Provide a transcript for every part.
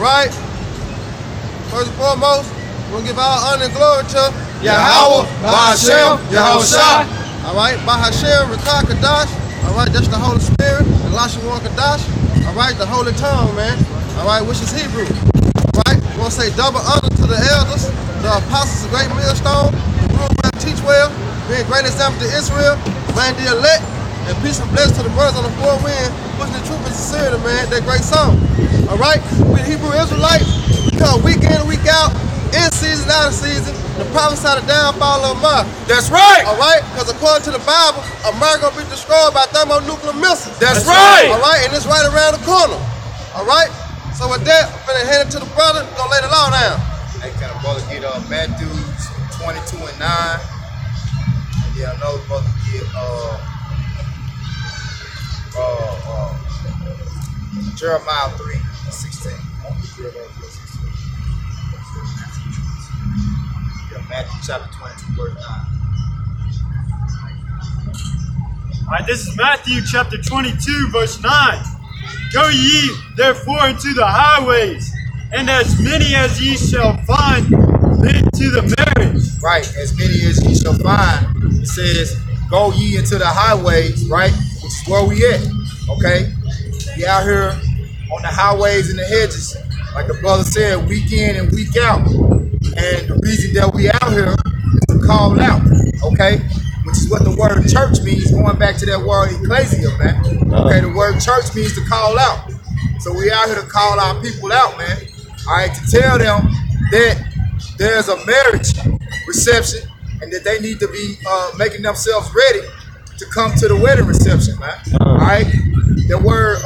right? First and foremost, we're going to give all honor and glory to Yahweh, Bahashem, Yahushua. All right, Bahashem, Rakah Kadash. All right, that's the Holy Spirit, and Lashawan Kadash. All right, the Holy Tongue, man. All right, which is Hebrew. All right, we want to say double honor to the elders, the apostles of Great Millstone, the rule well, teach well, being great example to Israel, man the elect, and peace and blessings to the brothers on the four winds, pushing the truth and sincerity, man, that great song. All right, we the Hebrew Israelites, we come week in and week out, in season, out of season, to prophesy the downfall of America. That's right. All right, because according to the Bible, America will be destroyed by thermonuclear missiles. That's right. All right, and it's right around the corner. All right, so with that, I'm finna hand it to the brother. We're gonna lay the law down. Hey, can a brother get Matthew 22 and 9? And yeah, another brother get Jeremiah 3 and 16. Matthew chapter 22, verse 9. All right, this is Matthew chapter 22, verse 9. Go ye therefore into the highways, and as many as ye shall find, lead to the marriage. Right, as many as ye shall find. It says, go ye into the highways, right? Which is where we at, okay? We out here on the highways and the hedges, like the brother said, week in and week out. And the reason that we out here is to call out, okay? Which is what the word church means, going back to that word ecclesia, man. Okay, the word church means to call out. So we out here to call our people out, man. All right, to tell them that there's a marriage reception and that they need to be making themselves ready to come to the wedding reception, man. All right, the word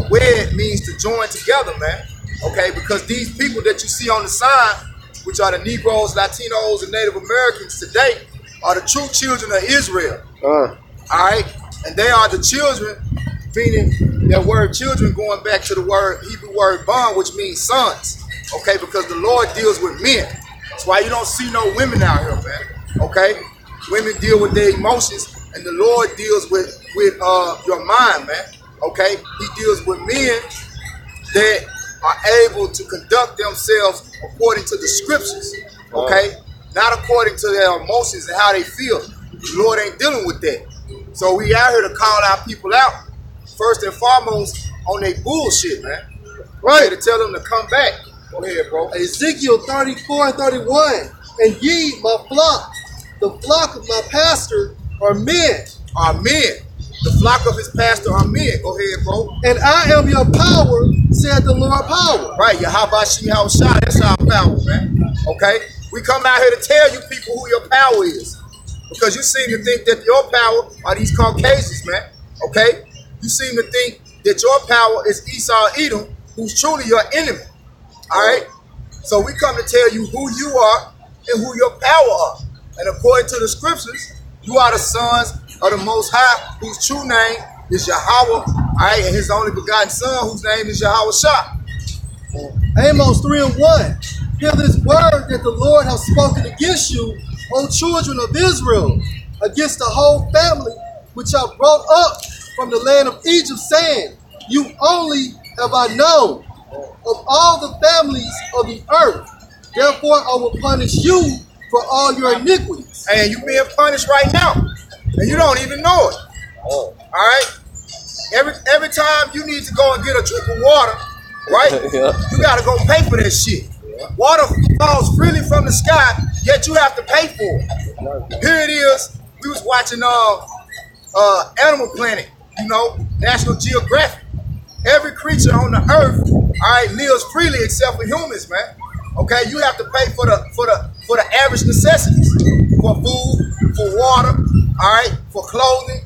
wed means to join together, man. Okay, because these people that you see on the sign, which are the Negroes, Latinos, and Native Americans today, are the true children of Israel. All right? And they are the children, meaning that word children going back to the word Hebrew word ban, which means sons. Okay? Because the Lord deals with men. That's why you don't see no women out here, man. Okay? Women deal with their emotions, and the Lord deals with your mind, man. Okay? He deals with men that are able to conduct themselves according to the scriptures, okay? Not according to their emotions and how they feel. The Lord ain't dealing with that. So we out here to call our people out, first and foremost, on their bullshit, man. Right. To tell them to come back. Go ahead, bro. Ezekiel 34 and 31. And ye, my flock, the flock of my pastor, are men. Are men. The flock of his pastor are men. Go ahead, bro. And I am your power, said the Lord power. Right, Yahweh Yahushua, that's our power, man. Okay? We come out here to tell you people who your power is. Because you seem to think that your power are these Caucasians, man. Okay? You seem to think that your power is Esau Edom, who's truly your enemy. Alright? So we come to tell you who you are and who your power are. And according to the scriptures, you are the sons of the Most High, whose true name is Yahweh, all right, and his only begotten son, whose name is Yahushua. Amos 3 and 1. Hear this word that the Lord has spoken against you, O children of Israel, against the whole family which are brought up from the land of Egypt, saying, you only have I known of all the families of the earth. Therefore I will punish you for all your iniquities. And you being punished right now. And you don't even know it. All right? Every time you need to go and get a drink of water, right? You got to go pay for that shit. Water falls freely from the sky, yet you have to pay for it. Here it is. We was watching Animal Planet, you know, National Geographic. Every creature on the earth, all right, lives freely except for humans, man. Okay, you have to pay for the average necessities, for food, for water, all right, for clothing,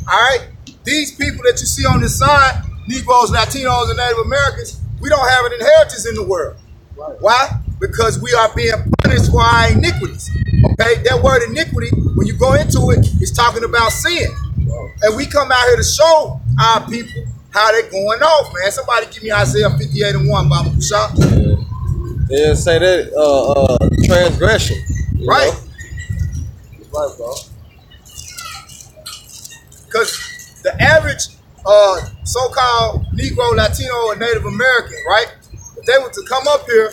all right. These people that you see on this side, Negroes, Latinos, and Native Americans, we don't have an inheritance in the world. Right. Why? Because we are being punished for our iniquities. Okay, that word iniquity, when you go into it, is talking about sin. Wow. And we come out here to show our people how they're going off, man. Somebody give me Isaiah 58 and 1, Baba Kusha. Yeah, say that transgression. Right. Right, bro. Because the average so-called Negro, Latino, or Native American, right? they were to come up here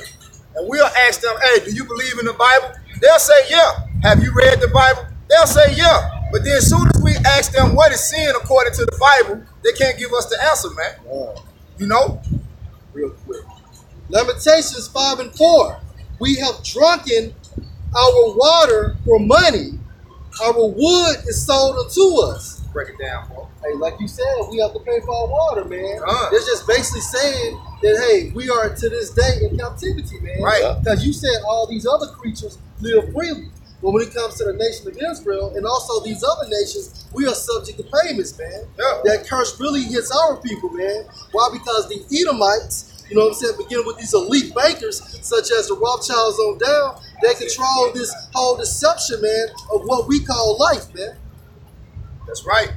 and we'll ask them, hey, do you believe in the Bible? They'll say, yeah. Have you read the Bible? They'll say, yeah. But then as soon as we ask them what is sin according to the Bible, they can't give us the answer, man. Wow. You know? Real quick. Lamentations 5 and 4. We have drunken our water for money. Our wood is sold unto us. Break it down, bro. Hey, like you said, we have to pay for our water, man. It's just basically saying that, hey, we are to this day in captivity, man. Right. Because you said all these other creatures live freely. But when it comes to the nation of Israel and also these other nations, we are subject to payments, man. Yeah. That curse really hits our people, man. Why? Because the Edomites, you know what I'm saying, beginning with these elite bankers, such as the Rothschilds on down, they control this whole deception, man, of what we call life, man. That's right.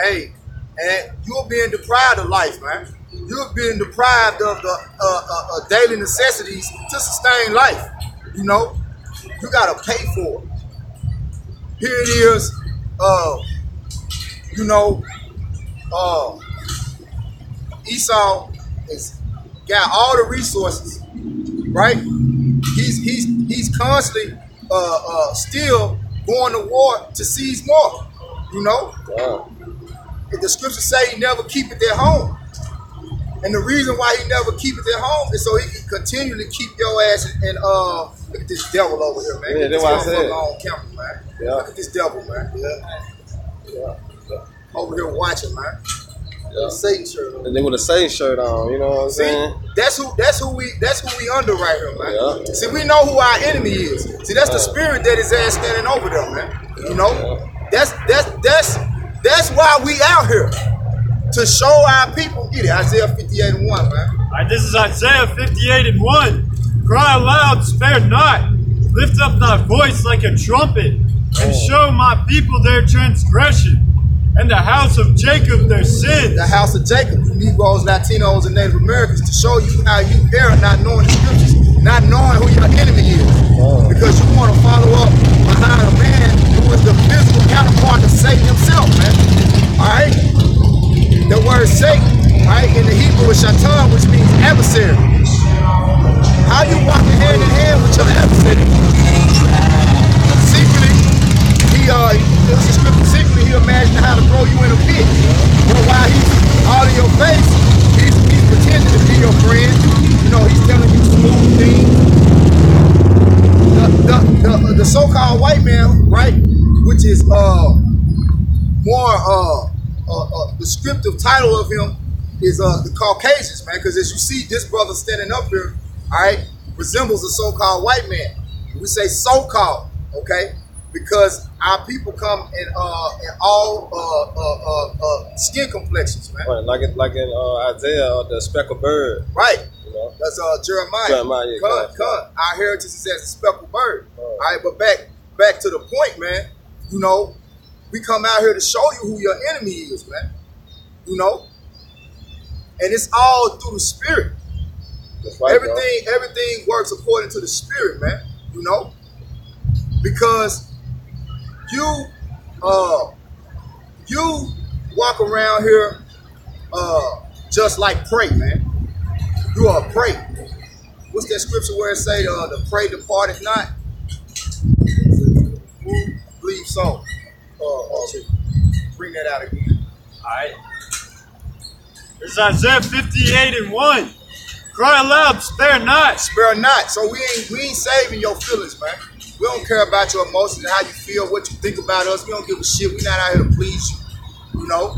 Hey, and you're being deprived of life, man. You're being deprived of the daily necessities to sustain life. You know, you gotta pay for it. Here it is. You know, Esau has got all the resources, right? He's constantly still going to war to seize more. You know, Wow. the scriptures say he never keep it at home. And the reason why he never keep it at home is so he can continually keep your ass in look at this devil over here, man. Yeah, that's what I said. On camera, man. Yeah. Look at this devil, man. Yeah. Over here watching, man. Yeah. Satan shirt on. And then with a Satan shirt on, you know what I'm See, saying? that's who we under right here, man. Yeah. See, we know who our enemy is. See, that's the spirit that is ass standing over there, man. You know, that's why we out here. To show our people, get it, Isaiah 58 and 1, man. All right, this is Isaiah 58 and 1. Cry aloud, spare not. Lift up thy voice like a trumpet, and show my people their transgression, and the house of Jacob their sins. The house of Jacob, you Negroes, Latinos, and Native Americans, to show you how you err not knowing the scriptures, not knowing who your enemy is. Because you want to follow up behind a man who is the physical counterpart of Satan himself, man. All right? The word Satan, right, in the Hebrew is shaitan, which means adversary. How you walking hand in hand with your adversary? Secretly, secretly he imagined how to throw you in a pit. But while he's all in your face, he's pretending to be your friend. You know, he's telling you smooth things. The so-called white man, right, which is more descriptive title of him is the Caucasians, man, because as you see, this brother standing up here, all right, resembles a so-called white man. We say so-called, okay, because our people come in all skin complexions, man. Right, like in Isaiah, the speckled bird. Right. You know? That's Jeremiah. Jeremiah, yeah. Come. Our heritage is as a speckled bird. All right, but back to the point, man. You know, we come out here to show you who your enemy is, man. You know? And it's all through the spirit. That's right, everything works according to the spirit, man. You know? Because you walk around here just like prey, man. You are a prey. What's that scripture where it say the prey departeth not? Believe so. Bring that out again. Alright. This is Isaiah 58 and 1. Cry aloud, spare not. Spare not. So we ain't saving your feelings, man. We don't care about your emotions and how you feel, what you think about us. We don't give a shit. We not out here to please you. You know?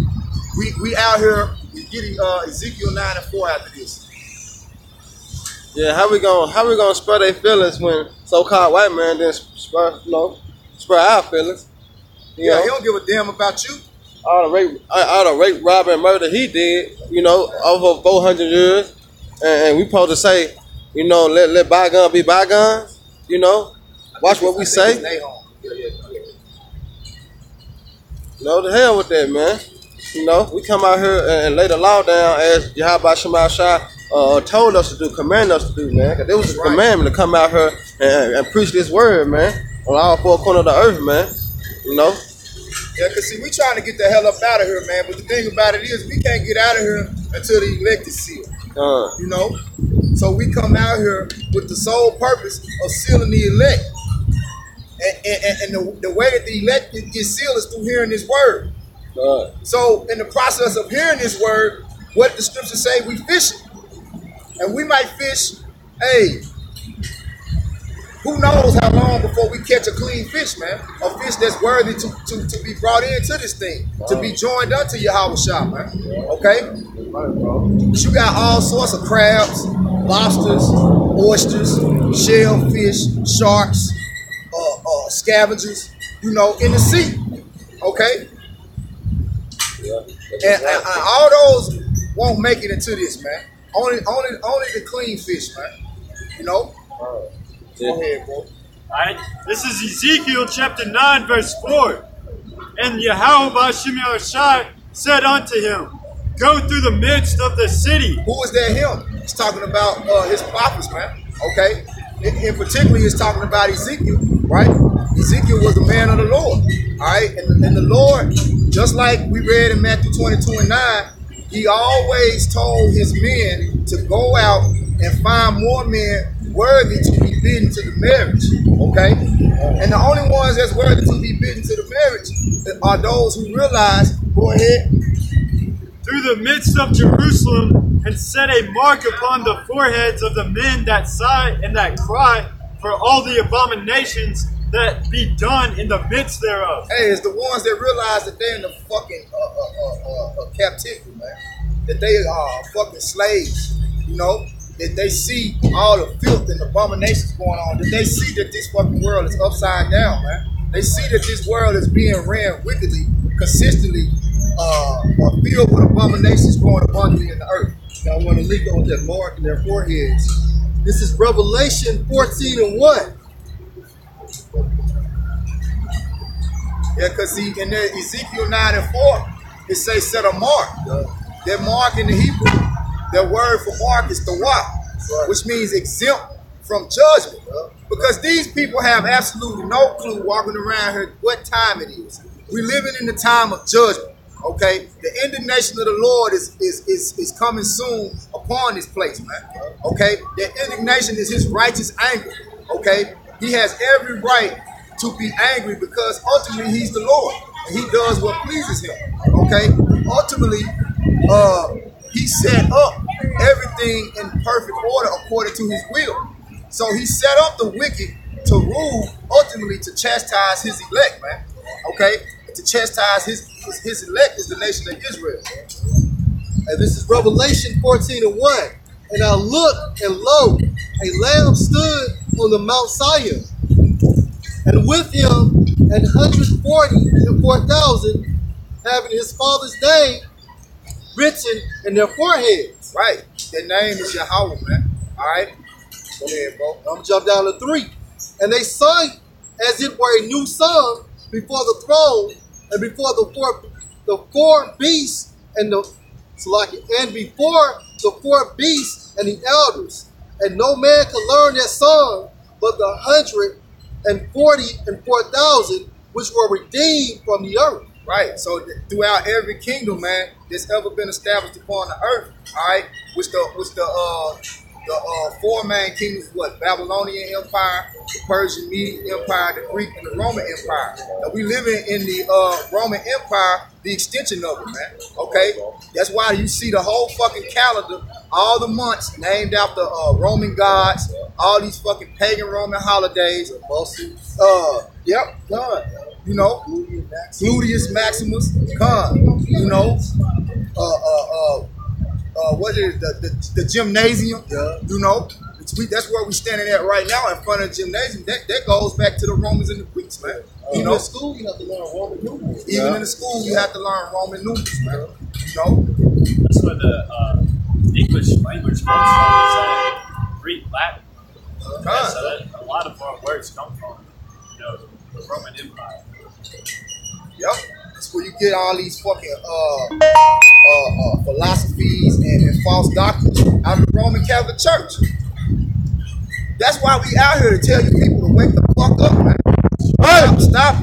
We out here getting Ezekiel 9 and 4 after this. Yeah, how we gonna spur their feelings when so-called white man didn't spur our feelings? You know? He don't give a damn about you. All the rape, robbery, and murder he did, you know, over 400 years, and we supposed to say, you know, let bygones be bygones, you know, watch what we say. No, the hell with that, man. You know, we come out here and lay the law down as Yahweh Shema Shai told us to do, commanded us to do, man. Cause it was a commandment to come out here and preach this word, man, on all four corners of the earth, man. You know. Yeah, because see, we trying to get the hell up out of here, man. But the thing about it is we can't get out of here until the elect is sealed. You know? So we come out here with the sole purpose of sealing the elect. And the way that the elect gets sealed is through hearing this word. So in the process of hearing this word, what the scriptures say, we fish it. And we might fish, hey, who knows how long before we catch a clean fish, man. A fish that's worthy to be brought into this thing, to be joined unto Yahweh Shah, man. Okay? But you got all sorts of crabs, lobsters, oysters, shellfish, sharks, scavengers, you know, in the sea. Okay? And all those won't make it into this, man. Only the clean fish, man. You know? Go ahead, bro. Alright, this is Ezekiel chapter 9, verse 4. And Yahweh Ba'Shem Yahushai said unto him, go through the midst of the city. Who is that him? He's talking about his prophets, man. Okay? In particular, he's talking about Ezekiel, right? Ezekiel was the man of the Lord. Alright? And the Lord, just like we read in Matthew 22 and 9, he always told his men to go out and find more men worthy to be bidden to the marriage, okay? And the only ones that's worthy to be bidden to the marriage are those who realize, go ahead. Through the midst of Jerusalem, and set a mark upon the foreheads of the men that sigh and that cry for all the abominations that be done in the midst thereof. Hey, it's the ones that realize that they're in the fucking captivity, man. That they are fucking slaves, you know? That they see all the filth and abominations going on. That they see that this fucking world is upside down, man. They see that this world is being ran wickedly, consistently, filled with abominations growing abundantly in the earth. I want to link on that mark in their foreheads. This is Revelation 14 and 1. Yeah, because see, in there, Ezekiel 9 and 4, it says set a mark. That mark in the Hebrew, that word for mark is tawaf, which means exempt from judgment. Because these people have absolutely no clue walking around here what time it is. We're living in the time of judgment. Okay, the indignation of the Lord is coming soon upon this place, man. Okay, the indignation is his righteous anger. Okay, he has every right to be angry because ultimately he's the Lord and he does what pleases him. Okay, ultimately, he set up everything in perfect order according to his will. So he set up the wicked to rule, ultimately to chastise his elect, man. Okay, and to chastise his elect is the nation of Israel. And this is Revelation 14 and 1. And I looked, and lo, a lamb stood on the Mount Zion, and with him 144,000, having his father's name written in their foreheads. Right. Their name is Yahweh, man. All right. Go ahead, bro. I'm going to jump down to 3. And they sung as it were a new song before the throne and before the four beasts and before the 4 beasts and the elders. And no man could learn that song but the 144,000 which were redeemed from the earth. Right. So throughout every kingdom, man, that's ever been established upon the earth, all right, which the 4 main kingdoms, what? Babylonian Empire, the Persian Median Empire, the Greek, and the Roman Empire. Now we living in the Roman Empire, the extension of it, man. Okay? That's why you see the whole fucking calendar, all the months named after Roman gods, all these fucking pagan Roman holidays. Yep, God. You know, Gluteus Maximus, God. You know, what is the gymnasium? Yeah. You know, that's where we're standing at right now in front of the gymnasium. That goes back to the Romans and the Greeks, man. You know, in school you have to learn Roman numerals. Even in the school you have to learn Roman numerals, man. You know, that's where the English language comes from. Greek, Latin. Yeah, so a lot of our words come from, you know, the Roman Empire. Yep. That's where you get all these fucking philosophies and false doctrines out of the Roman Catholic Church. That's why we out here to tell you people to wake the fuck up, man. Stop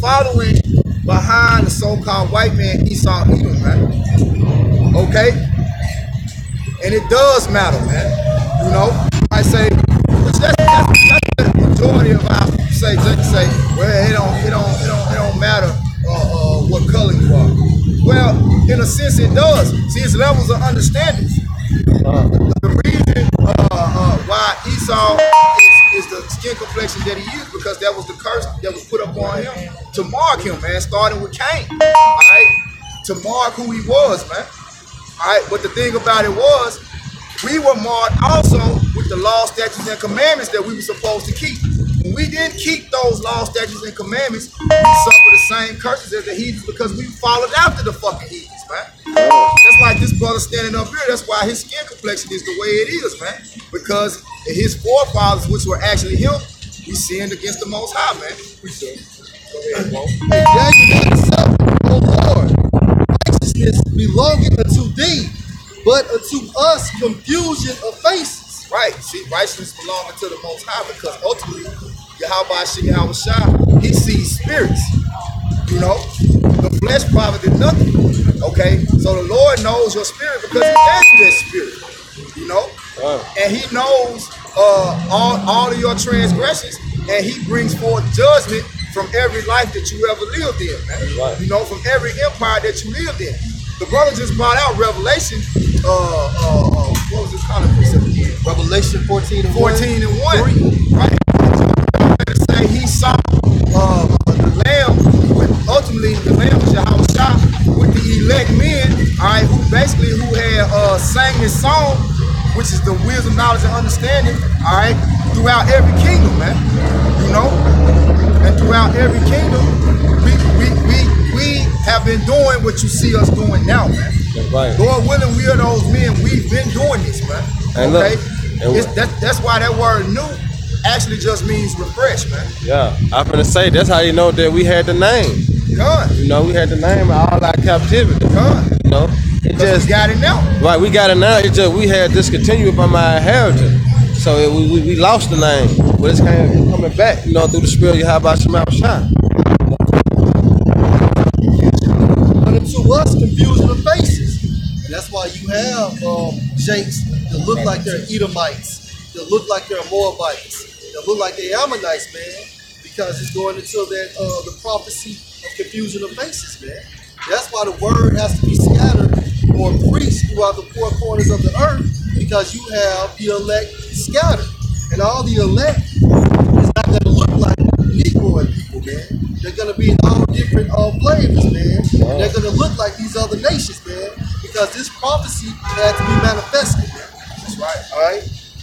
following behind the so-called white man Esau Edom, man. Okay? And it does matter, man. You know, I say, which that's the majority of our say. They say, well, it don't matter what color you are. Well, in a sense, it does. See, it's levels of understanding. The reason why Esau is the skin complexion that he is, because that was the curse that was put upon him to mark him, man, starting with Cain. All right, to mark who he was, man. All right, but the thing about it was, we were marked also with the law, statutes, and commandments that we were supposed to keep. When we didn't keep those law, statutes, and commandments, we suffered the same curses as the heathens because we followed after the fucking heathens, man. That's like this brother standing up here. That's why his skin complexion is the way it is, man. Because his forefathers, which were actually him, we sinned against the Most High, man. We sinned. Go ahead, bro. And Daniel 9:7, O Lord, righteousness belonging unto thee, but unto us confusion of faces. Right. See, righteousness belonging to the Most High, because ultimately, Yahweh, he sees spirits. You know, the flesh profited nothing. Okay, so the Lord knows your spirit because He gave you that spirit. You know, and He knows all of your transgressions, and He brings forth judgment from every life that you ever lived in, man. Right. You know, from every empire that you lived in. The brother just brought out Revelation. What was his kind of precept again? Revelation 14 and 1. Right. So say he saw the Lamb, ultimately the Lamb was Yahweh with the elect men, all right, who had sang this song, which is the wisdom, knowledge, and understanding, all right, throughout every kingdom, man. You know, and throughout every kingdom, we have been doing what you see us doing now, man. Right. Lord willing, we are those men. We've been doing this, man. And okay, look, that's why that word "new" actually just means refresh, man. Yeah, I'm gonna say that's how you know that we had the name. God. You know, we had the name of all our captivity. God. You know, it just we got it now. Right, we got it now. It just we had discontinued from our heritage, so we lost the name, but it's coming back. You know, through the spirit of Yahweh Shai. But to us, confusion of faces. And that's why you have Jakes that look like they're Edomites, that look like they're Moabites, that look like they're Ammonites, man, because it's going into that the prophecy of confusion of faces, man. That's why the word has to be scattered or preached throughout the four corners of the earth, because you have the elect scattered. And all the elect is not going to look like Negro people, man. They're going to be in all different flavors, man. And they're going to look like these other nations, man, because this prophecy had to be manifested, man. That's right. All right?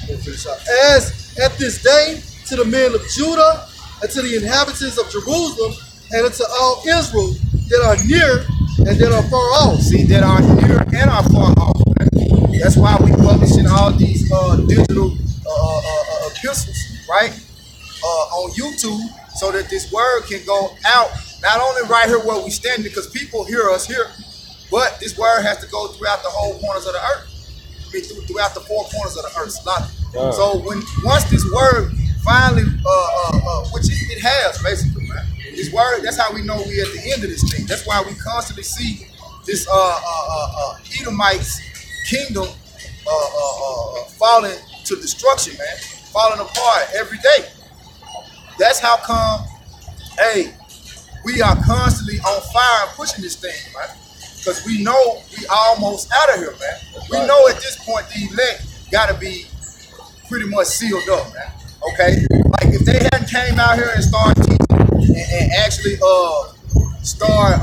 As at this day, to the men of Judah, and to the inhabitants of Jerusalem, and unto all Israel that are near and that are far off. See, that are near and are far off, man. That's why we publishing all these digital epistles, right? On YouTube, so that this word can go out, not only right here where we stand, because people hear us here, but this word has to go throughout the whole corners of the earth. I mean, throughout the four corners of the earth. So once this word finally, which it has basically, man. This word, that's how we know we at the end of this thing. That's why we constantly see this Edomites kingdom falling to destruction, man, falling apart every day. That's how come, hey, we are constantly on fire and pushing this thing, man. Because we know we almost out of here, man. We know at this point the elect gotta be pretty much sealed up, man. Okay? Like if they hadn't came out here and started teaching and actually start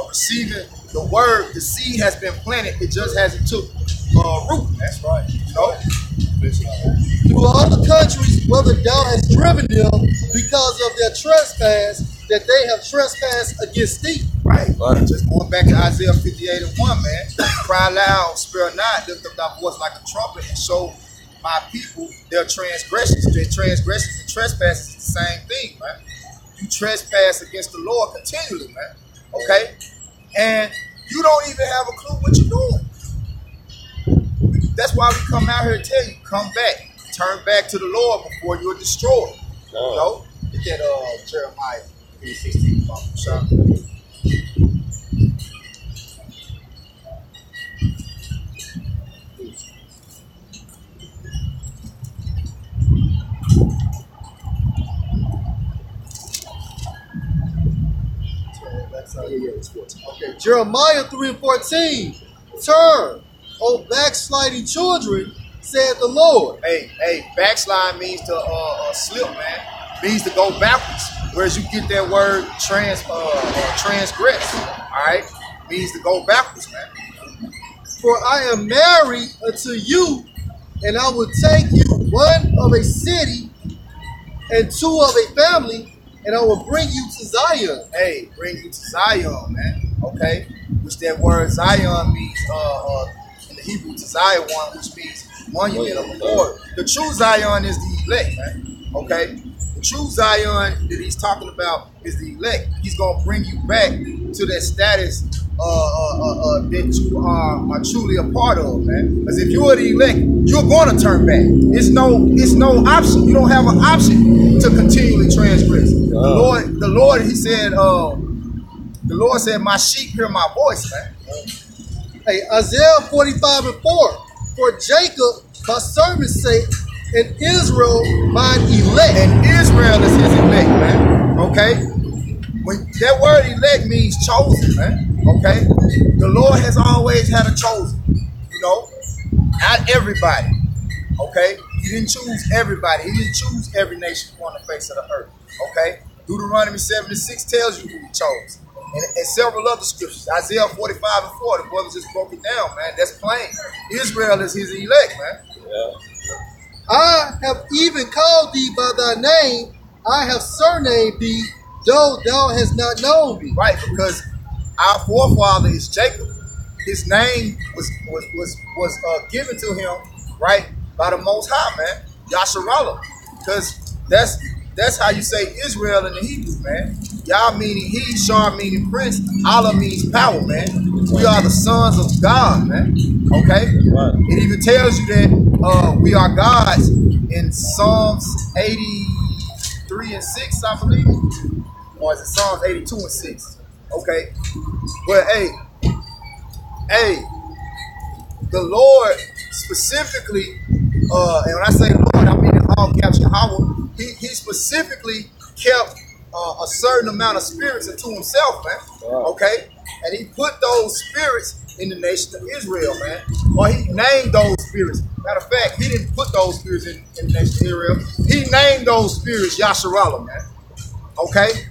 receiving the word, the seed has been planted, it just hasn't took root. That's right. You know? Through all the countries, whether thou hast driven them because of their trespass, that they have trespassed against thee. Right. Just going back to Isaiah 58 and 1, man. Cry loud, spare not, lift up thy voice like a trumpet, and show my people their transgressions. Their transgressions and trespasses is the same thing, man. You trespass against the Lord continually, man. Okay? And you don't even have a clue what you're doing. That's why we come out here and tell you, come back. Turn back to the Lord before you're destroyed. You know? Look at Jeremiah 3:16. it's 14. Okay, Jeremiah 3:14. Turn, O backsliding children, said the Lord. Hey, backslide means to slip, man. Means to go backwards. Whereas you get that word transgress. All right, means to go backwards, man. For I am married unto you, and I will take you one of a city and two of a family, and I will bring you to Zion. Hey, bring you to Zion, man. Okay, which that word Zion means in the Hebrew to Zion, which means monument of the Lord. The true Zion is the elect, man. Okay, the true Zion that he's talking about is the elect. He's gonna bring you back to that status that you are truly a part of, man. Because if you're the elect, you're going to turn back. It's no option. You don't have an option to continually transgress. The Lord, he said, the Lord said, "My sheep hear my voice," man. Hey, Isaiah 45:4. For Jacob, my servant's sake, and Israel, mine elect. And Israel is his elect, man. Okay? When that word elect means chosen, man. Okay? The Lord has always had a chosen. You know? Not everybody. Okay? He didn't choose everybody. He didn't choose every nation on the face of the earth. Okay? Deuteronomy 7:6 tells you who he chose. And several other scriptures. Isaiah 45:4, the brothers just broke it down, man. That's plain. Israel is his elect, man. Yeah. I have even called thee by thy name. I have surnamed thee, though thou hast not known me. Right, because our forefather is Jacob. His name was given to him, right, by the Most High, man, Yasharallah. Because that's how you say Israel in the Hebrew, man. Yah meaning he, Shar meaning prince, Allah means power, man. We are the sons of God, man. Okay? Right. It even tells you that we are gods in Psalms 83:6, I believe. Or is it Psalms 82:6? Okay. But hey, the Lord specifically, and when I say Lord, I mean in all caps Yahweh, he specifically kept a certain amount of spirits into himself, man. Wow. Okay? And he put those spirits in the nation of Israel, man. Or he named those spirits. Matter of fact, he didn't put those spirits in the nation of Israel. He named those spirits Yasharallah, man. Okay?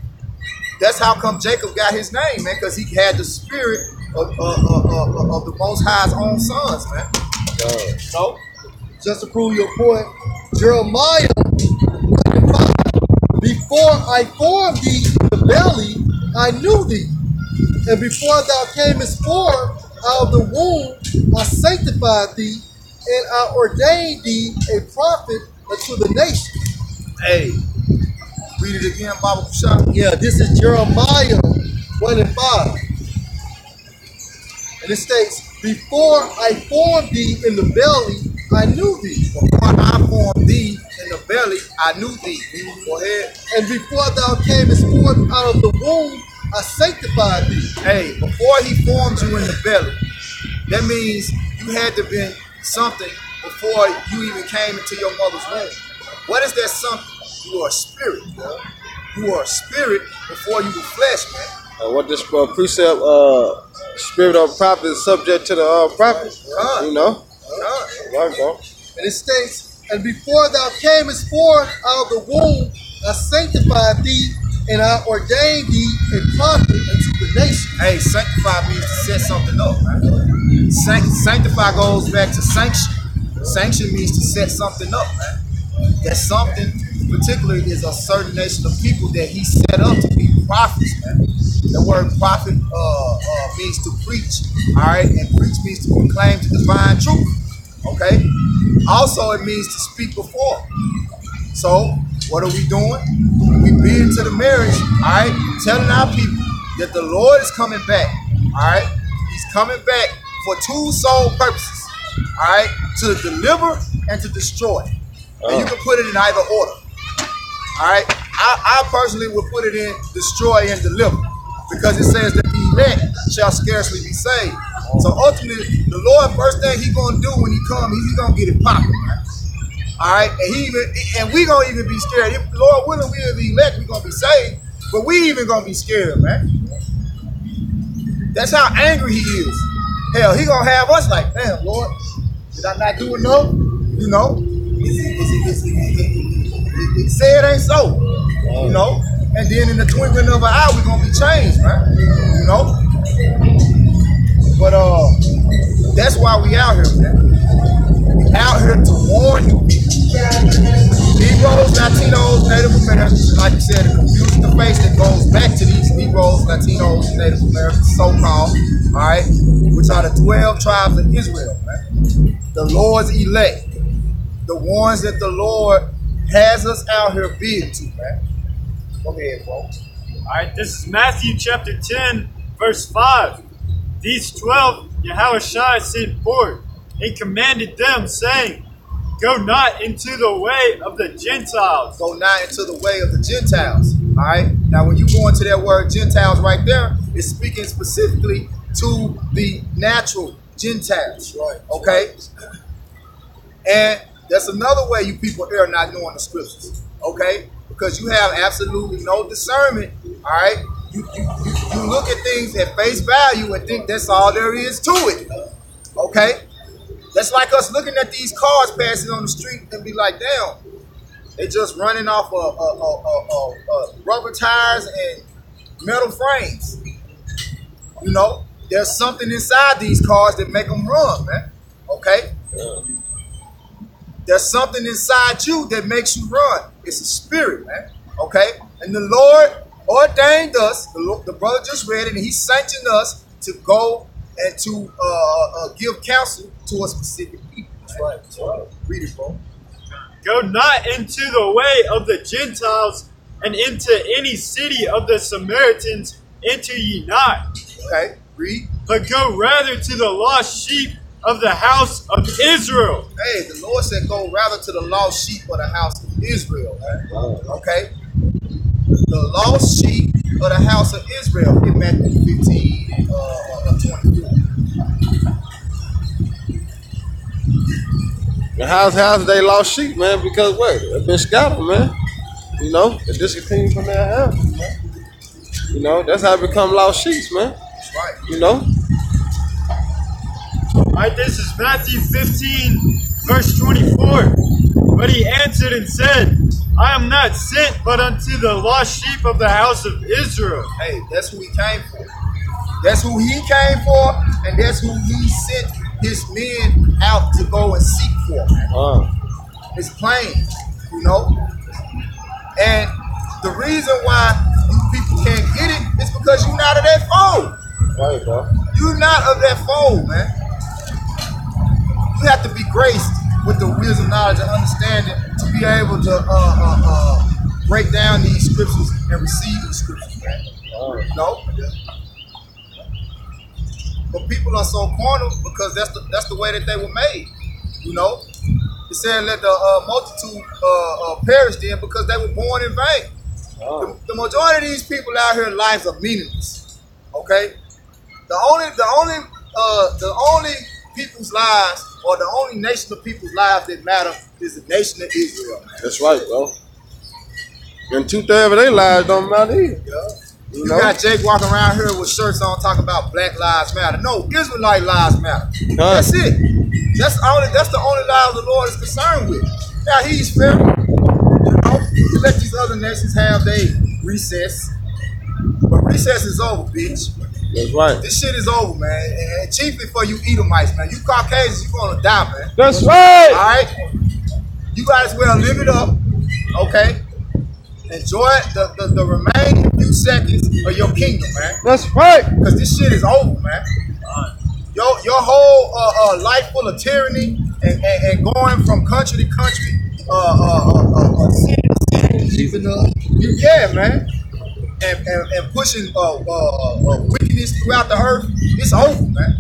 That's how come Jacob got his name, man, because he had the spirit of the Most High's own sons, man. So, just to prove your point, Jeremiah 5, before I formed thee in the belly, I knew thee. And before thou camest forth out of the womb, I sanctified thee, and I ordained thee a prophet unto the nation. Hey, read it again, Baba Kushah. Yeah, this is Jeremiah 1:5. And it states, before I formed thee in the belly, I knew thee. Before I formed thee in the belly, I knew thee. Go ahead. And before thou camest forth out of the womb, I sanctified thee. Hey, before he formed you in the belly, that means you had to be something before you even came into your mother's womb. What is that something? You are a spirit, bro. You are a spirit before you were flesh, man. What this precept, spirit of prophet is subject to the prophet, you know? Right, bro. And it states, and before thou camest forth out of the womb, I sanctified thee, and I ordained thee a prophet unto the nation. Hey, sanctify means to set something up, man. Sanctify goes back to sanction. Sanction means to set something up, man. That something particularly is a certain nation of people that he set up to be prophets, man. The word prophet means to preach, all right? And preach means to proclaim the divine truth, okay? Also, it means to speak before. So, what are we doing? We be into the marriage, all right? Telling our people that the Lord is coming back, all right? He's coming back for two sole purposes, all right? To deliver and to destroy. And you can put it in either order, all right? I personally would put it in destroy and deliver, because it says that the elect shall scarcely be saved. So ultimately, the Lord, first thing He's gonna do when He comes, He's gonna get it popping, right? All right, and we gonna even be scared. If the Lord willing, we'll be elect, we gonna be saved, but we even gonna be scared, man. That's how angry he is. Hell, he gonna have us like, damn, Lord, did I not do enough? You know, it said it ain't so. You know, and then in the twinkling of an eye, we're gonna be changed, man. You know, but that's why we out here, man. We out here to warn you people. Negroes, Latinos, Native Americans, like you said, the confusion of face that goes back to these Negroes, Latinos, Native Americans, so-called, all right, which are the 12 tribes of Israel, man. The Lord's elect, the ones that the Lord has us out here big to, man. Go ahead, bro. All right, this is Matthew chapter 10, verse 5. These 12 Yahushua sent forth and commanded them, saying, go not into the way of the Gentiles. Go not into the way of the Gentiles. All right. Now, when you go into that word Gentiles right there, it's speaking specifically to the natural Gentiles. Right. Okay. And that's another way you people are not knowing the scriptures. Okay. Because you have absolutely no discernment. All right. You look at things at face value and think that's all there is to it. Okay. That's like us looking at these cars passing on the street and be like, damn, they just running off rubber tires and metal frames. You know, there's something inside these cars that make them run, man. Okay? There's something inside you that makes you run. It's a spirit, man. Okay? And the Lord ordained us, the brother just read it, and he sanctioned us to go and to give counsel to a specific people. That's right. That's right. Read it, bro. Go not into the way of the Gentiles, and into any city of the Samaritans enter ye not. Okay, read. But go rather to the lost sheep of the house of Israel. Hey, the Lord said go rather to the lost sheep of the house of Israel. Right? Okay? The lost sheep of the house of Israel in Matthew 15 and 24. And how's they lost sheep, man? Because what? They've been scattered, man. You know, they discontinued from their house, man. You know, that's how it become lost sheep, man. That's right. You know? All right, this is Matthew 15, verse 24. But he answered and said, I am not sent but unto the lost sheep of the house of Israel. Hey, that's who he came for. That's who he came for, and that's who he sent his men out to go and seek for. It's plain, you know? And the reason why you people can't get it is because you're not of that fold. Right, bro. You're not of that fold, man. You have to be graced with the wisdom, knowledge, and understanding to be able to break down these scriptures and receive these scriptures, man. You know? But people are so carnal because that's the way that they were made. You know? It said let the multitude perish then because they were born in vain. The majority of these people out here lives are meaningless. Okay? The only people's lives or the only nation of people's lives that matter is the nation of Israel. That's right, bro. And 2/3 of their lives don't matter either. Yeah. You got Jake walking around here with shirts on talking about Black Lives Matter. No, Israelite lives matter. That's it. That's the only lives the Lord is concerned with. Now he's fair. You know, you let these other nations have their recess. But recess is over, bitch. That's right. This shit is over, man. And chiefly for you Edomites, man. You Caucasians, you're gonna die, man. That's right. Alright? You might as well live it up. Okay? Enjoy the remaining few seconds of your kingdom, man. That's right. Because this shit is over, man. Your whole life full of tyranny and going from country to country, city to city, even yeah, man. And pushing wickedness throughout the earth, it's over, man.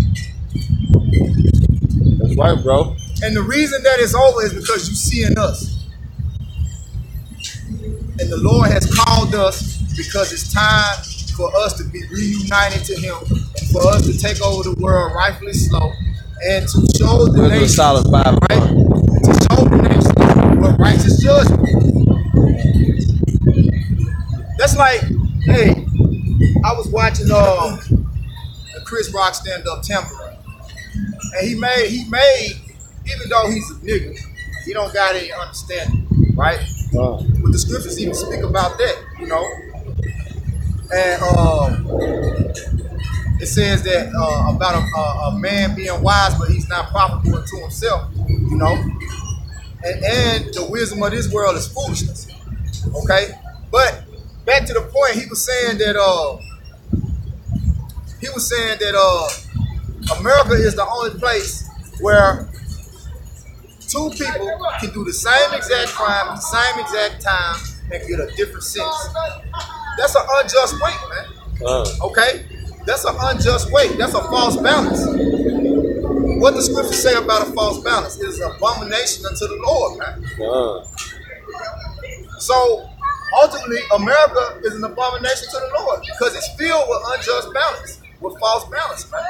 That's right, bro. And the reason that it's over is because you see in us. And the Lord has called us because it's time for us to be reunited to Him and for us to take over the world rightfully slow and to show the nation, solid Bible, right? To show the nation what righteous judgment. That's like, hey, I was watching a Chris Rock stand-up Timberland. And he made, even though he's a nigga, he don't got any understanding, right? But the scriptures even speak about that, you know. And it says that about a man being wise, but he's not profitable unto himself, you know. And the wisdom of this world is foolishness, okay? But back to the point, he was saying that America is the only place where two people can do the same exact crime, the same exact time, and get a different sentence. That's an unjust weight, man. Okay? That's an unjust weight. That's a false balance. What the scriptures say about a false balance is an abomination unto the Lord, man. So ultimately, America is an abomination to the Lord because it's filled with unjust balance, with false balance, man.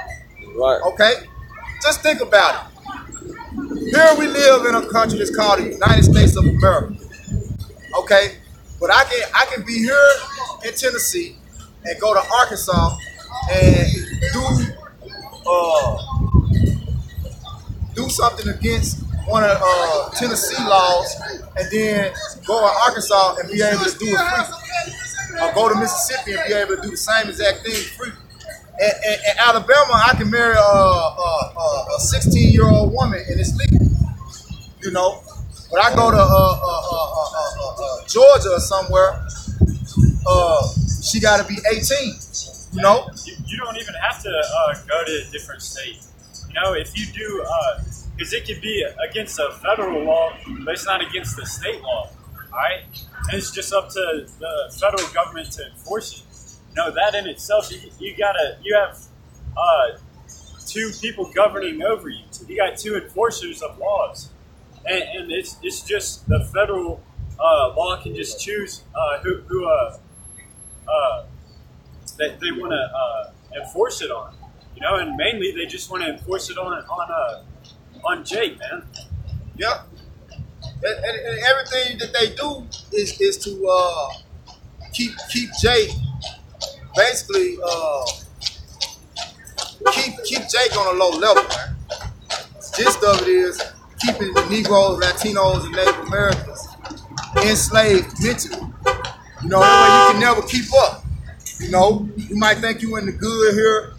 Right. Okay? Just think about it. Here we live in a country that's called the United States of America. Okay? But I can be here in Tennessee and go to Arkansas and do something against one of Tennessee laws, and then go to Arkansas and be able to do it free. Or go to Mississippi and be able to do the same exact thing free. In Alabama, I can marry a 16-year-old woman and it's legal, you know. But I go to Georgia or somewhere, she got to be 18, you know. You don't even have to go to a different state. You know, if you do, because it could be against a federal law, but it's not against the state law, all right? And it's just up to the federal government to enforce it. You know, that in itself, you have two people governing over you. You got two enforcers of laws. And it's just the federal law can just choose who they want to enforce it on, you know, and mainly they just want to enforce it on Jake, man. Yep. And everything that they do is to keep Jake, basically keep Jake on a low level, man. Gist of it is keeping the Negroes, Latinos, and Native Americans enslaved mentally. You know, that way you can never keep up. You know, you might think you in the good here.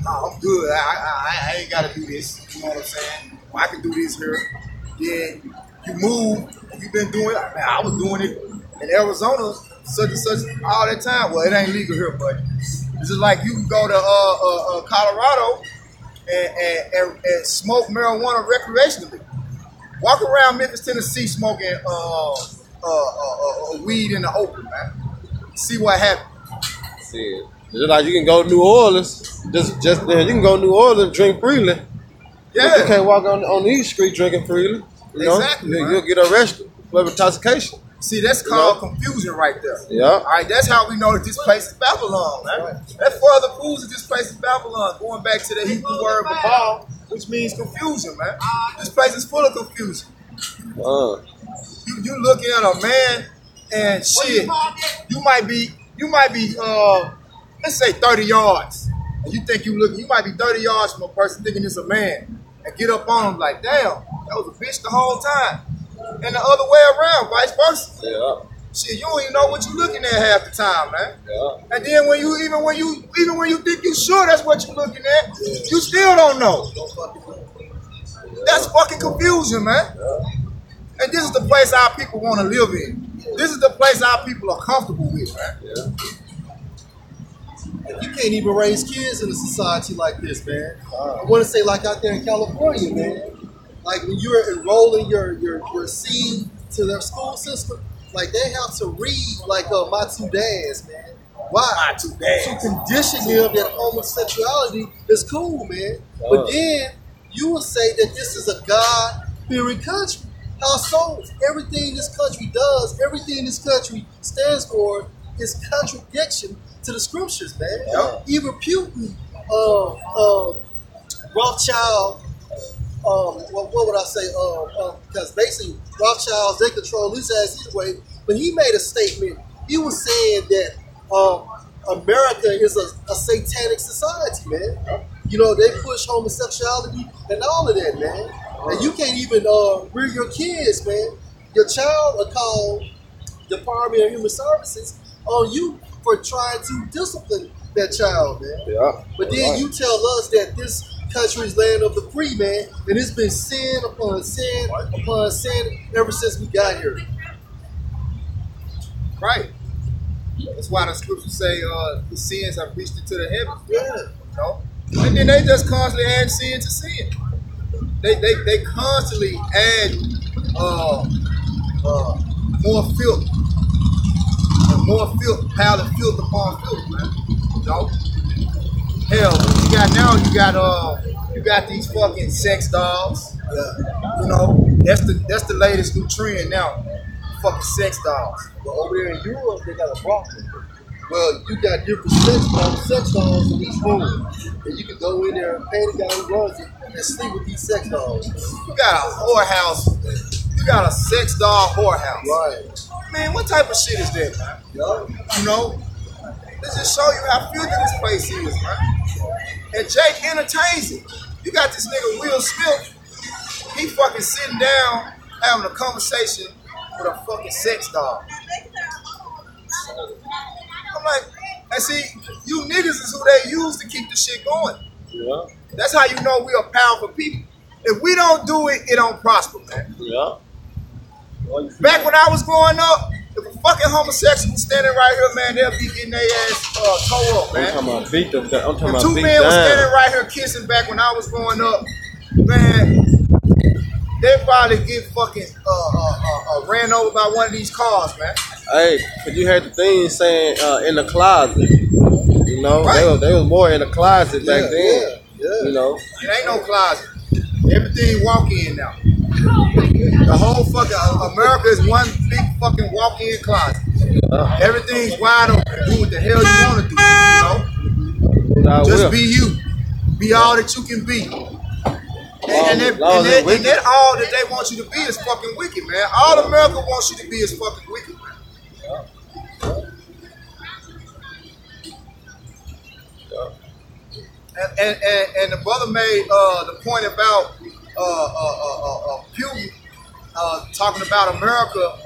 Oh, I'm good. I ain't got to do this. You know what I'm saying? I can do this here. Then you move. You've been doing it. Man, I was doing it in Arizona, such and such, all that time. Well, it ain't legal here, but it's just like you can go to Colorado and smoke marijuana recreationally. Walk around Memphis, Tennessee, smoking weed in the open, man. See what happens. See, just like you can go to New Orleans, just you can go to New Orleans and drink freely. Yeah, but you can't walk on these streets drinking freely. You know? Exactly. You'll get arrested for intoxication. See, that's called confusion right there. Yeah. All right, that's how we know that this place is Babylon, man. That further proves that this place is Babylon. Going back to the Hebrew word babal, which means confusion, man. This place is full of confusion. You looking at a man and shit. You might be let's say 30 yards. And you think you might be 30 yards from a person thinking it's a man. And get up on him like, damn, that was a bitch the whole time. And the other way around, vice versa. Yeah. Shit, you don't even know what you're looking at half the time, man. Yeah. And then when you think you sure that's what you're looking at, you still don't know. That's fucking confusion, man. And this is the place our people want to live in. This is the place our people are comfortable with, man. Yeah. You can't even raise kids in a society like this, man. I want to say like out there in California, man. Like when you're enrolling your seed to their school system, like they have to read like My Two Dads, man. Why? My Two Dads. To condition them that homosexuality is cool, man. But then you will say that this is a God-fearing country. How so? Everything this country does, everything this country stands for is contradiction to the scriptures, man. Even Putin, Rothschild, what would I say? Because basically Rothschilds, they control his ass anyway. But he made a statement. He was saying that America is a satanic society, man. You know, they push homosexuality and all of that, man. And you can't even rear your kids, man. Your child will call the Department of Human Services on you for trying to discipline that child, man. Yeah. But then you tell us that this country is land of the free, man, and it's been sin upon sin upon sin ever since we got here. Right. That's why the scriptures say the sins have reached into the heavens. Yeah. You know? And then they just constantly add sin to sin. They constantly add more filth. And more filth, piling filth upon filth, man. You know? Hell, what you got now, you got these fucking sex dolls. Yeah. You know, that's the latest new trend now. Fucking sex dolls. But over there in Europe, they got a brothel. Well, you got different sex dolls in each room. And you can go in there and pay the guy who runs it and sleep with these sex dolls. You got a whorehouse. You got a sex doll whorehouse. Right. Man, what type of shit is that, man? Yeah. You know? Let's just show you how filthy this place is, man. And Jake entertains it. You got this nigga Will Smith. He fucking sitting down having a conversation with a fucking sex doll. I'm like, and see, you niggas is who they use to keep the shit going. Yeah. That's how you know we are powerful people. If we don't do it, it don't prosper, man. Yeah. Back when I was growing up, if a fucking homosexual was standing right here, man, they'll be getting their ass tore up, man. I'm talking about beat them. I'm talking If about two beat men was down. standing right here kissing back when I was growing up, man, they probably get fucking ran over by one of these cars, man. Hey, cause you had the thing saying in the closet. You know, Right. they was more in the closet back then. Yeah. You know. It ain't no closet. Everything walk-in now. The whole fucking America is one big fucking walk-in closet. Everything's wide open. Do what the hell you want to do, you know? Nah, Just Will. be you. Be all that you can be. And that all that they want you to be is fucking wicked, man. All America wants you to be is fucking wicked, man. And the brother made the point about Putin talking about America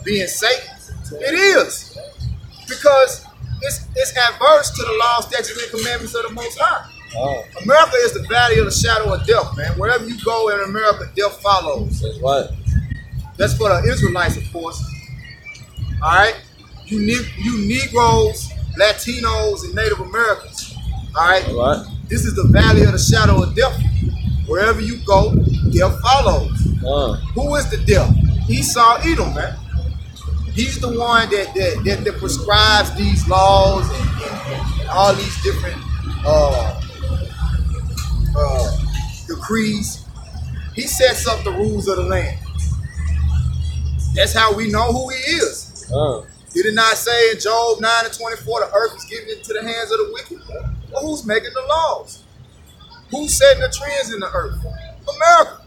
being Satan. It is, because it's adverse to the law, statutes, and commandments of the Most High. Oh, America is the valley of the shadow of death, man. Wherever you go in America, death follows. that's right. That's for the Israelites, of course. All right, you Negroes, Latinos, and Native Americans. All right, This is the valley of the shadow of death. Wherever you go, death follows. Who is the death? Esau, Edom, man. He's the one that prescribes these laws and all these different decrees. He sets up the rules of the land. That's how we know who he is. Did it not say in Job 9:24, the earth is given into the hands of the wicked? Well, who's making the laws? Who's setting the trends in the earth? America.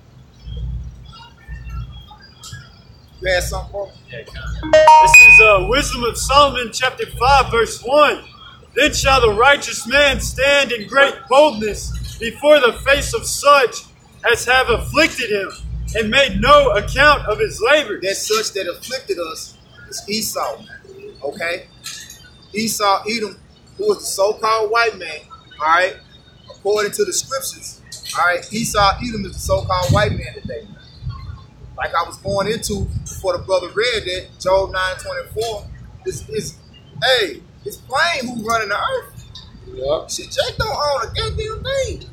You had something, bro? This is Wisdom of Solomon, chapter 5, verse 1. Then shall the righteous man stand in great boldness before the face of such as have afflicted him, and made no account of his labor. That such that afflicted us is Esau, okay? Esau, Edom, who was the so-called white man, all right? According to the scriptures, all right? Esau, Edom is the so-called white man today. Like I was going into before the brother read that, Job 9:24, it's plain who's running the earth. Yeah. Shit, Jake don't own a goddamn thing.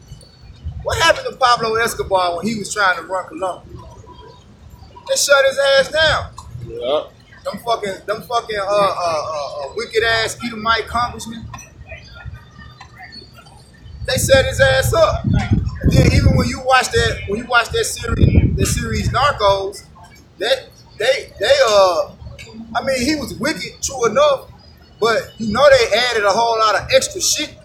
What happened to Pablo Escobar when he was trying to run Colombia? They shut his ass down. Yeah. Them fucking wicked ass Edomite congressmen. They set his ass up. And then even when you watch that series Narcos, I mean, he was wicked, true enough, but you know they added a whole lot of extra shit.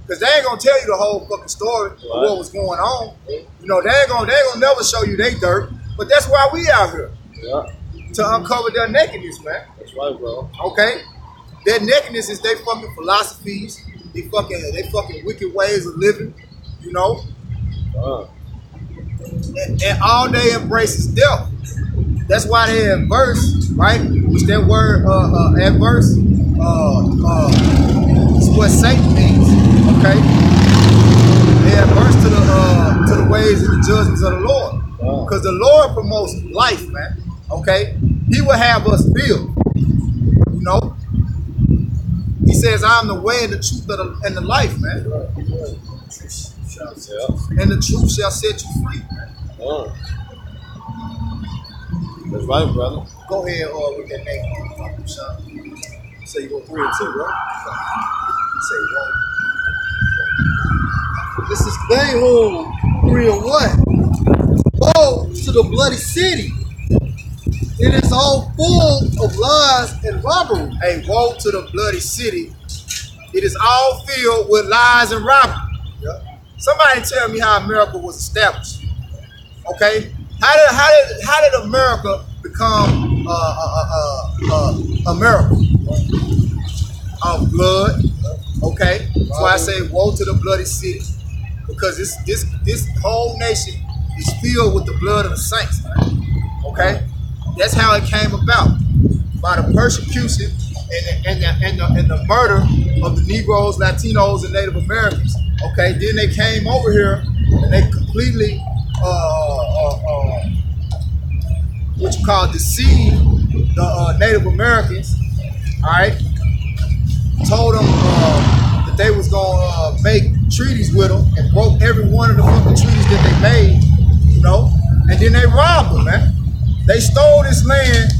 Because they ain't gonna tell you the whole fucking story of what was going on. You know, they ain't gonna never show you they dirt. But that's why we out here. Yeah. To uncover their nakedness, man. That's right, bro. Okay? Their nakedness is their fucking philosophies, they fucking wicked ways of living, you know. And all they embrace is death. That's why they adverse, right? Which that word adverse is what Satan means. Okay? They adverse to the ways and the judgments of the Lord. Because the Lord promotes life, man. Okay? He will have us build. You know? He says, I'm the way and the truth and the life, man. And the truth shall set you free, man. That's right, brother. Go ahead with that name. Say you go 3 and 2, right? Say 1. This is Nahum 3 and 1. Woe to the bloody city. It is all full of lies and robbery. Hey, woe to the bloody city. It is all filled with lies and robbery. Yeah. Somebody tell me how America was established. Okay? How did America become America? Of blood. Okay? That's why I say woe to the bloody city. Because this whole nation is filled with the blood of the saints. Man. Okay? That's how it came about. By the persecution and the murder of the Negroes, Latinos, and Native Americans. Okay? Then they came over here and they completely what you call deceived the Native Americans, all right? Told them that they was gonna make treaties with them and broke every one of the fucking treaties that they made, you know? And then they robbed them, man. They stole this land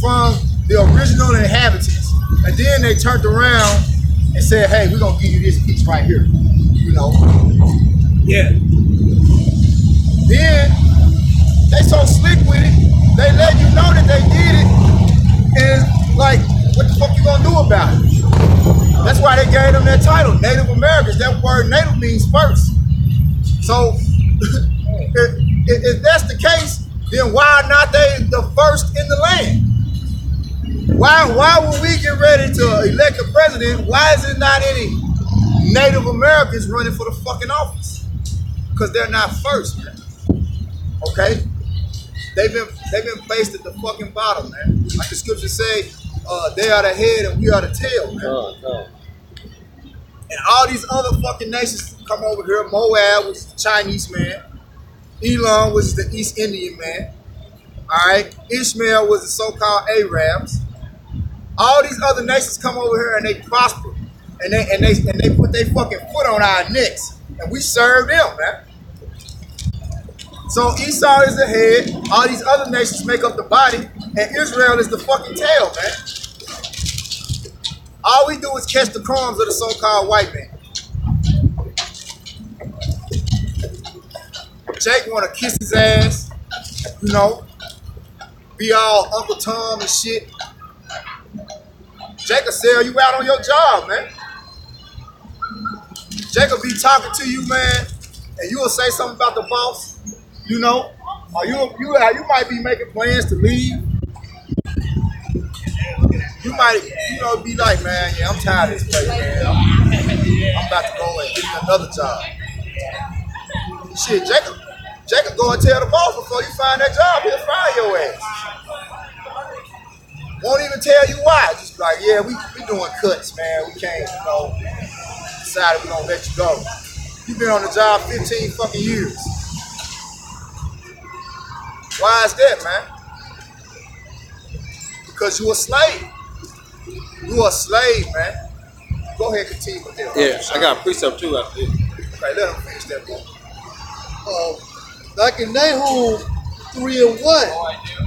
from the original inhabitants, and then they turned around and said, hey, we're gonna give you this piece right here, you know? Yeah. Then they so slick with it, they let you know that they did it, and like, what the fuck you gonna do about it? That's why they gave them that title, Native Americans. That word native means first. So if that's the case, then why are not they the first in the land? Why when we get ready to elect a president, why is it not any Native Americans running for the fucking office? Because they're not first, man. Okay? They've been placed at the fucking bottom, man. Like the scriptures say, they are the head and we are the tail, man. And all these other fucking nations come over here. Moab was the Chinese man. Elam was the East Indian man. Alright? Ishmael was the so-called Arabs. All these other nations come over here and they prosper. And they put their fucking foot on our necks. And we serve them, man. So Esau is the head, all these other nations make up the body, and Israel is the fucking tail, man. All we do is catch the crumbs of the so-called white man. Jake wanna kiss his ass, you know, be all Uncle Tom and shit. Jake will sell you out on your job, man. Jake will be talking to you, man, and you will say something about the boss. You know, or you might be making plans to leave. You might, be like, man, yeah, I'm tired of this place, man. I'm about to go and get another job. Shit, Jacob go and tell the boss before you find that job, he'll fire your ass. Won't even tell you why. Just be like, yeah, we doing cuts, man. We can't, decided we gonna let you go. You've been on the job 15 fucking years. Why is that, man? Because you a slave. You a slave, man. Go ahead and continue with that. Yeah, I got a precept too after this. Okay, let him finish that book. Back in Nahum 3 and 1,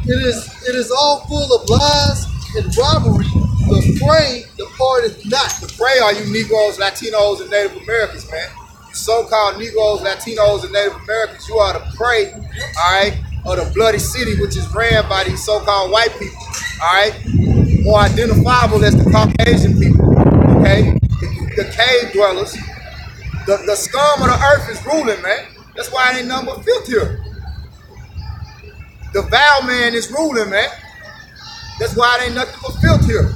it is all full of lies and robbery. The prey departeth not. The prey are you Negroes, Latinos, and Native Americans, man. You so-called Negroes, Latinos, and Native Americans, you are the prey, all right, of the bloody city, which is ran by these so-called white people, all right? More identifiable as the Caucasian people, okay? The cave dwellers. The scum of the earth is ruling, man. That's why it ain't nothing but filth here. The vile man is ruling, man. That's why it ain't nothing but filth here.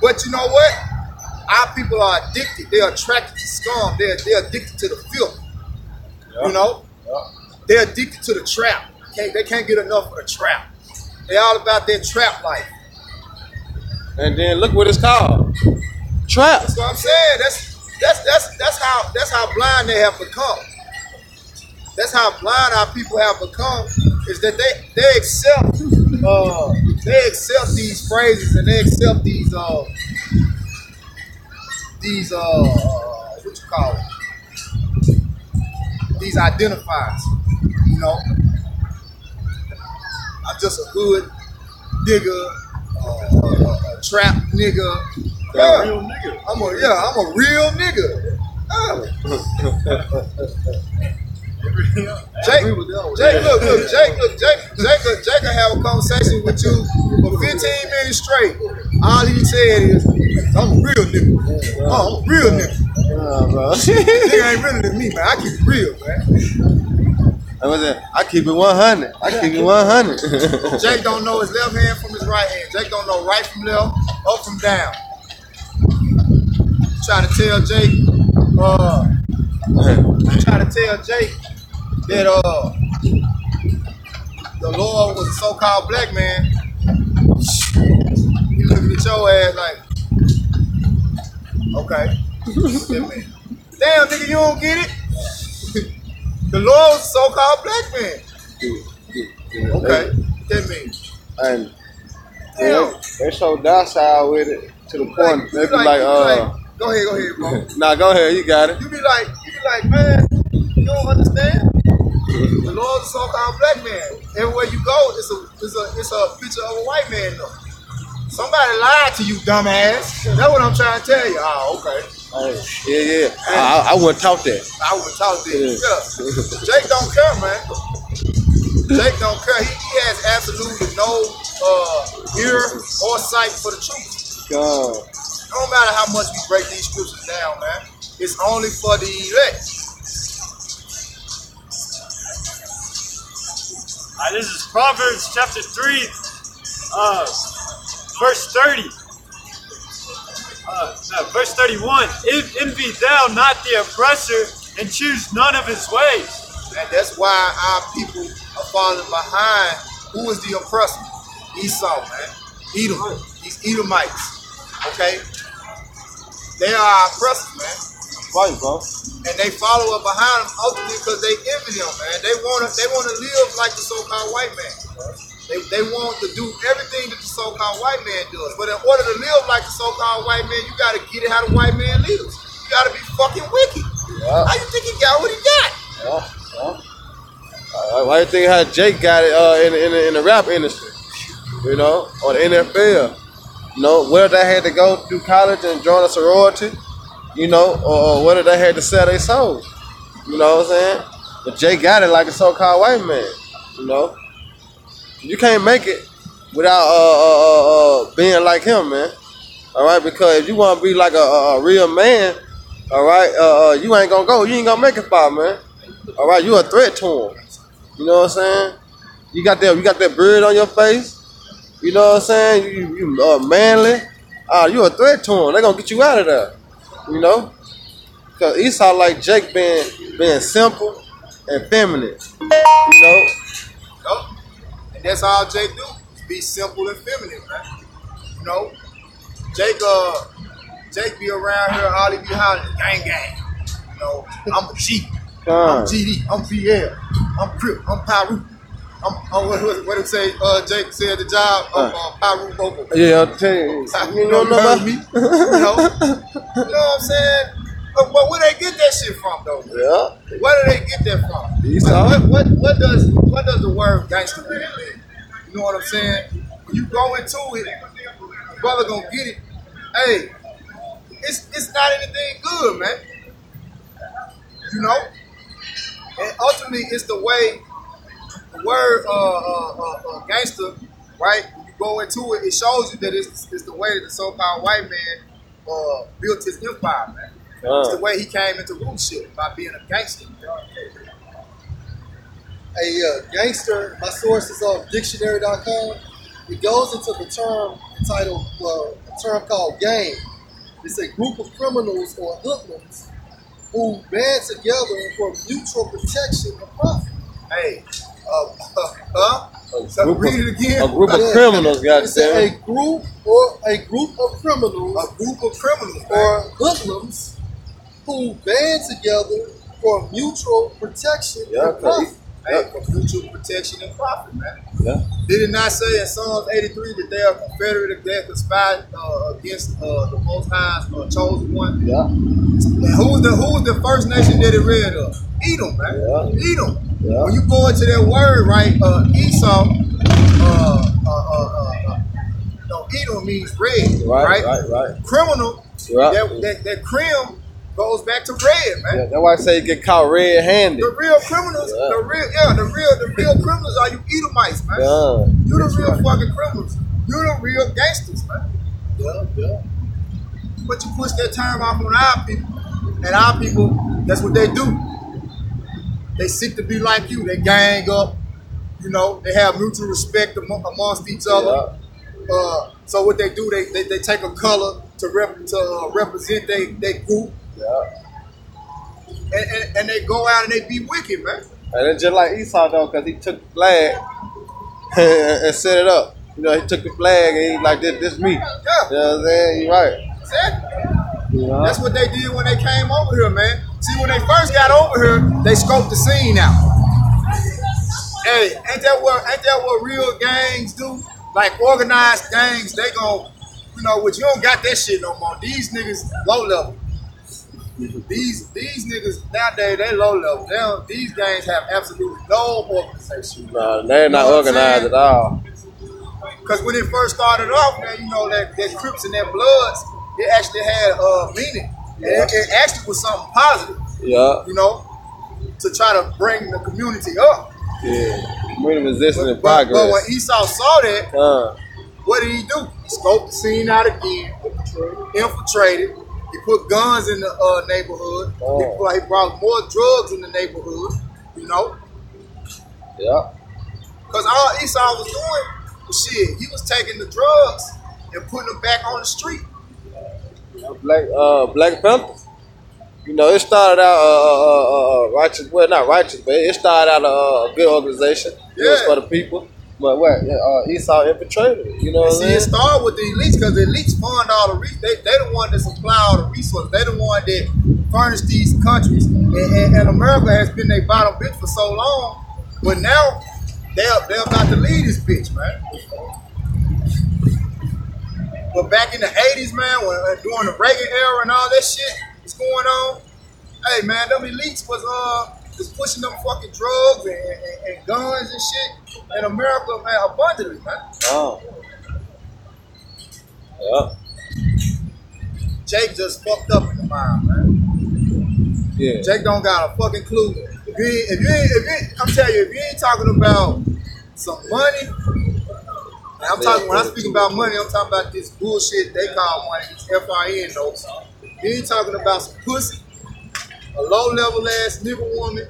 But you know what? Our people are addicted. They're attracted to scum. They're addicted to the filth. Yeah. You know? Yeah. They're addicted to the trap. They can't get enough of the trap. They're all about their trap life. And then look what it's called. Trap. That's what I'm saying. That's how blind they have become. That's how blind our people have become, is that they accept these phrases and they accept these what you call it? These identifiers. You know, I'm just a hood nigga, a trap nigga. Yeah, Real nigga. I'm a real nigga. Jake, look, Jake can have a conversation with you for 15 minutes straight. All he said is, I'm a real nigga. Oh, I'm a real nigga. Bro. Nigga ain't realer than me, man. I keep it real, man. I keep it 100. I keep it 100. Jake don't know his left hand from his right hand. Jake don't know right from left, up from down. Try to tell Jake, that the Lord was a so-called black man. You looking at your ass like, okay. Damn, nigga, you don't get it? The Lord was a so-called black man. Okay, that means. And Damn. they're so docile with it to the point they be like, go ahead, bro. Nah, go ahead, you got it. You be like, man, you don't understand. The Lord's a so-called black man. Everywhere you go, it's a picture of a white man though. Somebody lied to you, dumbass. That's what I'm trying to tell you. Oh, okay. Yeah. I wouldn't talk that. I would talk to you. Yeah. Jake don't care, man. Jake don't care. He has absolutely no ear or sight for the truth. God. No matter how much we break these scriptures down, man, it's only for the elect. This is Proverbs chapter 3, verse 30. Verse 31. Envy thou not the oppressor, and choose none of his ways. And that's why our people are falling behind. Who is the oppressor? Esau, man. Edom. These Edomites. Okay? They are our oppressors, man. Right, bro. And they follow up behind them ultimately because they envy them, man. They wanna live like the so-called white man. They want to do everything that the so-called white man does. But in order to live like the so-called white man, you gotta get it how the white man lives. You gotta be fucking wicked. Yeah. How you think he got what he got? Why you think how Jake got it in the rap industry? You know, or the NFL? You know, whether they had to go through college and join a sorority, you know, or whether they had to sell their souls. You know what I'm saying? But Jake got it like a so-called white man. You know, you can't make it without being like him, man. All right, because if you want to be like a real man, all right, you ain't gonna go. You ain't gonna make it far, man. All right, you a threat to him. You know what I'm saying? You got that beard on your face. You know what I'm saying? You manly. You a threat to him. They gonna get you out of there. You know? Because Esau like Jake being simple and feminine. You know? Nope. And that's all Jake do. Be simple and feminine, man. You know? Jake be around here, all he be hollering, gang. You know, I'm a G. I'm GD. I'm VL. I'm Crip. I'm Pyru. What it say? Jake said the job of Pyru Vocal. Yeah, I'll tell you. You don't know about me. You know what I'm saying? But where they get that shit from, though? Yeah. Where do they get that from? What does the word gangster really mean? You know what I'm saying? When you go into it, your brother gonna get it. Hey, it's not anything good, man. You know? And ultimately, it's the way the word gangster, right? When you go into it, it shows you that it's the way that the so-called white man built his empire, man. It's the way he came into rulership, by being a gangster. A gangster, my source is on dictionary.com. it goes into the term entitled, a term called gang. It's a group of criminals or hoodlums who band together for mutual protection and profit. Hey, so read it again. A group of criminals, It's goddamn. a group of criminals A group of criminals, or hoodlums who band together for mutual protection and profit. Hey, for mutual protection and profit, man. Yeah. Did it not say in Psalms 83 that they are confederate, that they conspired against the Most High's chosen one? Yeah. And who was the first nation that it read of? Edom, man. Yeah. Edom. Yeah. When you go into that word, right? Esau. No, Edom means red, right? Right. Criminal. Yeah. That crim goes back to red, man. Yeah, that's why I say you get caught red-handed. The real criminals, Yeah. the real criminals are you Edomites, man. Yeah. You the real fucking criminals. You the real gangsters, man. Yeah. But you push that term off on our people, and our people, that's what they do. They seek to be like you. They gang up. You know, they have mutual respect amongst each other. So what they do, they take a color to represent their group. Yeah. And they go out and they be wicked, man. And it's just like Esau though, because he took the flag and set it up. You know, he took the flag and he like, this me. Yeah. You know what I'm saying? You're right. Exactly. You know? That's what they did when they came over here, man. See, when they first got over here, they scoped the scene out. Hey, ain't that what real gangs do? Like organized gangs, they gon', you know, which you don't got that shit no more. These niggas low level. These niggas nowadays, they low level. These gangs have absolutely no organization. Nah, they're not organized at all. Because when it first started off, man, you know, that Crips and that Bloods, it actually had meaning. Yeah. It actually was something positive, Yeah. you know, to try to bring the community up. Yeah. We're resisting in But progress. when Esau saw that, what did he do? He scoped the scene out again, infiltrated. He put guns in the neighborhood. He brought more drugs in the neighborhood, you know. Yeah. Because all Esau was doing was shit. He was taking the drugs and putting them back on the street. Black Panthers. You know, it started out righteous. Well, not righteous, but it started out a good organization. It was for the people. But Esau infiltrated it. You know what I'm saying? It started with the elites because the elites fund all the resources. They the one that supply all the resources. They the one that furnish these countries. And America has been their bottom bitch for so long. But now they're about to lead this bitch, man. But back in the 80s, man, during the Reagan era and all that shit was going on, hey, man, them elites was pushing them fucking drugs and guns and shit in America, man, abundantly, man. Oh. Yeah. Jake just fucked up in the mind, man. Yeah. Jake don't got a fucking clue. I'm telling you, if you ain't talking about some money, and I'm talking, when I speak about money, I'm talking about this bullshit they call money, these FIN notes. You ain't talking about some pussy, a low-level ass nigga woman,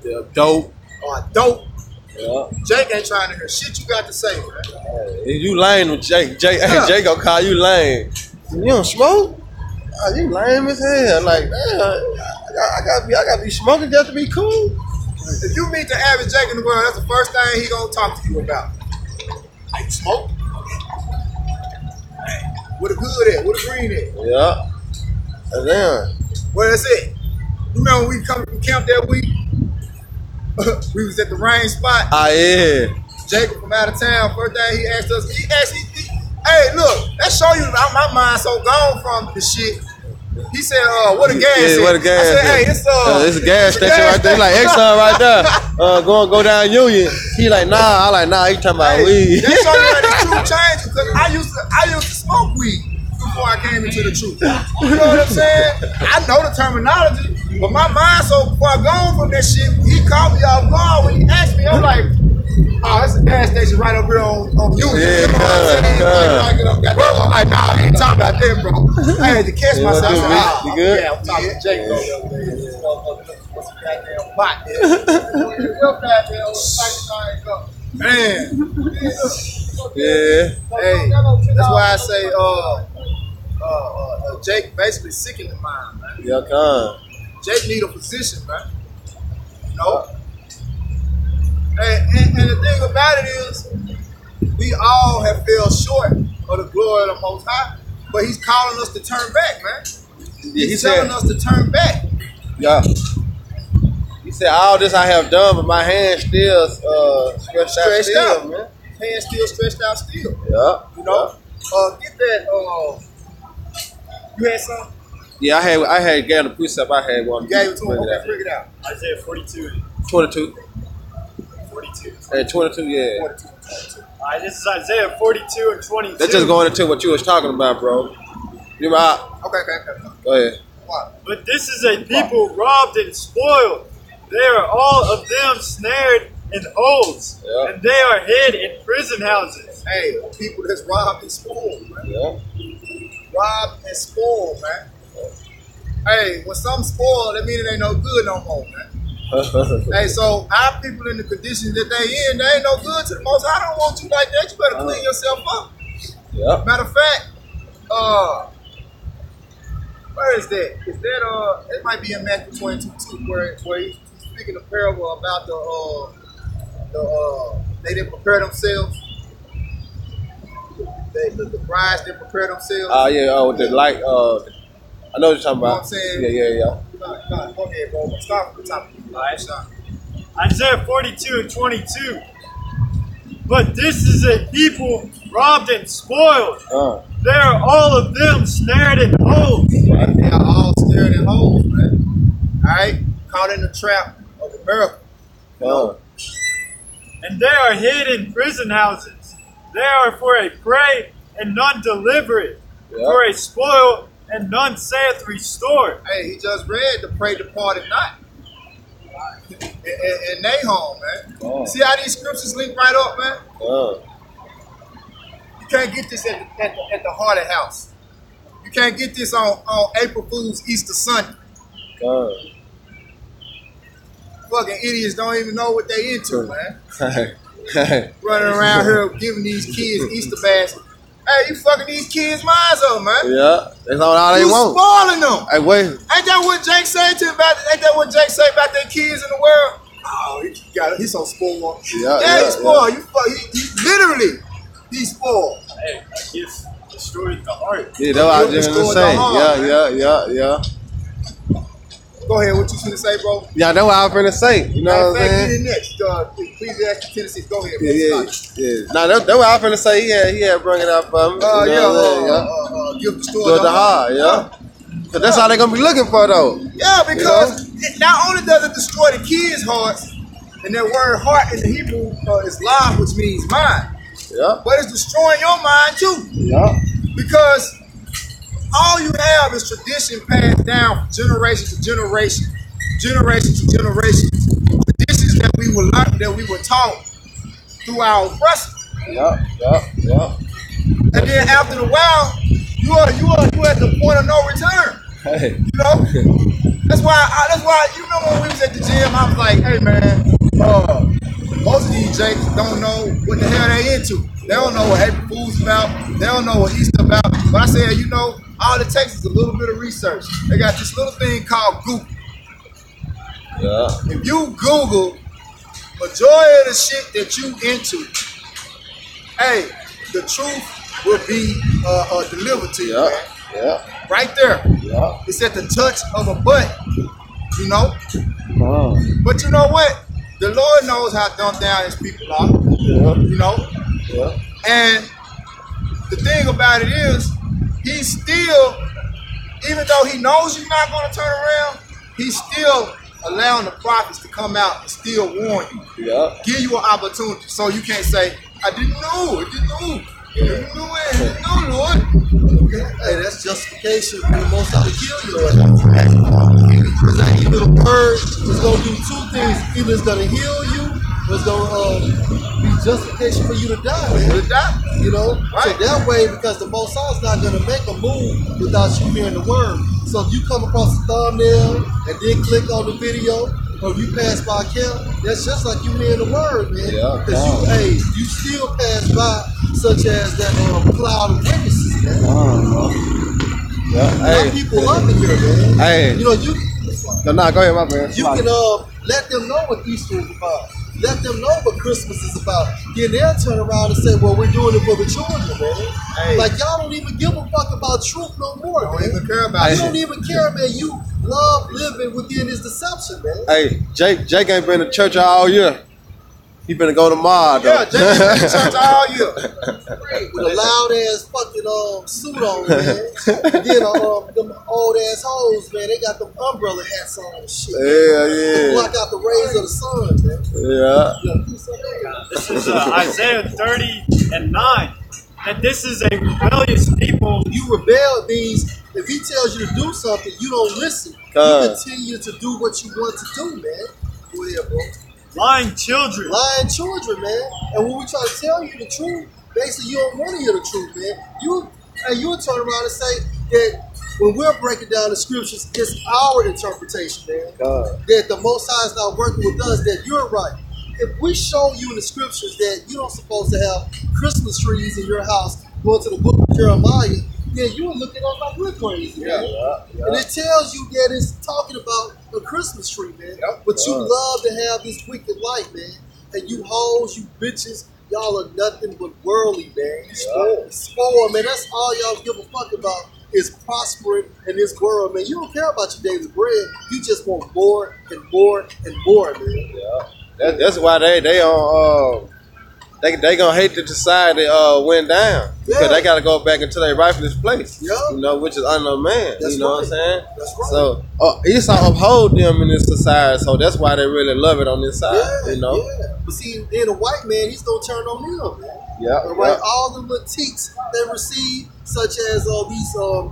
Yeah, dope. or a dope. Yeah. Jake ain't trying to hear shit you got to say, man. Hey, you lame with Jake. Hey, Jake gonna call you lame. You don't smoke? Oh, you lame as hell. Like, damn, I gotta be smoking just to be cool. If you meet the average Jake in the world, that's the first thing he gonna talk to you about. Like, smoke? What a good at? What a green at? Yeah. Damn. Where is it? You remember when we come from camp that week? We was at the rain spot. Ah, yeah. Jacob from out of town, first thing he asked us, hey, look, that show you how my mind so gone from the shit. He said, what a gas is. What a gas I said, hey, it's a gas station right there. Like Exxon right there. Go down Union. He like, nah. I like, nah, he talking about weed. That show you how the truth changed, because I used to smoke weed before I came into the truth. You know what I'm saying? I know the terminology, but my mind so far gone from that shit. He caught me off guard when he asked me. I'm like, oh, it's a gas station right up here on Union. Yeah, you know what I'm saying? Like, nah, I ain't talking about that, bro. I had to catch myself. I said, You good? Yeah, I'm talking to Jake, bro. What's the goddamn pot? Real goddamn, Man. Yeah. Hey, that's why I say Jake basically sick in the mind, man. Yeah, come. Jake need a position, man. You know? And the thing about it is, we all have fell short of the glory of the Most High, but He's calling us to turn back, man. Yeah, He's telling us to turn back. Yeah. He said, all this I have done, but my hand still stretched out still, man. Hand still stretched out still. Yeah. You know? Get that, you had some? Yeah, I had gave the precept. I had one. You gave it to him. Okay, bring it out. Isaiah 42. 22. 42. Hey, 22, yeah. 42. All right, this is Isaiah 42 and 22. That's just going into what you was talking about, bro. You know, Okay. go ahead. What? But this is a people robbed and spoiled. They are all of them snared in holes, Yeah. and they are hid in prison houses. Hey, people that's robbed and spoiled, man. Yeah. Robbed and spoiled, man. Hey, when something's spoiled, that means it ain't no good no more, man. Hey, so our people in the conditions that they ain't no good to the most. I don't want you like that. You better clean yourself up. Yeah. Matter of fact, where is that? Is that it might be in Matthew 22 where he's speaking a parable about they didn't prepare themselves. The brides didn't prepare themselves. With the light. I know what you're talking You know what about. I'm saying? Yeah. No, go ahead, bro. Start from the top. All right. Isaiah 42 and 22. But this is a people robbed and spoiled. They are all of them snared in holes. They are all snared in holes, man. All right? Caught in the trap of America. And they are hid in prison houses. They are for a prey, and none deliver it. For a spoil, and none saith restore. Hey, he just read the prey departed not. In Nahum, man. See how these scriptures link right up, man? You can't get this at the Harley House. You can't get this on April Fool's Easter Sunday. Fucking idiots don't even know what they into, man. Running around here giving these kids Easter baskets. Hey, you fucking these kids' minds up, man. Yeah, that's all they you want. Spoiling them. Hey, wait. Ain't that what Jake say about their kids in the world? Oh, he's so spoiled. Yeah, he's spoiled. He literally, he's spoiled. Hey, I guess destroyed the heart. Yeah, that's what I was just gonna say. Yeah. Go ahead, what you finna say, bro? Yeah, that's what I was finna say. You know what I'm saying? Get in next. Please ask Tennessee. Go ahead, bro. Yeah. Nah, that's what I was finna say. He had brought it up for me. Give the story the heart, yeah. Cause that's all they gonna be looking for, though. Yeah, because it not only does it destroy the kids' hearts, and that word heart in the Hebrew is lav, which means mind. Yeah. But it's destroying your mind too. Yeah. Because all you have is tradition passed down from generation to generation, traditions that we were learned, that we were taught through our oppressors. Yeah. And then after a while, you are at the point of no return. Hey. You know? That's why you remember when we was at the gym, I was like, hey man, most of these jakes don't know what the hell they into. They don't know what April Fool's about. They don't know what Easter about. But I said, all it takes is a little bit of research. They got this little thing called Google. Yeah. If you Google majority of the shit that you into, hey, the truth will be delivered to you, man. Yeah. Right there. Yeah. It's at the touch of a button, you know? But you know what? The Lord knows how dumbed down his people are, you know? Yeah. And the thing about it is, he's still, even though he knows you're not going to turn around, he's still allowing the prophets to come out and still warn you. Yeah. Give you an opportunity. So you can't say, I didn't know, Lord. Hey, that's justification for the Most High to kill you. Because that evil bird is going to do two things. Either it's going to heal you, or it's going to be justification for you to die, man. To die. You know? Right. So that way, because the Most High is not going to make a move without you hearing the word. So if you come across the thumbnail and then click on the video, or if you pass by a camp, that's just like you hearing the word, man. Yeah, Because you still pass by, such as that cloud of witnesses, man. Yeah, People love it here, man. Hey. You know, you go ahead, my man. you can let them know what Easter is about. Let them know what Christmas is about. Then they'll turn around and say, well, we're doing it for the children, man. Hey. Like, y'all don't even give a fuck about truth no more, Don't man. even care about You it. don't even care, man. You love living within this deception, man. Hey, Jake ain't been to church all year. He finna go tomorrow, though. Yeah, Jake been to church all year. With a loud ass fucking suit on, man. And then them old ass hoes, man, they got them umbrella hats on and shit. To block out the rays of the sun, man. Yeah. This is Isaiah 30:9. That this is a rebellious people. You rebel means if he tells you to do something, you don't listen. You continue to do what you want to do, man. Go ahead, bro. Lying children. Lying children, man. And when we try to tell you the truth, basically you don't want to hear the truth, man. You'll turn around and say that when we're breaking down the scriptures, it's our interpretation, man. That the Most High is not working with us, that you're right. If we show you in the scriptures that you don't supposed to have Christmas trees in your house, going to the book of Jeremiah, then you will look at us like we're crazy, man. And it tells you that it's talking about a Christmas tree, man. But you love to have this wicked life, man. And you hoes, you bitches, y'all are nothing but worldly, man. Spoiled, man. That's all y'all give a fuck about is prospering in this world, man. You don't care about your daily bread. You just want more and more and more, man. That's why they on they gonna hate that society went down because they gotta go back into their rightful place. You know, which is under man. That's you know what I'm saying? That's right. So Esau uphold them in this society, so that's why they really love it on this side. You know. But see, then a white man, he's gonna turn on them, man. All right, all the little teaks they receive, such as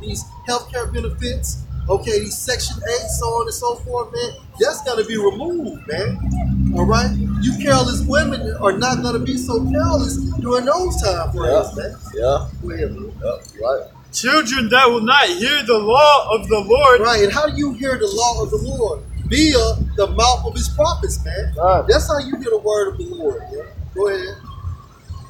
these healthcare benefits. Okay, these Section 8, so on and so forth, man. That's gonna be removed, man. All right, you careless women are not gonna be so careless during those time frames, man. Right. Children that will not hear the law of the Lord. Right, and how do you hear the law of the Lord? Via the mouth of his prophets, man. That's how you hear the word of the Lord, man. Go ahead.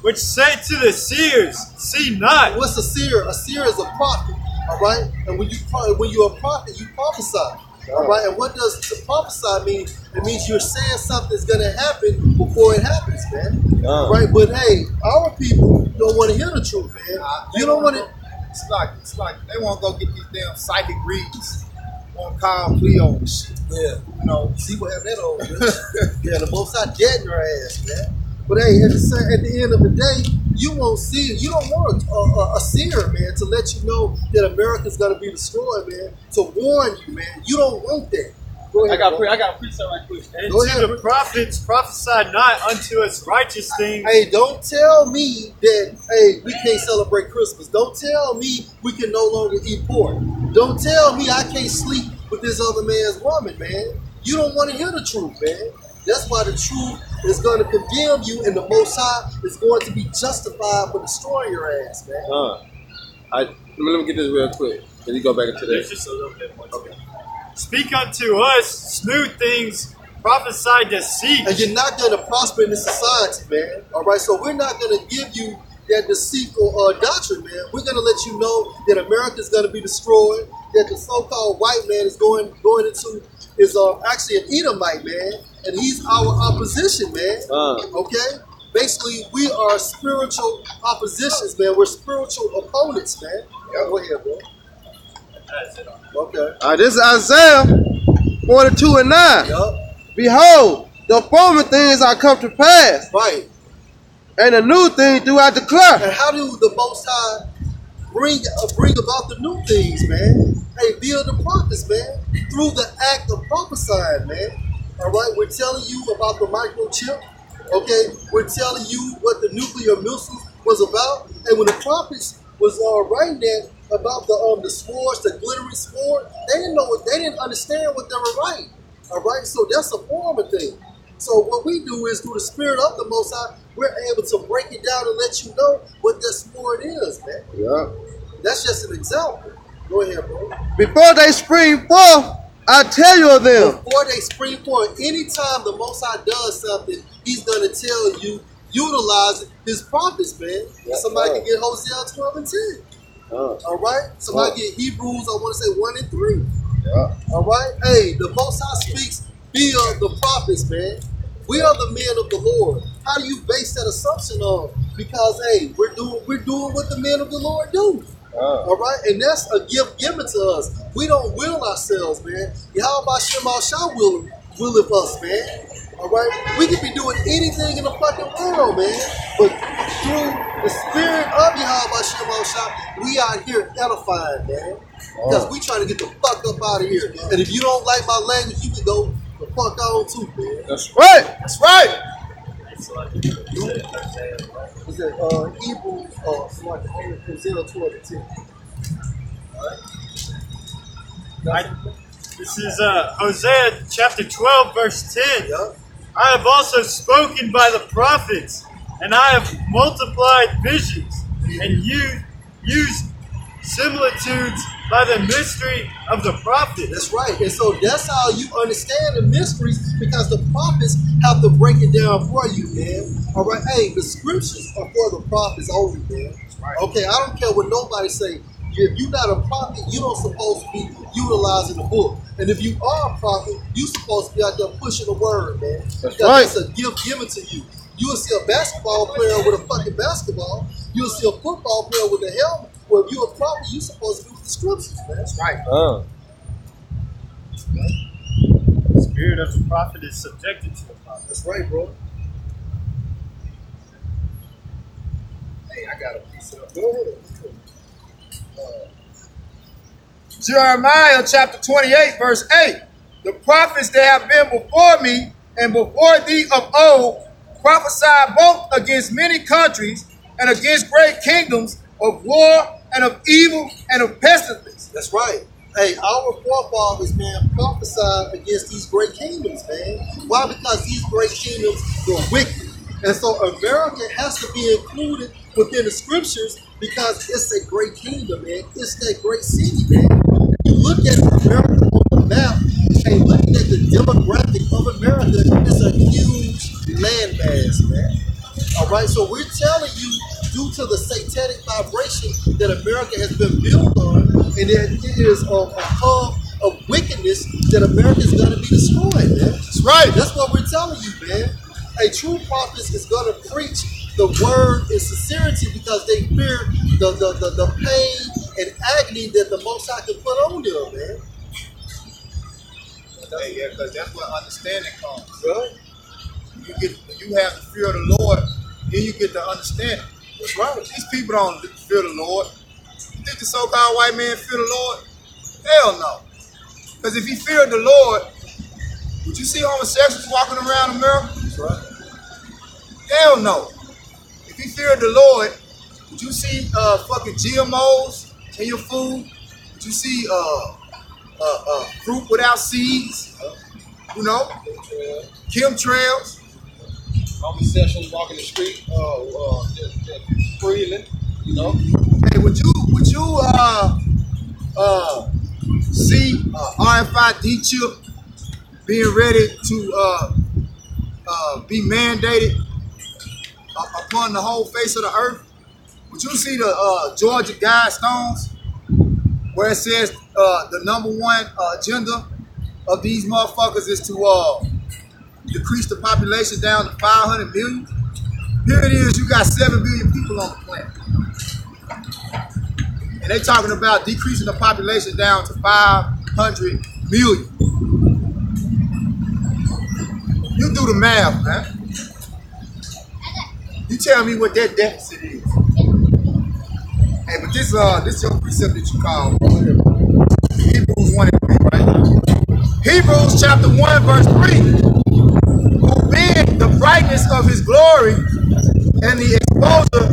Which say to the seers, see not. What's a seer? A seer is a prophet. All right, and when you're a prophet, you prophesy. All right, and what does to prophesy mean? It means you're saying something's gonna happen before it happens, man. Right, but hey, our people don't want to hear the truth, man. You don't want to. It's like they want to go get these damn psychic readings. Want to call Cleo and shit. You know, see what happened that old man. The Most High dead in her ass, man. But hey, at the end of the day, you won't see it. You don't want a seer, man, to let you know that America's gonna be destroyed, man. To warn you, man. You don't want that. Go ahead, I got to preach something right quick. And to the prophets prophesy not unto us righteous things. Hey, don't tell me that, hey, we can't celebrate Christmas. Don't tell me we can no longer eat pork. Don't tell me I can't sleep with this other man's woman, man. You don't want to hear the truth, man. That's why the truth is going to condemn you, and the Most High is going to be justified for destroying your ass, man. Let me get this real quick. Can you go back into There's that? just a little bit more. Okay. Speak unto us smooth things, prophesy deceit. And you're not going to prosper in this society, man. All right, so we're not going to give you that deceitful doctrine, man. We're going to let you know that America is going to be destroyed, that the so-called white man is going into is actually an Edomite, man, and he's our opposition, man. Okay? Basically, we are spiritual oppositions, man. We're spiritual opponents, man. Go ahead, bro. Okay. All right, this is Isaiah 42:9. Behold, the former things are come to pass. Right. And a new thing do I declare. And how do the Most High bring about the new things, man? Hey, via the prophets, man. Through the act of prophesying, man. All right, we're telling you about the microchip. Okay, we're telling you what the nuclear missiles was about. And when the prophets was writing that about the swords, the glittering sword, they didn't understand what they were writing. All right, so that's a form of thing. So what we do is through the Spirit of the Most High, we're able to break it down and let you know what that sword is, man. That's just an example. Go ahead, bro. Before they spring forth, I tell you of them. Before they spring forth, anytime the Most High does something, he's going to tell you, utilize his prophets, man. Yeah, somebody can get Hosea 12 and 10. All right? Somebody get Hebrews, I want to say 1 and 3. Yeah. All right? Hey, the Most High speaks via the prophets, man. We are the men of the Lord. How do you base that assumption on? Because, hey, we're doing what the men of the Lord do. All right? And that's a gift given to us. We don't will ourselves, man. Yahweh Shema Shah willeth us, man. All right? We could be doing anything in the fucking world, man. But through the spirit of Yahweh Shema Shah, we out here edifying, man. Because we trying to get the fuck up out of here. And if you don't like my language, you can go the fuck on too, man. That's right. That's right. Is it Hebrews, Hosea 12 and 10. This is Hosea chapter 12, verse 10. Yeah. I have also spoken by the prophets, and I have multiplied visions, and used similitudes by the mystery of the prophet. That's right. And so that's how you understand the mysteries, because the prophets have to break it down for you, man. All right. Hey, the scriptures are for the prophets only, man. Right. Okay, I don't care what nobody say. If you're not a prophet, you don't supposed to be utilizing the book. And if you are a prophet, you're supposed to be out there pushing the word, man. That's right. It's a gift given to you. You will see a basketball player with a fucking basketball. You'll see a football player with a helmet. Well, if you're a prophet, you're supposed to be with the scriptures, man. That's right. The spirit of the prophet is subjected to the prophet. That's right, bro. Hey, I got a piece of it. Go ahead. Jeremiah chapter 28, verse 8. The prophets that have been before me and before thee of old prophesied both against many countries and against great kingdoms, of war and of evil and of pestilence. That's right. Hey, our forefathers, man, prophesied against these great kingdoms, man. Why? Because these great kingdoms were wicked. And so America has to be included within the scriptures because it's a great kingdom, man. It's that great city, man. You look at America on the map and looking at the demographic of America, it's a huge landmass, man. All right, so we're telling you, due to the satanic vibration that America has been built on, and that it is a hub of wickedness, that America is going to be destroyed, man. That's right. That's what we're telling you, man. A true prophet is going to preach the word in sincerity because they fear the pain and agony that the Most High can put on them, man. Hey, yeah, because that's where understanding comes. Right? You have the fear of the Lord, then you get the understanding. That's right. These people don't fear the Lord. You think the so-called white man fear the Lord? Hell no. Because if he feared the Lord, would you see homosexuals walking around America? That's right. Hell no. If he feared the Lord, would you see fucking GMOs in your food? Would you see fruit without seeds? You know? Chemtrails? Homosexuals walking the street, just freely, you know. Hey, would you see RFID chip being ready to be mandated upon the whole face of the earth? Would you see the Georgia Guidestones where it says the #1 agenda of these motherfuckers is to decrease the population down to 500 million? Here it is, you got 7 billion people on the planet. And they talking about decreasing the population down to 500 million. You do the math, man. You tell me what that deficit is. Hey, but this your precept that you call Hebrews 1 and 3, right? Hebrews chapter 1, verse 3. Who being the brightness of his glory and the exposure.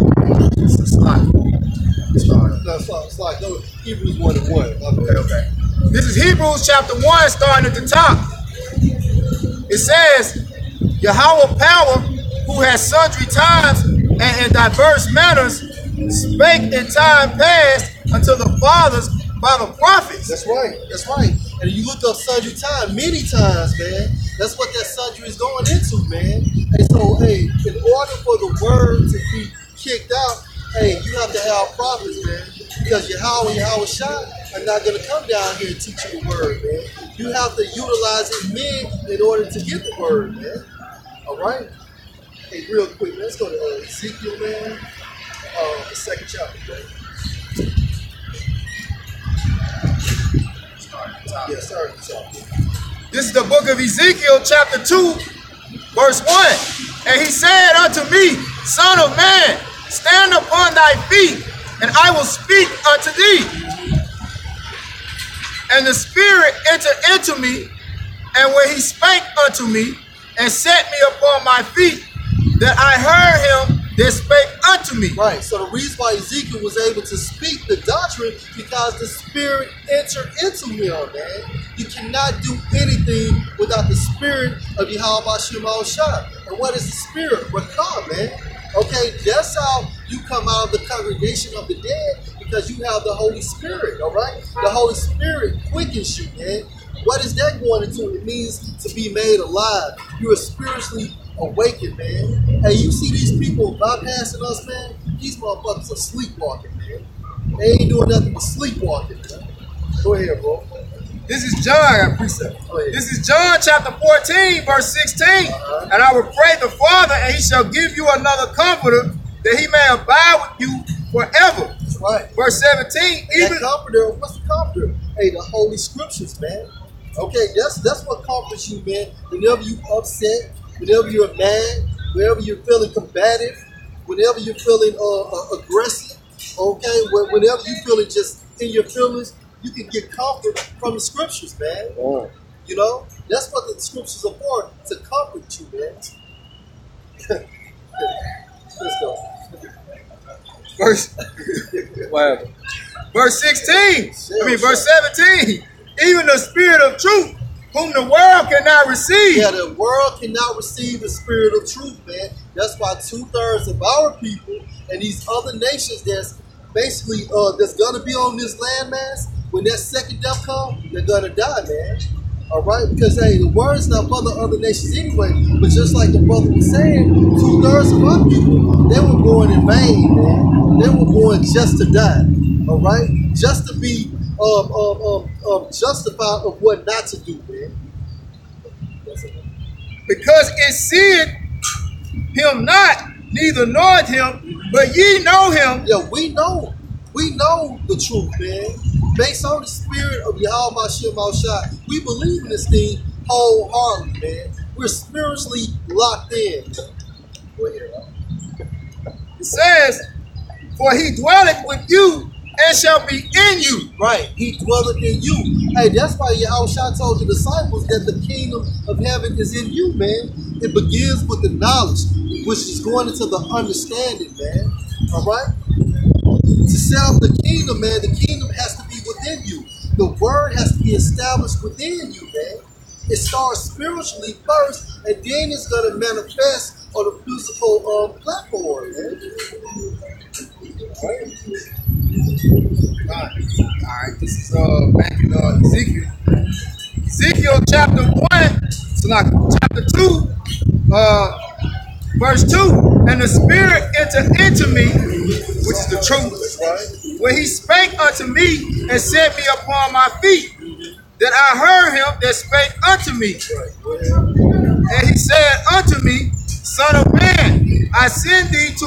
It's like Hebrews 1 and 1. Okay. This is Hebrews chapter 1, starting at the top. It says, Yahweh power, who has sundry times and in diverse manners, spake in time past unto the fathers by the prophets. That's right. That's right. And you look up sundry time, many times, man. That's what that sundry is going into, man. And so, hey, in order for the word to be kicked out, hey, you have to have prophets, man. Because Yahweh and Yahweh Shai are not going to come down here and teach you the word, man. You have to utilize his men in order to get the word, man. All right? Hey, real quick, let's go to Ezekiel, man. The second chapter, man. Yeah, sorry. This is the book of Ezekiel, chapter 2, verse 1. And he said unto me, Son of man, stand upon thy feet, and I will speak unto thee. And the Spirit entered into me, and when he spake unto me, and set me upon my feet, that I heard him that spake unto me. Right, so the reason why Ezekiel was able to speak the doctrine, because the Spirit entered into him, man. You cannot do anything without the Spirit of Yahweh Shema Shai. And what is the Spirit? Rakah, man. Okay, that's how you come out of the congregation of the dead, because you have the Holy Spirit, all right? The Holy Spirit quickens you, man. What is that going into? It means to be made alive. You are spiritually awakened, man. Hey, you see these people bypassing us, man? These motherfuckers are sleepwalking, man. They ain't doing nothing but sleepwalking, man. Go ahead, bro. This is John, precept. This is John chapter 14, verse 16. And I will pray the Father, and he shall give you another comforter, that he may abide with you forever. That's right. Verse 17. That comforter, what's the comforter? Hey, the Holy Scriptures, man. Okay, that's what comforts you, man. Whenever you upset, whenever you're mad, whenever you're feeling combative, whenever you're feeling aggressive, okay, whenever you're feeling just in your feelings, you can get comfort from the Scriptures, man. Oh. You know, that's what the Scriptures are for, to comfort you, man. Let's go. Verse 16. Verse 17. Even the Spirit of truth, whom the world cannot receive. Yeah, the world cannot receive the Spirit of truth, man. That's why 2/3 of our people and these other nations that's basically that's gonna be on this landmass, when that second death comes, they're gonna die, man. All right, because hey, the word's not for the other nations anyway. But just like the brother was saying, 2/3 of our people, they were born in vain, man. They were born just to die. All right, just to be justified of what not to do, man. Because it seeth him not, neither knoweth him, but ye know him. Yeah, we know the truth, man. Based on the Spirit of Yahweh Shema Shai, we believe in this thing wholeheartedly, man. We're spiritually locked in. Go ahead. It says, for he dwelleth with you and shall be in you. Right, he dwelleth in you. Hey, that's why Yahweh told the disciples that the kingdom of heaven is in you, man. It begins with the knowledge, which is going into the understanding, man. All right? To set up the kingdom, man, the kingdom has to be within you. The word has to be established within you, man. It starts spiritually first, and then it's going to manifest on a physical platform, man. All right, this is back in Ezekiel. Ezekiel chapter 1, so like chapter 2, verse 2. And the Spirit entered into me, which is the truth, when he spake unto me and set me upon my feet, that I heard him that spake unto me. And he said unto me, Son of man, I send thee to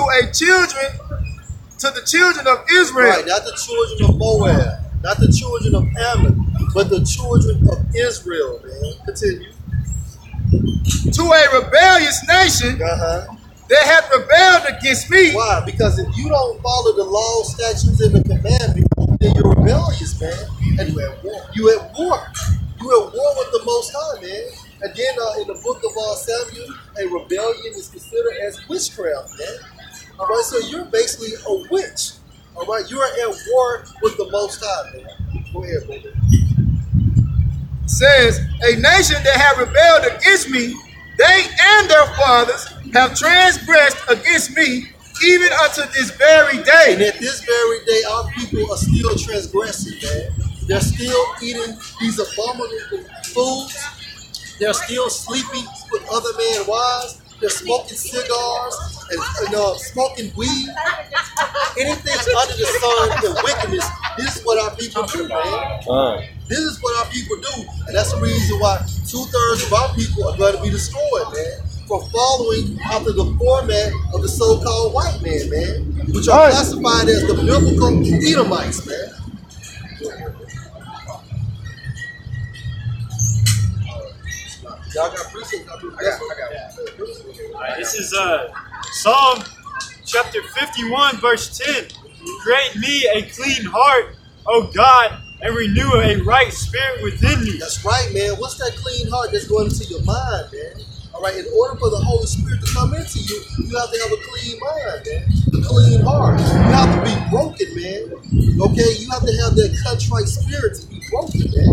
the children of Israel. Right, not the children of Moab, not the children of Ammon, but the children of Israel, man. Continue. To a rebellious nation that hath rebelled against me. Why? Because if you don't follow the law, statutes, and the commandments, then you're rebellious, man. And you at war. You at war. You at war with the Most High, man. And then in the book of Samuel, a rebellion is considered as witchcraft, man. All right, so you're basically a witch. All right, you're at war with the Most High, man. Go ahead, brother. Says, a nation that have rebelled against me, they and their fathers have transgressed against me even unto this very day. And at this very day, our people are still transgressing, man. They're still eating these abominable foods. They're still sleeping with other men's wives. They're smoking cigars and smoking weed. Anything under the sun and wickedness, this is what our people do, man. This is what our people do. And that's the reason why 2/3 of our people are going to be destroyed, man. For following after the format of the so-called white man, which are classified as the biblical Edomites, man. Y'all got precinct? I got This is Psalm chapter 51, verse 10. Create me a clean heart, O God, and renew a right spirit within me. That's right, man. What's that clean heart that's going into your mind, man? All right, in order for the Holy Spirit to come into you, you have to have a clean mind, man. A clean heart. You have to be broken, man. Okay? You have to have that contrite spirit to be broken, man.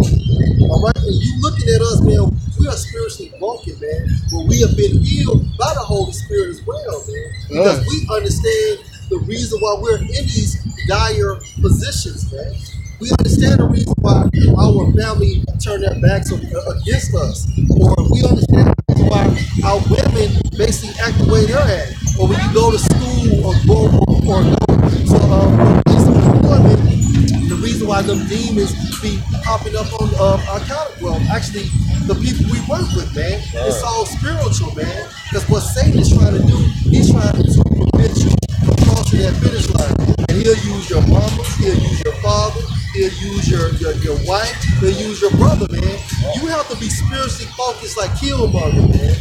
All right? And you looking at us, man, we are spiritually broken, man. But we have been healed by the Holy Spirit as well, man. Because we understand the reason why we're in these dire positions, man. We understand the reason why our family turn their backs against us. Or we understand the reason why our women basically act the way they're at. Or when you go to school or go to a place of employment, the reason why them demons be popping up on our counter. Well, actually, the people we work with, man, it's all spiritual, man. Because what Satan is trying to do, he's trying to prevent you from crossing that finish line. And he'll use your mama, he'll use your father, he'll use your wife, he'll use your brother, man. You have to be spiritually focused like Killmonger, man.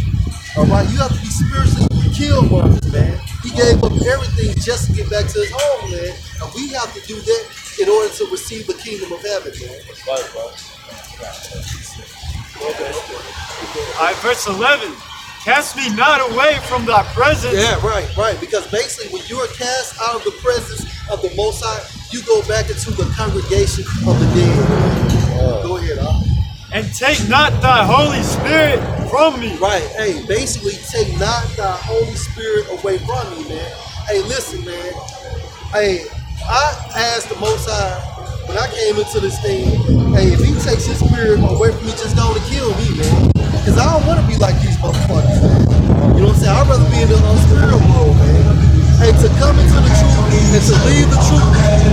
All right, you have to be spiritually Killmonger, man. He gave up everything just to get back to his homeland, and we have to do that in order to receive the kingdom of heaven, man. Right, bro. All right, verse 11. Cast me not away from thy presence. Yeah, right. Because basically, when you are cast out of the presence of the Most High, you go back into the congregation of the dead. Go ahead, And take not thy Holy Spirit from me. Right. Hey, basically, take not thy Holy Spirit away from me, man. Hey, listen, man. Hey, I asked the Most High when I came into this thing, hey, if he takes his spirit away from me, just going to kill me, man. Because I don't want to be like these motherfuckers, man. You know what I'm saying? I'd rather be in the spirit world, man. Hey, to come into the truth and to leave the truth,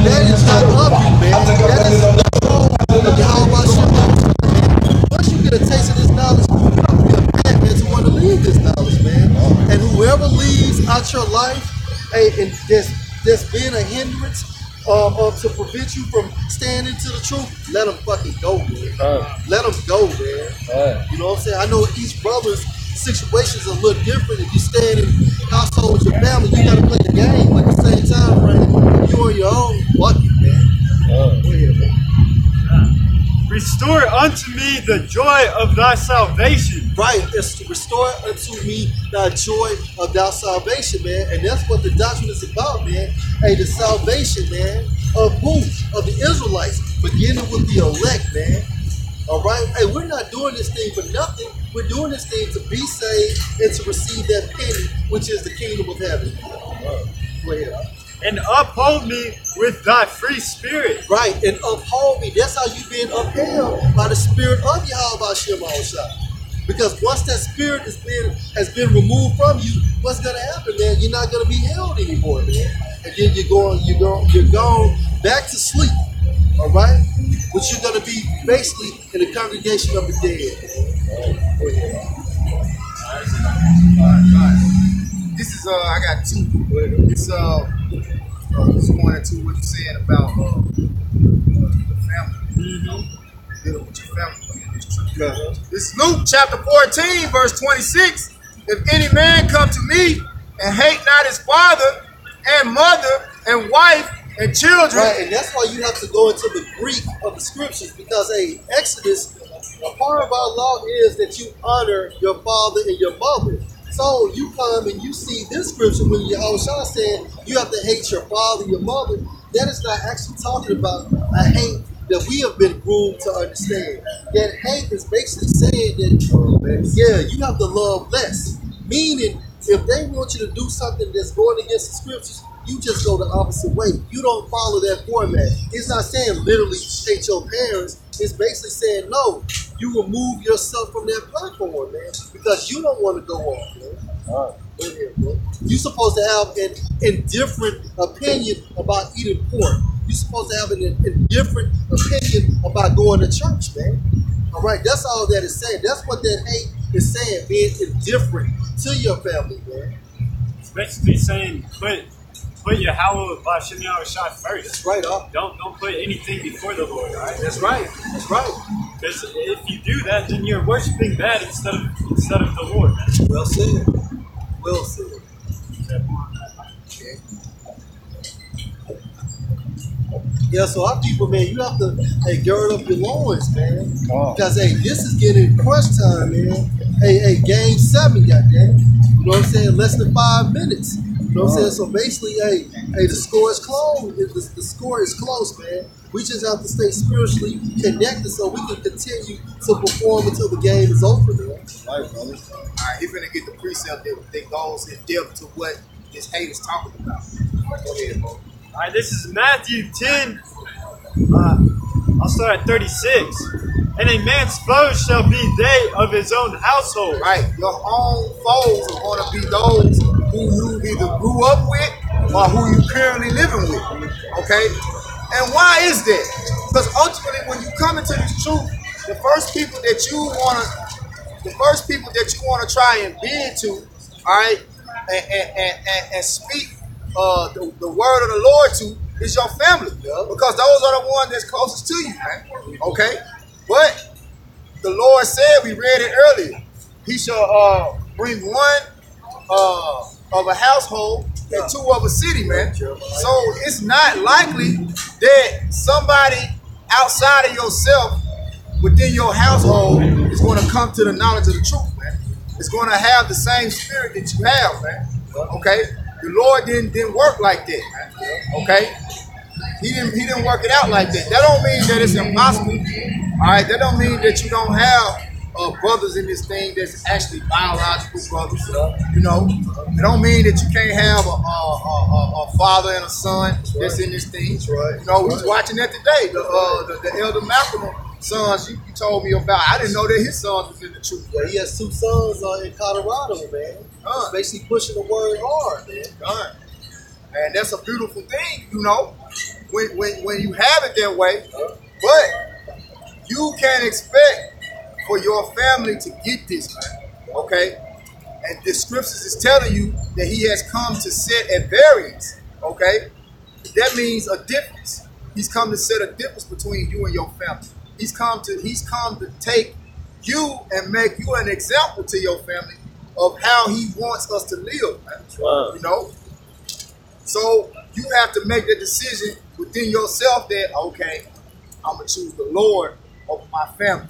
that is not of you, man. That is the control of Yahweh Shem, man. Once you get a taste of this knowledge, you have to be a bad man to want to leave this knowledge, man. And whoever leaves out your life, hey, and there's been a hindrance to prevent you from standing to the truth, let them fucking go, man. Let them go, man. You know what I'm saying? I know each brother's situations are a little different. If you stand in household with your family, you gotta play the game, but at the same time frame, you on your own, fuck it, man. Go ahead, man. Restore unto me the joy of thy salvation. Right, it's to restore unto me thy joy of thy salvation, man. And that's what the doctrine is about, man. Hey, the salvation, man, of who? Of the Israelites, beginning with the elect, man. All right? Hey, we're not doing this thing for nothing. We're doing this thing to be saved and to receive that penny, which is the kingdom of heaven. Go ahead. And uphold me with thy free spirit. Right, and uphold me. That's how you've been upheld, by the spirit of Yahweh Shem Shah. Because once that spirit has been removed from you, what's gonna happen, man? You're not gonna be held anymore, man. And then you're going back to sleep. All right? But you're gonna be basically in the congregation of the dead. This is I got two. It's just going into what you're saying about the family. Dealing with your family. This is Luke chapter 14, verse 26. If any man come to me and hate not his father and mother and wife and children. Right, and that's why you have to go into the Greek of the scriptures, because Exodus, a part of our law is that you honor your father and your mother. So you come and you see this scripture when Yahushua said you have to hate your father, your mother. That is not actually talking about a hate that we have been groomed to understand. That hate is basically saying that, yeah, you have to love less. Meaning, If they want you to do something that's going against the scriptures, you just go the opposite way. You don't follow that format. It's not saying literally hate your parents. It's basically saying, no, you remove yourself from that platform, man, because you don't want to go off, man. All right. Go ahead, bro. You're supposed to have an indifferent opinion about eating pork. You're supposed to have an indifferent opinion about going to church, man. All right, that's all that is saying. That's what that hate is saying, being indifferent to your family, man. It's basically saying put Yahweh B'Shem Yahushua first. That's right, Don't put anything before the Lord, all right? That's right. That's right. Because if you do that, then you're worshiping that instead of the Lord, man. Well said. Well said. Yeah, so our people, man, you have to gird up your loins, man. Because this is getting crunch time, man. Hey, game 7, goddamn. You know what I'm saying? Less than 5 minutes. You know what I'm saying? So basically, the score is close. The score is close, man. We just have to stay spiritually connected so we can continue to perform until the game is over, man. Right, brother. All right, he's gonna get the precept that goes in depth to what this hate is talking about. Go ahead, bro. All right, this is Matthew 10. I'll start at 36. And a man's foes shall be they of his own household. Right, your own foes are going to be those who you either grew up with or who you currently living with. Okay, and why is that? Because ultimately, when you come into this truth, the first people that you want to try and bid to, all right, and speak the word of the Lord to is your family, because those are the ones that's closest to you, man. Okay, but the Lord said, we read it earlier, He shall bring one of a household and 2 of a city, man. So it's not likely that somebody outside of yourself within your household is going to come to the knowledge of the truth, man. It's going to have the same spirit that you have, man. Okay. The Lord didn't work like that, man. Okay? He didn't work it out like that. That don't mean that it's impossible. All right? That don't mean that you don't have brothers in this thing that's actually biological brothers. You know? It don't mean that you can't have a father and a son that's in this thing. You know, we was watching that today. The Elder Malcolm sons you told me about. I didn't know that his sons was in the truth. Yeah, he has 2 sons in Colorado, man. He's basically pushing the word hard, man. And that's a beautiful thing, you know, when you have it that way. But you can't expect for your family to get this, man. Okay? And the scriptures is telling you that he has come to set at variance. Okay? That means a difference. He's come to set a difference between you and your family. He's come to take you and make you an example to your family of how he wants us to live, man. Wow. You know? So you have to make the decision within yourself that, okay, I'm going to choose the Lord over my family.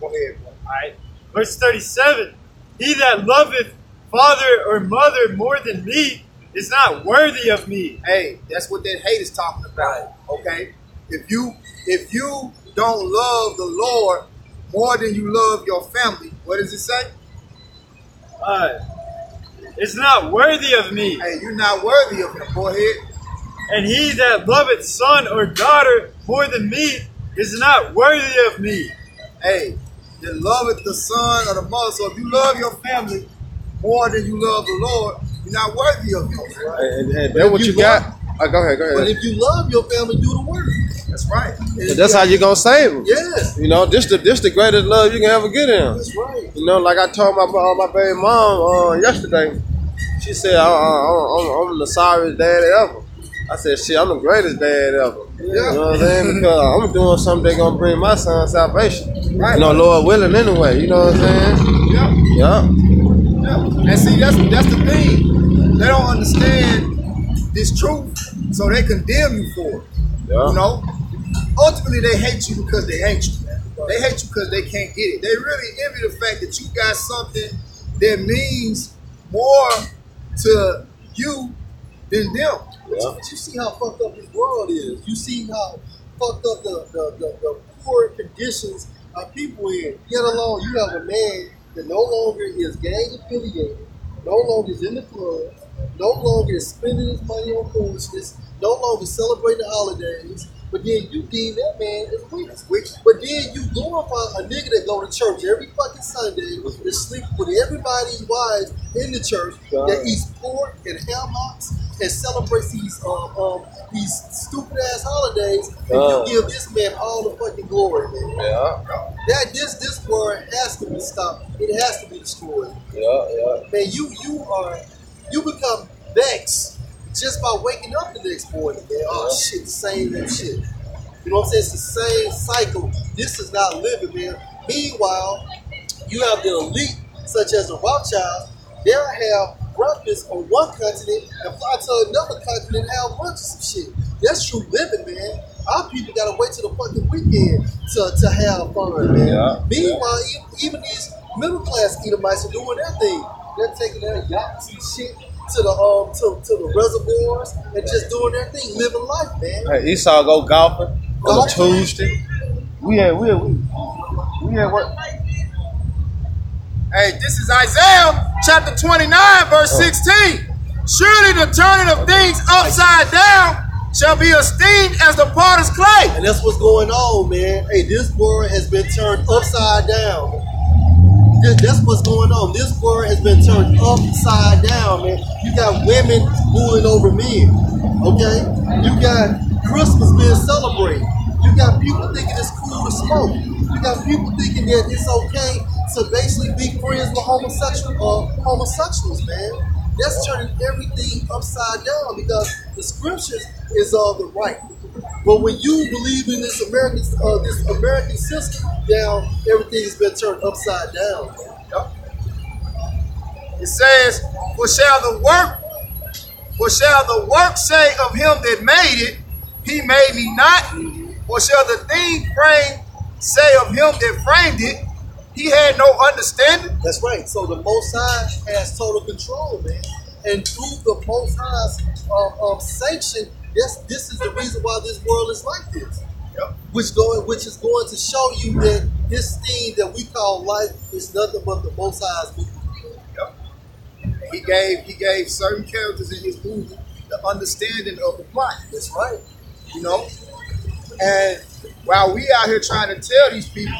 Go ahead, bro. All right. Verse 37. He that loveth father or mother more than me is not worthy of me. Hey, that's what that hate is talking about. Okay? If you don't love the Lord more than you love your family, what does it say? It's not worthy of me. Hey, you're not worthy of him. Go ahead. And he that loveth son or daughter more than me is not worthy of me. Hey, that loveth the son or the mother. So if you love your family more than you love the Lord, you're not worthy of him. Right? And that's what you got. Go ahead. But if you love your family, do the work. That's right. And that's how you're going to save them. Yes. You know, this the greatest love you can ever get in. That's right. You know, like I told my baby mom yesterday, she said, I'm the sorriest dad ever. I said, shit, I'm the greatest dad ever. Yeah. You know what I'm saying? Because I'm doing something that's going to bring my son salvation. Right. You know, Lord willing anyway. You know what I'm saying? Yeah. And see, that's the thing. They don't understand this truth, so they condemn you for it. Yeah. You know? Ultimately, they hate you because they hate you, man. They hate you because they can't get it. They really envy the fact that you got something that means more to you than them. But you see how fucked up this world is. You see how fucked up the poor conditions our people in. Yet alone, you have a man that no longer is gang affiliated, no longer is in the club, no longer is spending his money on foolishness, no longer celebrating the holidays, but then you deem that man as weak. But then you glorify a nigga that go to church every fucking Sunday, that sleep with everybody's wives in the church, that eats pork and ham hocks and celebrates these stupid ass holidays, and you give this man all the fucking glory, man. That this word has to be stopped. It has to be destroyed. Man, you become vexed just by waking up the next morning, man. Oh shit, the same shit. You know what I'm saying? It's the same cycle. This is not living, man. Meanwhile, you have the elite, such as the Rothschilds. They'll have breakfast on one continent and fly to another continent and have lunch or some shit. That's true living, man. Our people gotta wait till the fucking weekend to have fun, man. Meanwhile, even these middle class Edomites are doing their thing. They're taking their yachts and shit to the reservoirs and just doing their thing, living life, man. Hey, Esau go golfing on a Tuesday. We at work. Hey, this is Isaiah chapter 29, verse 16. Surely the turning of things upside down shall be esteemed as the potter's clay. And that's what's going on, man. Hey, this world has been turned upside down. That's what's going on. This world has been turned upside down, man. You got women ruling over men, okay? You got Christmas being celebrated. You got people thinking it's cool to smoke. You got people thinking that it's okay to basically be friends with homosexuals, man. That's turning everything upside down because the scriptures is of the right. But when you believe in this American system, now everything's been turned upside down. It says, For shall the work say of him that made it, he made me not? Or shall the thing framed say of him that framed it, he had no understanding? That's right. So the Most High has total control, man. And through the Most High's sanction, this is the reason why this world is like this. Which is going to show you that this thing that we call life is nothing but the Most High's movie. He gave certain characters in his movie the understanding of the plot. That's right. You know? And while we out here trying to tell these people,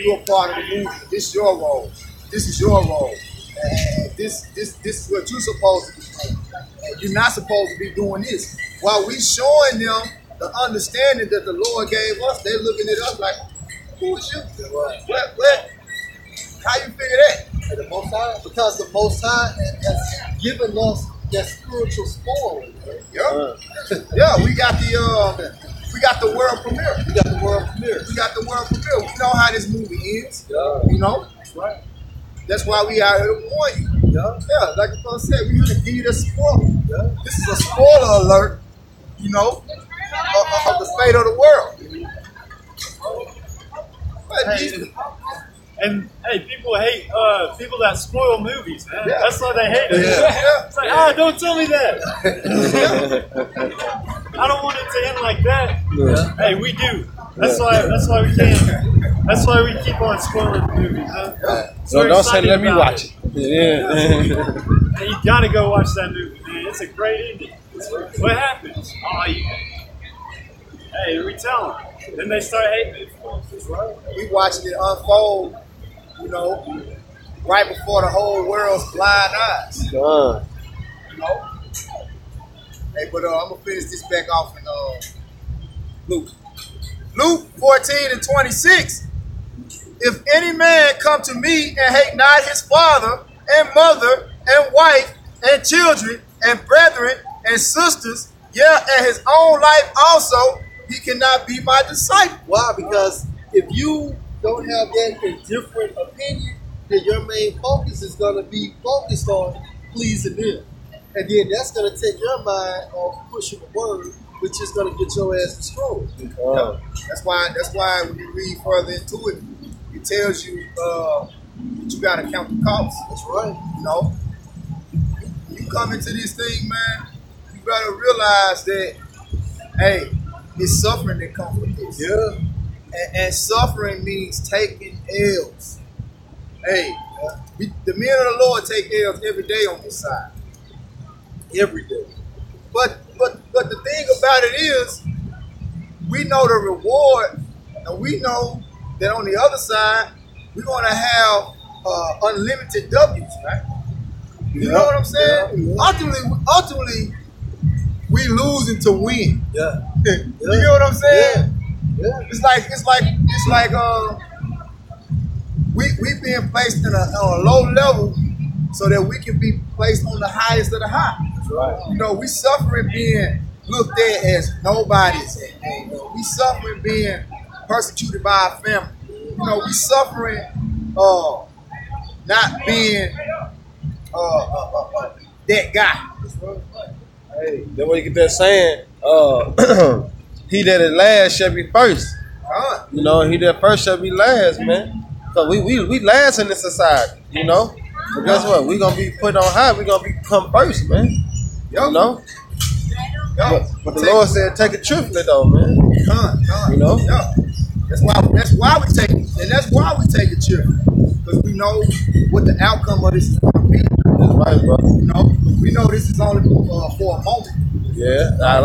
you're a part of the movie. This is your role. This is your role. And this is what you're supposed to be doing. And you're not supposed to be doing this. While we showing them the understanding that the Lord gave us, they're looking at us like, who is you? What? How you figure that? And the Most High, because the Most High has given us that spiritual spoil. Yeah, we got the world premiere. We got the world premiere. We know how this movie ends. You know? That's right. That's why we out here to warn you. Yeah, like the fellow said, we here to give you the spoiler. This is a spoiler alert, you know, of the fate of the world. And hey, people hate people that spoil movies, man. Yeah. That's why they hate it. Yeah. It's like, don't tell me that. I don't want it to end like that. Yeah. Hey, we do. That's why we can't. That's why we keep on spoiling the movies, huh? So don't say let me watch it. And you gotta go watch that movie, man. It's a great ending. What happens? Hey, we tell them. Then they start hating it. We watching it unfold, you know, right before the whole world's blind eyes. You know? Hey, but I'm going to finish this back off in Luke. Luke 14:26. If any man come to me and hate not his father and mother and wife and children and brethren and sisters, and his own life also, he cannot be my disciple. Why? Because if you don't have that indifferent opinion, then your main focus is going to be focused on pleasing them. And then that's going to take your mind off pushing the word, which is going to get your ass destroyed. That's why when you read further into it, it tells you that you got to count the cost. That's right. You know, you come into this thing, man, you got to realize that, hey, it's suffering that comes with this. Yeah. And suffering means taking L's. Hey, the men of the Lord take L's every day on this side. Every day. But the thing about it is, we know the reward, and we know that on the other side, we're going to have unlimited W's, right? You know what I'm saying? Ultimately, we losing to win. Yeah. You know what I'm saying? Yeah. It's like we being placed on a low level so that we can be placed on the highest of the high. That's right. You know, we suffering being looked at as nobodies. And we suffering being persecuted by our family. You know, we suffering not being that guy. Hey, that's where you get that saying, he that is last shall be first. You know, he that first shall be last, man. Cause we last in this society, you know. But guess what? We gonna be put on high. We gonna become first, man. You know. But the Lord said, take it truthfully, though, man. You know. That's why we take it, and that's why we take it cheerful, because we know what the outcome of this is going to be. That's right, bro. You know, we know this is only for a moment. Yeah, I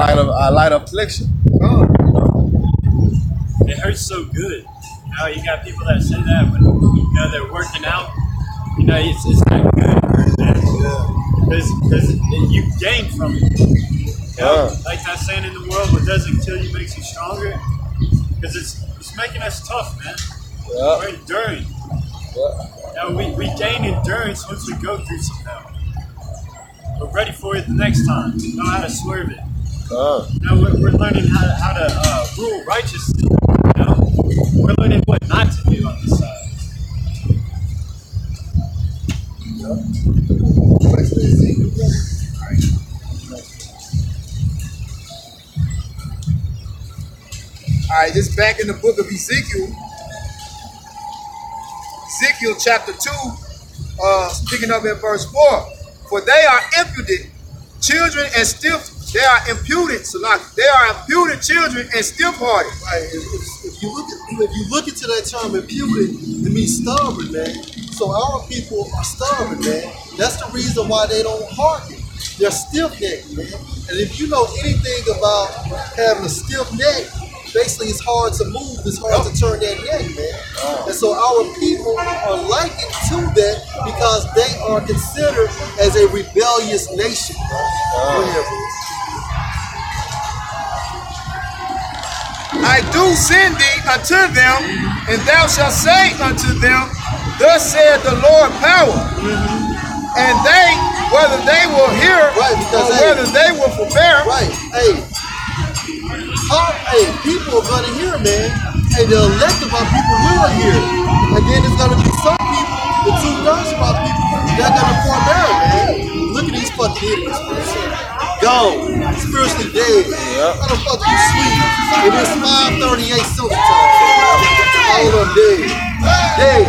light affliction. It hurts so good. You know, you got people that say that when they're working out. You know, it's not good. Because you gain from it. You know, like that saying in the world, what doesn't kill you makes you stronger. Because it's making us tough, man. Yeah. We're enduring. Yeah. You know, we gain endurance once we go through some hell. We're ready for it the next time. We know how to swerve it. You know, we're learning how to rule righteously. You know? We're learning what not to do on this side. All right, this back in the book of Ezekiel. Ezekiel chapter 2, picking up at verse 4. For they are impudent children and stiff. They are impudent, they are impudent children and stiff-hearted. Right. If you look into that term impudent, it means stubborn, man. So our people are stubborn, man. That's the reason why they don't hearken. They're stiff-necked, man. And if you know anything about having a stiff neck, basically it's hard to move, it's hard to turn that neck, man. And so our people are likened to that because they are considered as a rebellious nation. I do send thee unto them, and thou shalt say unto them, thus saith the Lord power. And they, whether they will hear, or whether they will forbear. Right. Hey, people are gonna hear, man. Hey, the elect of our people will hear. And then there's gonna be some people, the 2/3 of our people, they're gonna forbear, man. Look at these fucking idiots, man. Gone, spiritually dead. How the fuck you sleep? It is 5:38 Central Time. All of them dead. Dead.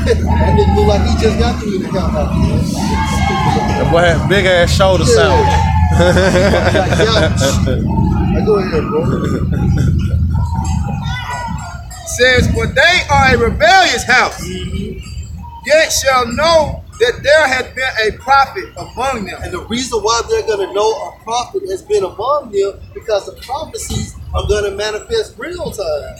That nigga look like he just got through the compound. That boy had big ass shoulder sound. Go ahead, bro. Says, for they are a rebellious house, yet shall know that there has been a prophet among them. And the reason why they're going to know a prophet has been among them, because the prophecies are going to manifest real time.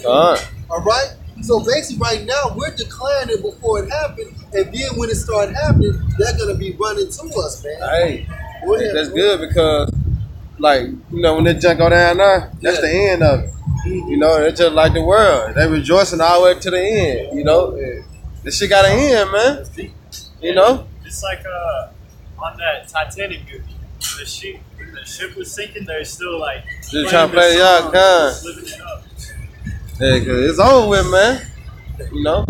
All right? So basically right now, we're declaring it before it happened, and then when it started happening, they're going to be running to us, man. Hey, that's good because, like, you know, when that junk go down there, that's the end of it. You know, it's just like the world. They rejoicing all the way to the end, you know. This shit got an end, man. You know? It's like on that Titanic movie. The ship was sinking, they're still like just trying to play y'all gun. Living it up. Yeah, cause it's over with, man. You know?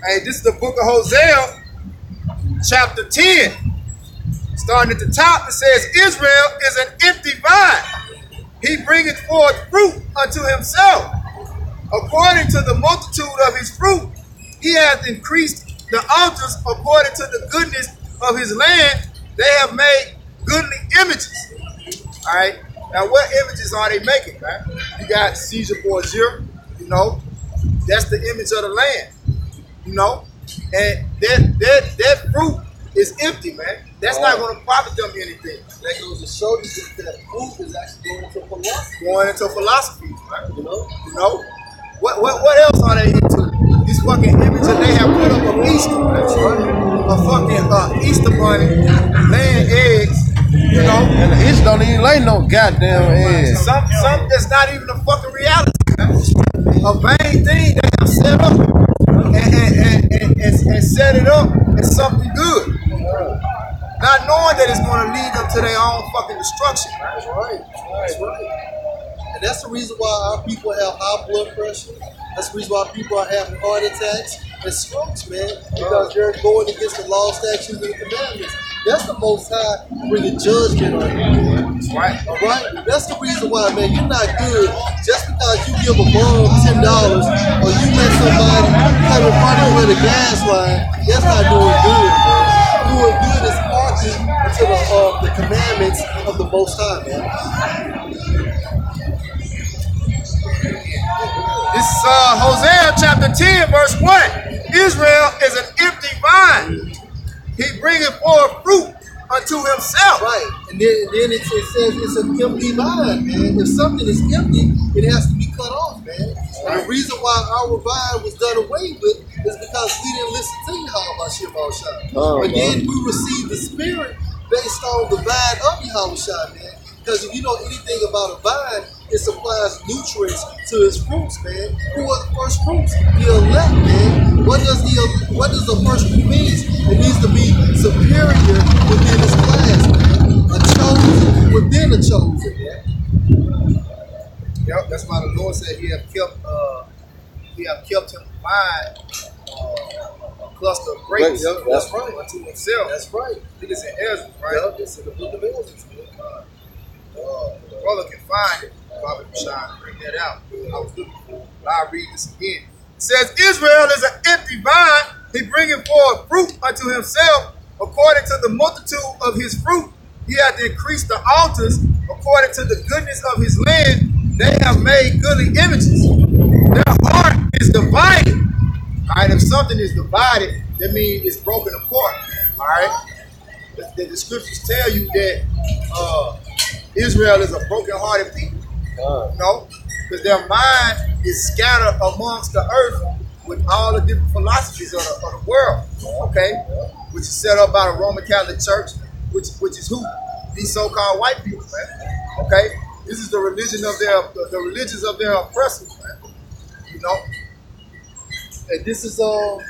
Hey, this is the book of Hosea, chapter 10. Starting at the top, it says, Israel is an empty vine. He bringeth forth fruit unto himself. According to the multitude of his fruit, he hath increased the altars. According to the goodness of his land, they have made goodly images. All right. Now, what images are they making, man? You got Caesar Borgia, you know, that's the image of the land. You know, and that fruit is empty, man. That's not going to profit them anything. That goes to show you that fruit is actually going into philosophy. Going into philosophy, right? You know, what else are they into? This fucking image that they have put up of Easter, a fucking Easter bunny laying eggs, you know. And the Easter don't even lay no goddamn eggs. Something that's not even a fucking reality, man. A vain thing they have set up and set it up as something good. Not knowing that it's going to lead them to their own fucking destruction. That's right. That's right. And that's the reason why our people have high blood pressure. That's the reason why people are having heart attacks and strokes, man. Because they're going against the law, statutes, and the commandments. That's the Most High bringing judgment on you. Right. All right? That's the reason why, man, you're not good just because you give a bum $10 or you let somebody come in front of you with a gas line. That's not doing good, man. Doing good is hearkening to the commandments of the Most High, man. This is Hosea chapter 10, verse 1. Israel is an empty vine. He bringeth forth fruit unto himself. Right. And then it says it's an empty vine, man. If something is empty, it has to be cut off, man. And the reason why our vine was done away with is because we didn't listen to Yahweh. But then we received the spirit based on the vine of Yahweh, man. Because if you know anything about a vine, it supplies nutrients to its fruits, man. Who are the first fruits? The elect, man. What does the first fruit mean? It needs to be superior within its class, man. A chosen within a chosen, man. Yep, that's why the Lord said he have kept him vine, a cluster of grapes. Yep, that's right. Unto himself. That's right. I think it's in Ezra, right? Yep, it's in the book of Ezra, man. The brother can find it. Probably trying to bring that out. I was looking for it, but I'll read this again. It says, Israel is an empty vine. He bringeth forth fruit unto himself according to the multitude of his fruit. He hath increased the altars according to the goodness of his land. They have made goodly images. Their heart is divided. All right, if something is divided, that means it's broken apart. All right, the scriptures tell you that Israel is a broken-hearted people. No, because their mind is scattered amongst the earth with all the different philosophies of the world. Okay, which is set up by the Roman Catholic Church, which is who? These so-called white people, man. Okay, this is the religion of the religions of their oppressors, man. You know. And this is 2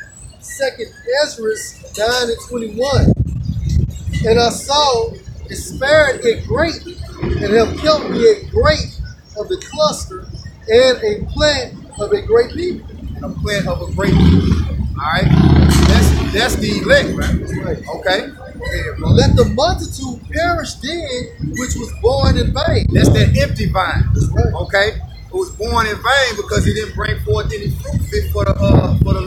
Ezra 9:21. And I saw it spared it greatly, and have kept me a grape of the cluster, and a plant of a great people. And a plant of a great people. Alright? That's the elect, right? Okay. Let the multitude perish then, which was born in vain. That's that empty vine. Right. Okay? It was born in vain because it didn't bring forth any fruit fit for the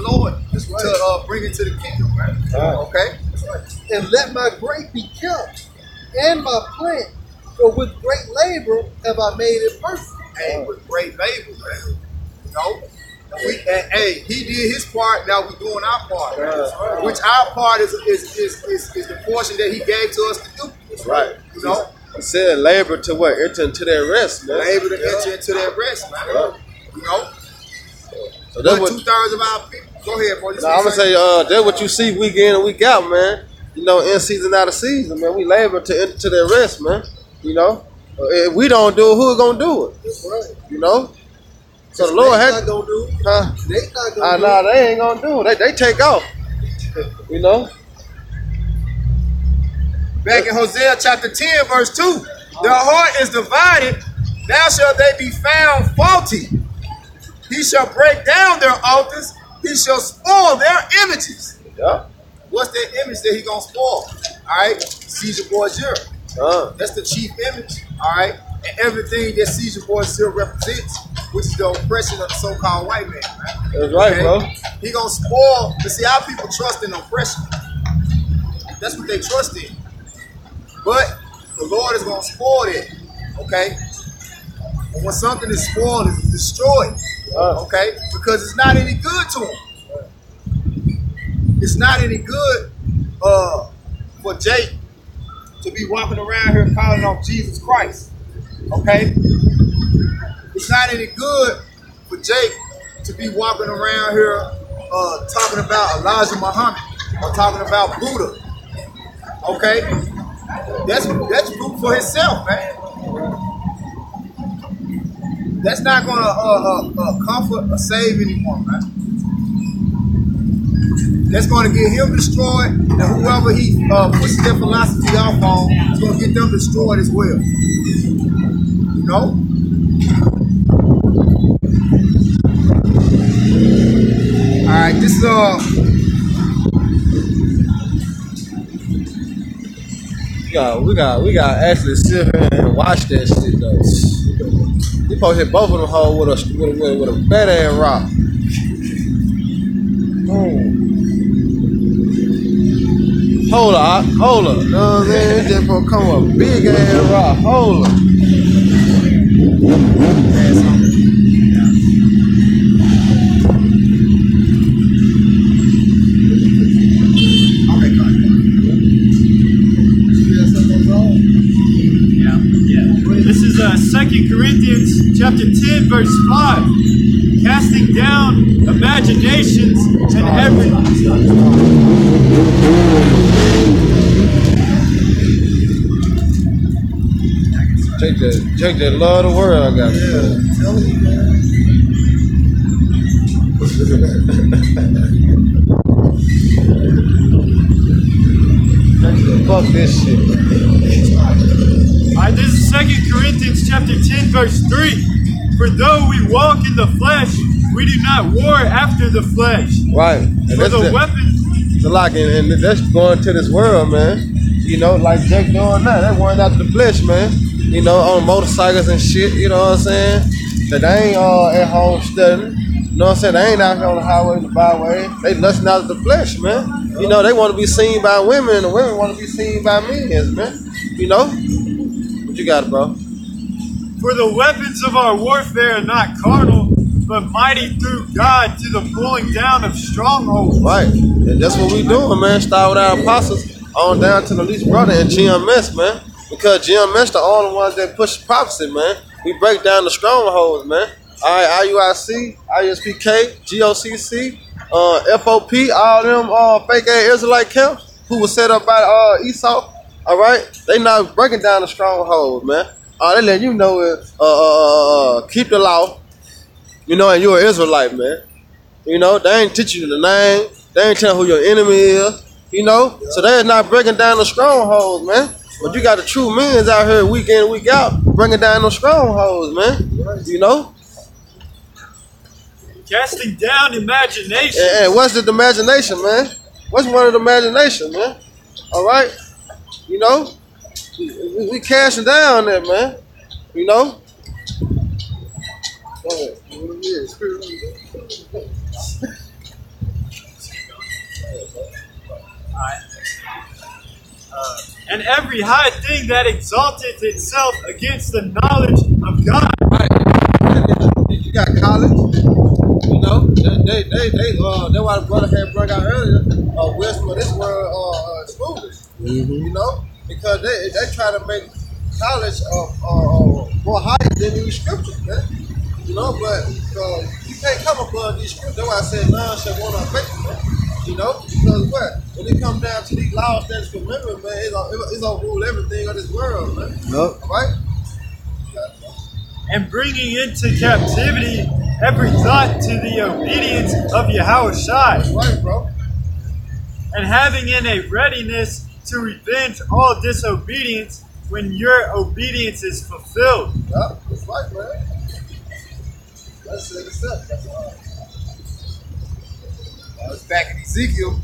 Lord to bring it to the kingdom, right? Okay? That's right. And let my grape be kept, and my plant, for with great labor have I made it perfect. Hey, with great labor, man. You know? Hey, he did his part, now we're doing our part. Right? Which our part is the portion that he gave to us to do. That's right. You know? He said labor to what? Enter into their rest, man. Labor to enter into their rest, man. Yeah. You know? So that's what 2/3 of our people. Go ahead, boy. I'm gonna say that's what you see week in and week out, man. You know, in season, out of season, man. We labor to enter to their rest, man. You know? If we don't do it, who's gonna do it? That's right. You know? So the Lord not had gonna do it. huh? They not gonna do Nah, it. they ain't gonna do it. They take off. You know? Back in Hosea chapter 10, verse 2. Their heart is divided, now shall they be found faulty. He shall break down their altars, he shall spoil their images. Yeah. What's that image that he gonna spoil? Alright, Caesar Borgia. That's the chief image, alright? And everything that Caesar Borgia represents, which is the oppression of the so-called white man. Right? That's right, bro. He gonna spoil, but see, our people trust in oppression. That's what they trust in. But the Lord is gonna spoil it, okay? And when something is spoiled, it's destroyed. Okay? Because it's not any good to him. It's not any good for Jake to be walking around here calling on Jesus Christ. Okay? It's not any good for Jake to be walking around here talking about Elijah Muhammad or talking about Buddha. Okay? That's proof for himself, man. That's not gonna comfort or save anyone, man. That's gonna get him destroyed, and whoever he puts their philosophy off on is gonna get them destroyed as well. You know? Alright, this we got actually sit here and watch that shit though. You supposed to hit both of them hoes with a fat ass rock. Hold up. You know what I'm saying? It's just gonna come a big ass rock. Hold up. This is 2 Corinthians chapter 10, verse 5. Casting down imaginations and every... Jake that love the world, I got fuck this shit. Alright, this is 2 Corinthians chapter 10, verse 3. For though we walk in the flesh, we do not war after the flesh. Right. And for the weapons... So like, and that's going to this world, man. You know, like Jake doing now. They're worrying after the flesh, man. You know, on motorcycles and shit, you know what I'm saying? That they ain't at home studying. You know what I'm saying? They ain't out here on the highway, the byway. They lusting out of the flesh, man. You know, they want to be seen by women, and the women want to be seen by men, man. You know? What you got, bro? For the weapons of our warfare are not carnal, but mighty through God to the pulling down of strongholds. Right. And that's what we doing, man. Start with our apostles on down to the least brother and GMS, man. Because GMS the only ones that push prophecy, man. We break down the strongholds, man. All right, IUIC, ISPK, GOCC, FOP, all them fake ass Israelite camps who was set up by Esau. All right, they not breaking down the strongholds, man. They let you know keep the law, you know, and you're an Israelite, man. You know, they ain't teaching you the name. They ain't telling who your enemy is, you know. So they're not breaking down the strongholds, man. But you got the true men out here week in, week out, bringing down those strongholds, man. You know? Casting down imagination. And what's the imagination, man? What's one of the imagination, man? All right? You know? We cashing down there, man. You know? Go ahead. And every high thing that exalteth itself against the knowledge of God. Right. You got college. You know, they why the brother had brought out earlier, wisdom of this world foolish. You know, because they try to make college more higher than these scriptures, man. You know, but you can't come above these scriptures. That's why I said none shall want to faith, man. You know, because what? When it comes down to these laws, statutes, and commandments, man, it's gonna rule everything of this world, man. All right? And bringing into captivity every thought to the obedience of Yahushua. That's right, bro. And having in a readiness to revenge all disobedience when your obedience is fulfilled. Yeah, that's right, man. That's it. That's all right. It's back in Ezekiel.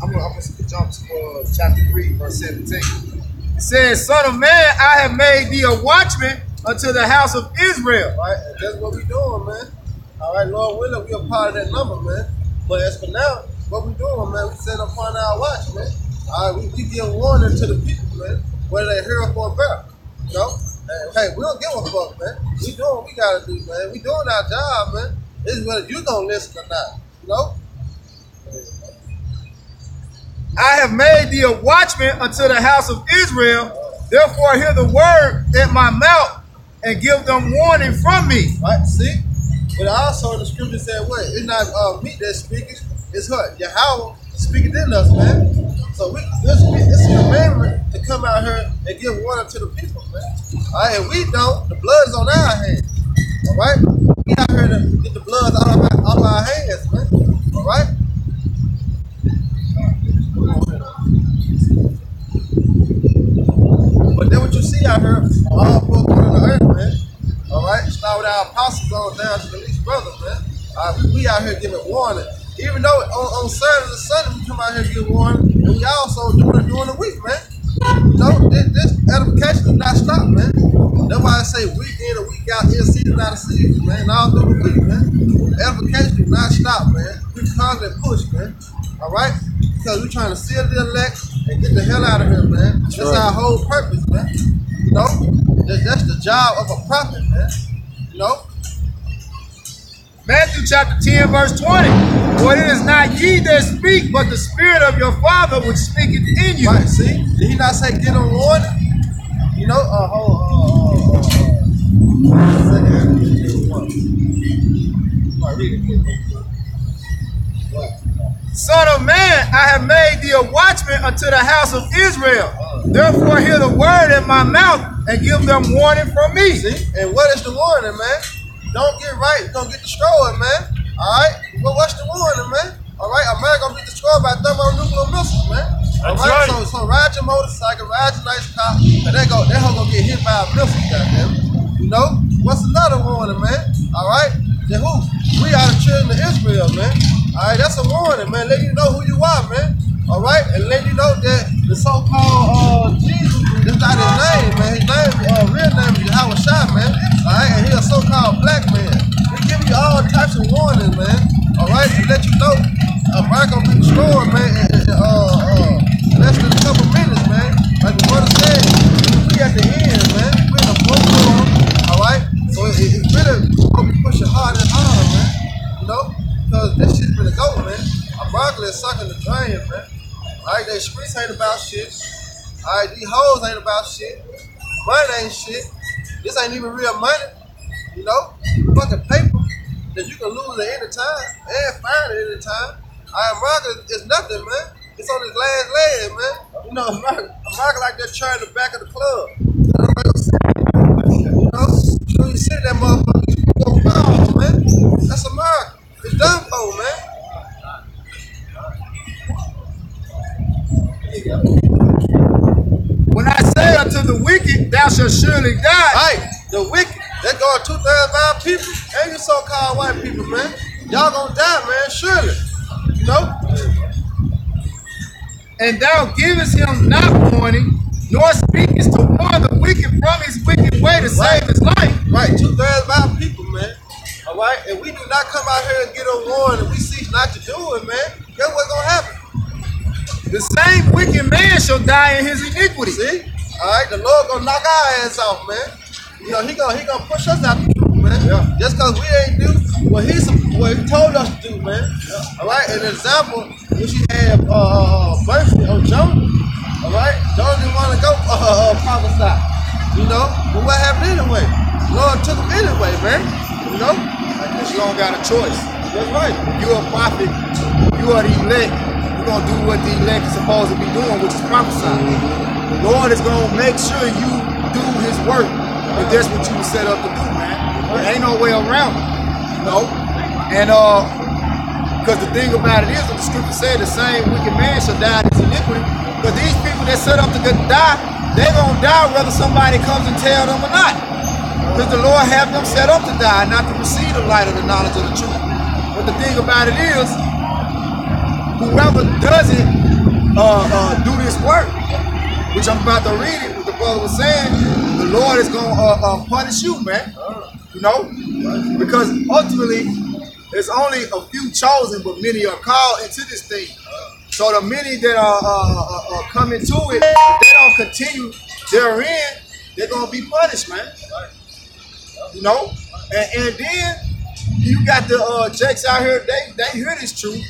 I'm gonna jump to chapter 3, verse 17. It says, "Son of man, I have made thee a watchman unto the house of Israel." Right, and that's what we doing, man. All right, Lord willing, we a part of that number, man. But as for now, what we doing, man, we set upon our watch, man. All right, we give warning to the people, man. whether they hear up or bear. You know? And, hey, we don't give a fuck, man. We doing what we gotta do, man. We doing our job, man. This is whether you gonna listen or not. You know? I have made thee a watchman unto the house of Israel. Therefore hear the word at my mouth and give them warning from me. Right? See? But also the scripture said, what? It's not me that's speaking, it's her. Yahweh speaking in us, man. So this is a commandment to come out here and give warning to the people, man. All right, and we don't, the blood is on our hands. All right? We out here to get the blood out of our hands, man. All right? But then what you see out here, all folk on the earth, man. All right? Start with our apostles on down to the least brothers, man. We out here giving warning. Even though on Saturday and Sunday we come out here and give warning, and we also doing it during the week, man. You know, this edification does not stop, man. That's why I say week in and week out, in season, out of season, man. All through the week, man. Edification does not stop, man. We constantly push, man. All right? Because we're trying to seal the elect and get the hell out of here, man. That's our whole purpose, man. You know? That's the job of a prophet, man. You know? Matthew chapter 10, verse 20. For it is not ye that speak, but the Spirit of your Father which speaketh in you. Right, see? Did he not say get on warning? You know, Son of man, I have made thee a watchman unto the house of Israel. Therefore hear the word in my mouth and give them warning from me. See? And what is the warning, man? Don't get right, you're gonna get destroyed, man. Alright? Well, what's the warning, man? Alright, America gonna be destroyed by thermonuclear missiles, man. Alright, right. So ride your motorcycle, ride your nice car, and that hoe gonna get hit by a missile, goddamn. You know? What's another warning, man? Alright? Then who? We are the children of Israel, man. Alright, that's a warning, man. Let you know who you are, man. Alright? And let you know that the so-called Jesus, that's not his name, man. His name, real name is Yahweh Shai, man. Alright? And he's a so-called black man. We give you all types of warnings, man. Alright? To let you know America gonna be destroyed, man. In less than a couple minutes, man. Like the brother said, we at the end, man. We in a full war. Alright? So it's really gonna be pushing hard and hard, man. You know? Because this shit's gonna go, man. America is sucking the drain, man. Alright, they streets ain't about shit. Alright, these hoes ain't about shit. Money ain't shit. This ain't even real money. You know? Fucking paper that you can lose at any time and find at any time. Alright, America is nothing, man. It's on its last leg, man. You know, America like they're trying the back of the club. You know? So you sit that motherfucker, you go down, man. That's America. It's done for, man. When I say unto the wicked, thou shalt surely die. Right, the wicked, they're going 2/3 of our people and you so-called white people, man. Y'all gonna die, man, surely. You know? And thou givest him not warning, nor speakest to warn the wicked from his wicked way to save his life. Right, 2/3 of our people, man. All right, and we do not come out here and get a warning and we cease not to do it, man. Guess what's gonna happen? The same wicked man shall die in his iniquity. See? All right, the Lord gonna knock our ass off, man. You know, he gonna push us out the truth, man. Yeah. Just cause we ain't do what he told us to do, man. Yeah. All right, an example, which he had Murphy or Jonah. All right, Jonah didn't want to go prophesy. You know, but what happened anyway? The Lord took him anyway, man. You know, because you don't got a choice. That's right. You're a prophet. You are the elect. You're gonna do what the elect is supposed to be doing, which is prophesying. The Lord is gonna make sure you do His work. If that's what you were set up to do, man. There ain't no way around it. You know? And because the thing about it is, what the scripture said, the same wicked man shall die in his iniquity. Because these people that set up to die, they're gonna die whether somebody comes and tell them or not. Because the Lord have them set up to die, not to receive the light of the knowledge of the truth. But the thing about it is, whoever doesn't do this work, which I'm about to read it, what the brother was saying, the Lord is going to punish you, man. You know? Because ultimately, there's only a few chosen, but many are called into this thing. So the many that are coming to it, they don't continue therein, they're gonna be punished, man. You know, and then you got the Jakes out here. They hear this truth,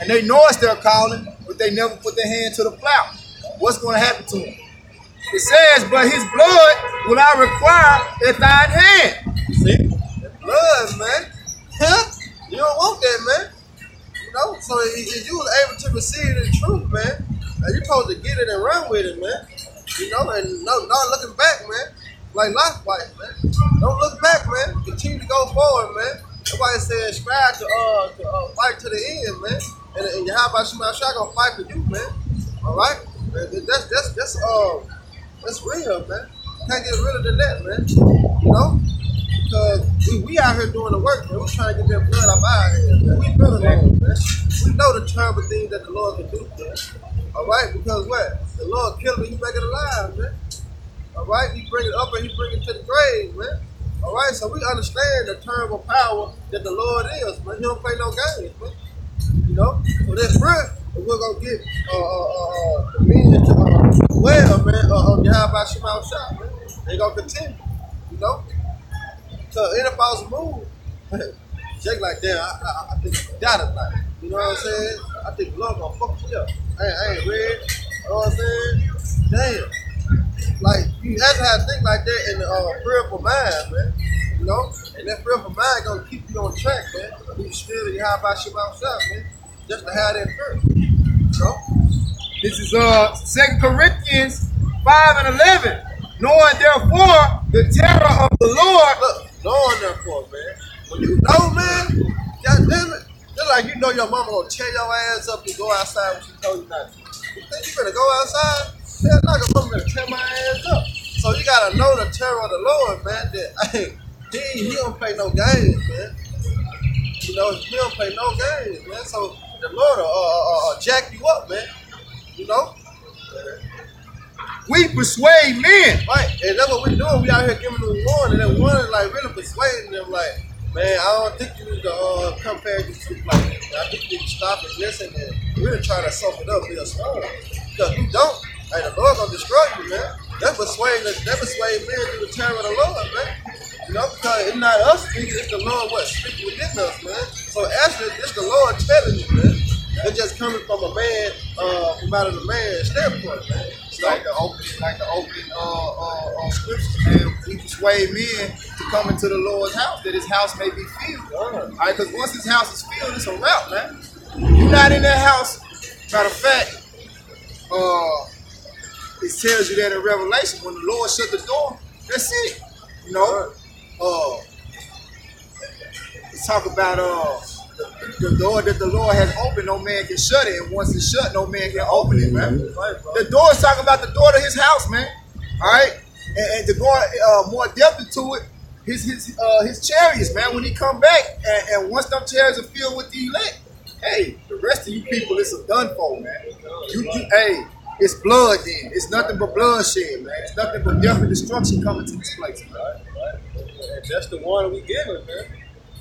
and they know it's their calling, but they never put their hand to the plow. What's going to happen to them? It says, "But his blood will I require at thine hand." See? That blood, man. Huh? You don't want that, man. You know? So if you was able to receive the truth, man, you're supposed to get it and run with it, man. You know, and not looking back, man. Like life fight, man. Don't look back, man. Continue to go forward, man. Nobody said strive to fight to the end, man. And Yahweh Shema Shah gonna fight for you, man. All right? That's real, man. Can't get rid of that, man. You know? Because we out here doing the work, man. We trying to get that blood up out here, man. We better know, man. We know the terrible things that the Lord can do, man. All right? Because what? The Lord kill it, He make it alive, man. All right? He bring it up and He bring it to the grave, man. All right? So we understand the terrible power that the Lord is, man. He don't play no games, man. You know? So that's real. We're going to get the meaning to well, man, of Yahweh Shema Shah, man. They going to continue, you know? So in a false move, Jake like, damn, I think I got it, like, you know what I'm saying? I think the Lord gonna fuck me up. I ain't read, you know what I'm saying? Damn. Like, you have to have to think like that in the fearful mind, man. You know? And that fearful mind gonna keep you on track, man. You still in Yahweh Shema Shah, man. Just to have that fear. You know? This is 2 Corinthians 5 and 11. Knowing therefore the terror of the Lord. Look, knowing therefore, man. When you know, man, God damn it. Just like you know your mama gonna tear your ass up and go outside when she told you not to. You think you better go outside? Hell no, your mama gonna tear my ass up. So you gotta know the terror of the Lord, man. That hey, he don't play no games, man. You know, he don't play no games, man. So the Lord will jack you up, man. You know? We persuade men. Right, and that's what we doing. We out here giving them warning, and warning like really persuading them, like, man, I don't think you need to compare these two like I think you need to stop and listen and really try to sum it up, be a strong. Because you don't, hey, the Lord gonna destroy you, man. That persuade men through the terror of the Lord, man. You know, because it's not us speaking, it's the Lord what speaking within us, man. So actually, it's the Lord telling you, man. It's just coming from a man, from out of the man's standpoint, man. Like the opening scriptures, man. We persuade men to come into the Lord's house, that His house may be filled. All right, because once His house is filled, it's a wrap, man. You're not in that house. Matter of fact, it tells you that in Revelation, when the Lord shut the door, that's it. You know, let's talk about the door that the Lord has opened, no man can shut it. And once it's shut, no man can open it, man. The door is talking about the door to His house, man. All right? And to go more depth into it, his chariots, man, when He come back, and once them chariots are filled with the elect, hey, the rest of you people, it's a done for, man. Hey, it's blood then. It's nothing but bloodshed, man. It's nothing but death and destruction coming to this place, man. Right. And that's the warning we giving, man.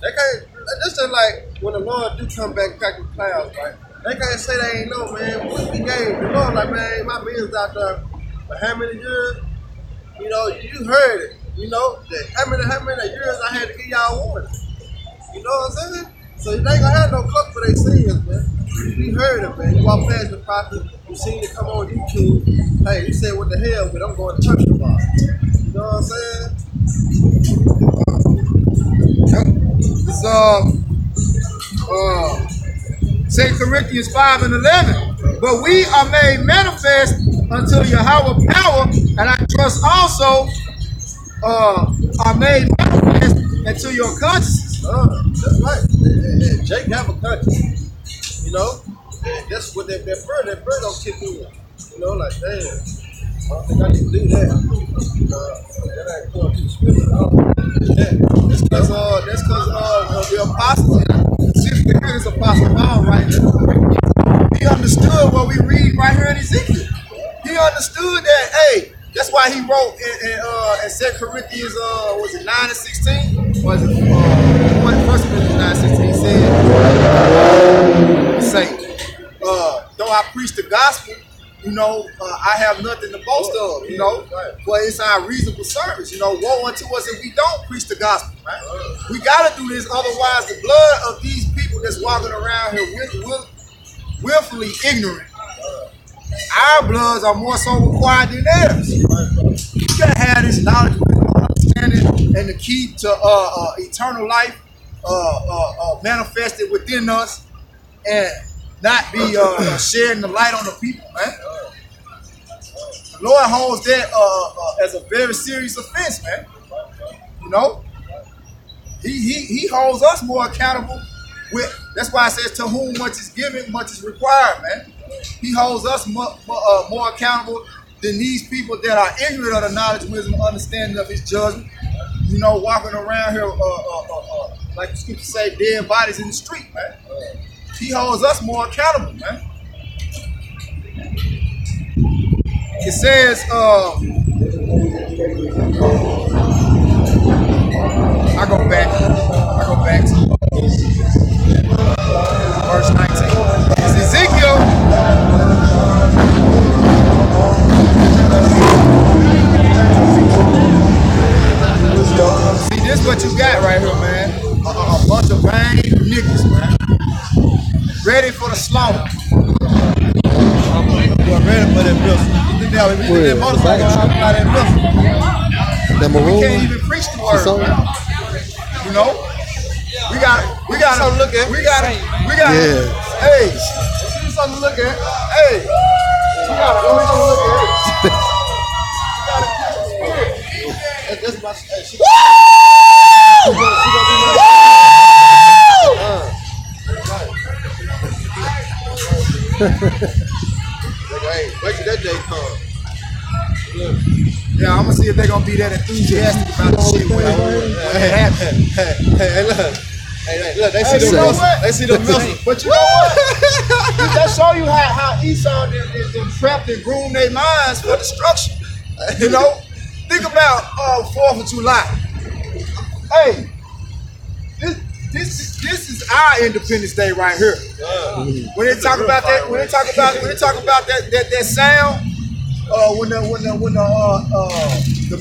They can't, that's just like when the Lord do come back the clouds, right? They can't say they ain't know, man. What we gave the Lord, like, man, my man's out there for how many years? You know, you heard it. You know, that how many years I had to give y'all warning. You know what I'm saying? So they ain't gonna have no fuck for their sins, man. You heard it, man. You walk past the prophet, you seen it come on YouTube. Hey, you said what the hell, but I'm going to church tomorrow. You know what I'm saying? It's 2 Corinthians 5 and 11. But we are made manifest unto Yahweh power, and I trust also are made manifest into your consciences. That's right. And Jake have a conscience. You know? And that's what that bird don't kick in. You know, like, damn, I don't think I need to do that. That ain't going to the scripture. I don't do that. That's because the apostles, specifically here is Apostle Paul right now. He understood what we read right here in Ezekiel. He understood that, hey, that's why he wrote in 2 Corinthians, was it 9 and 16? Was it 1 Corinthians 9 and 16? He said, though I preach the gospel, I have nothing to boast of, but it's our reasonable service. Woe unto us if we don't preach the gospel, right? We got to do this, otherwise the blood of these people that's walking around here willfully ignorant, our bloods are more so required than theirs. You got to have this knowledge, understanding, and the key to eternal life manifested within us, and not be sharing the light on the people, man. The Lord holds that as a very serious offense, man. He holds us more accountable. That's why it says, to whom much is given, much is required, man. He holds us more accountable than these people that are ignorant of the knowledge, wisdom, understanding of his judgment. Walking around here, like the scripture say, dead bodies in the street, man. He holds us more accountable, man. It says, I go back to verse 19. It's Ezekiel. See, this is what you got right here, man. A bunch of vain niggas, man. Ready for the slaughter. We're ready for that missile. We did that motorcycle truck out that missile. We can't even preach the word. We got something to look at. We got hey, something to look at. Hey, we got something to look at. That's my she Hey, wait till that day come. Yeah, I'm gonna see if they're gonna be that enthusiastic about the shit when it happens. Hey, look. Hey, look, they see the missiles. They see the missiles. But you know what? That show you how Esau them prepped and groomed their minds for destruction. Think about 4th of July. Hey, this is our Independence Day right here. When they talk about that, when they talk about that sound, when the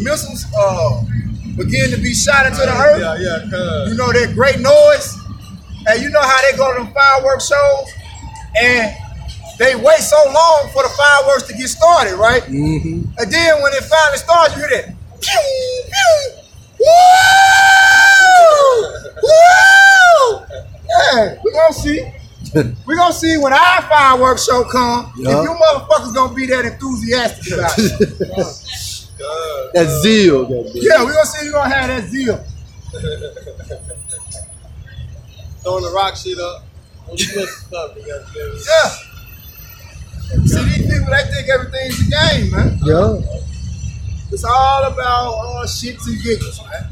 missiles begin to be shot into the earth, that great noise, and you know how they go to them fireworks shows, and they wait so long for the fireworks to get started, right? Mm-hmm. And then when it finally starts, you hear that. Pew, pew, woo, woo. Yeah, we're gonna see. We're gonna see when our fireworks show come, if you motherfuckers gonna be that enthusiastic about it. That zeal. Yeah, we're gonna see you gonna have that zeal. Throwing the rock shit up. Yeah. See, these people, they think everything's a game, man. Yeah. It's all about shits and giggles, man.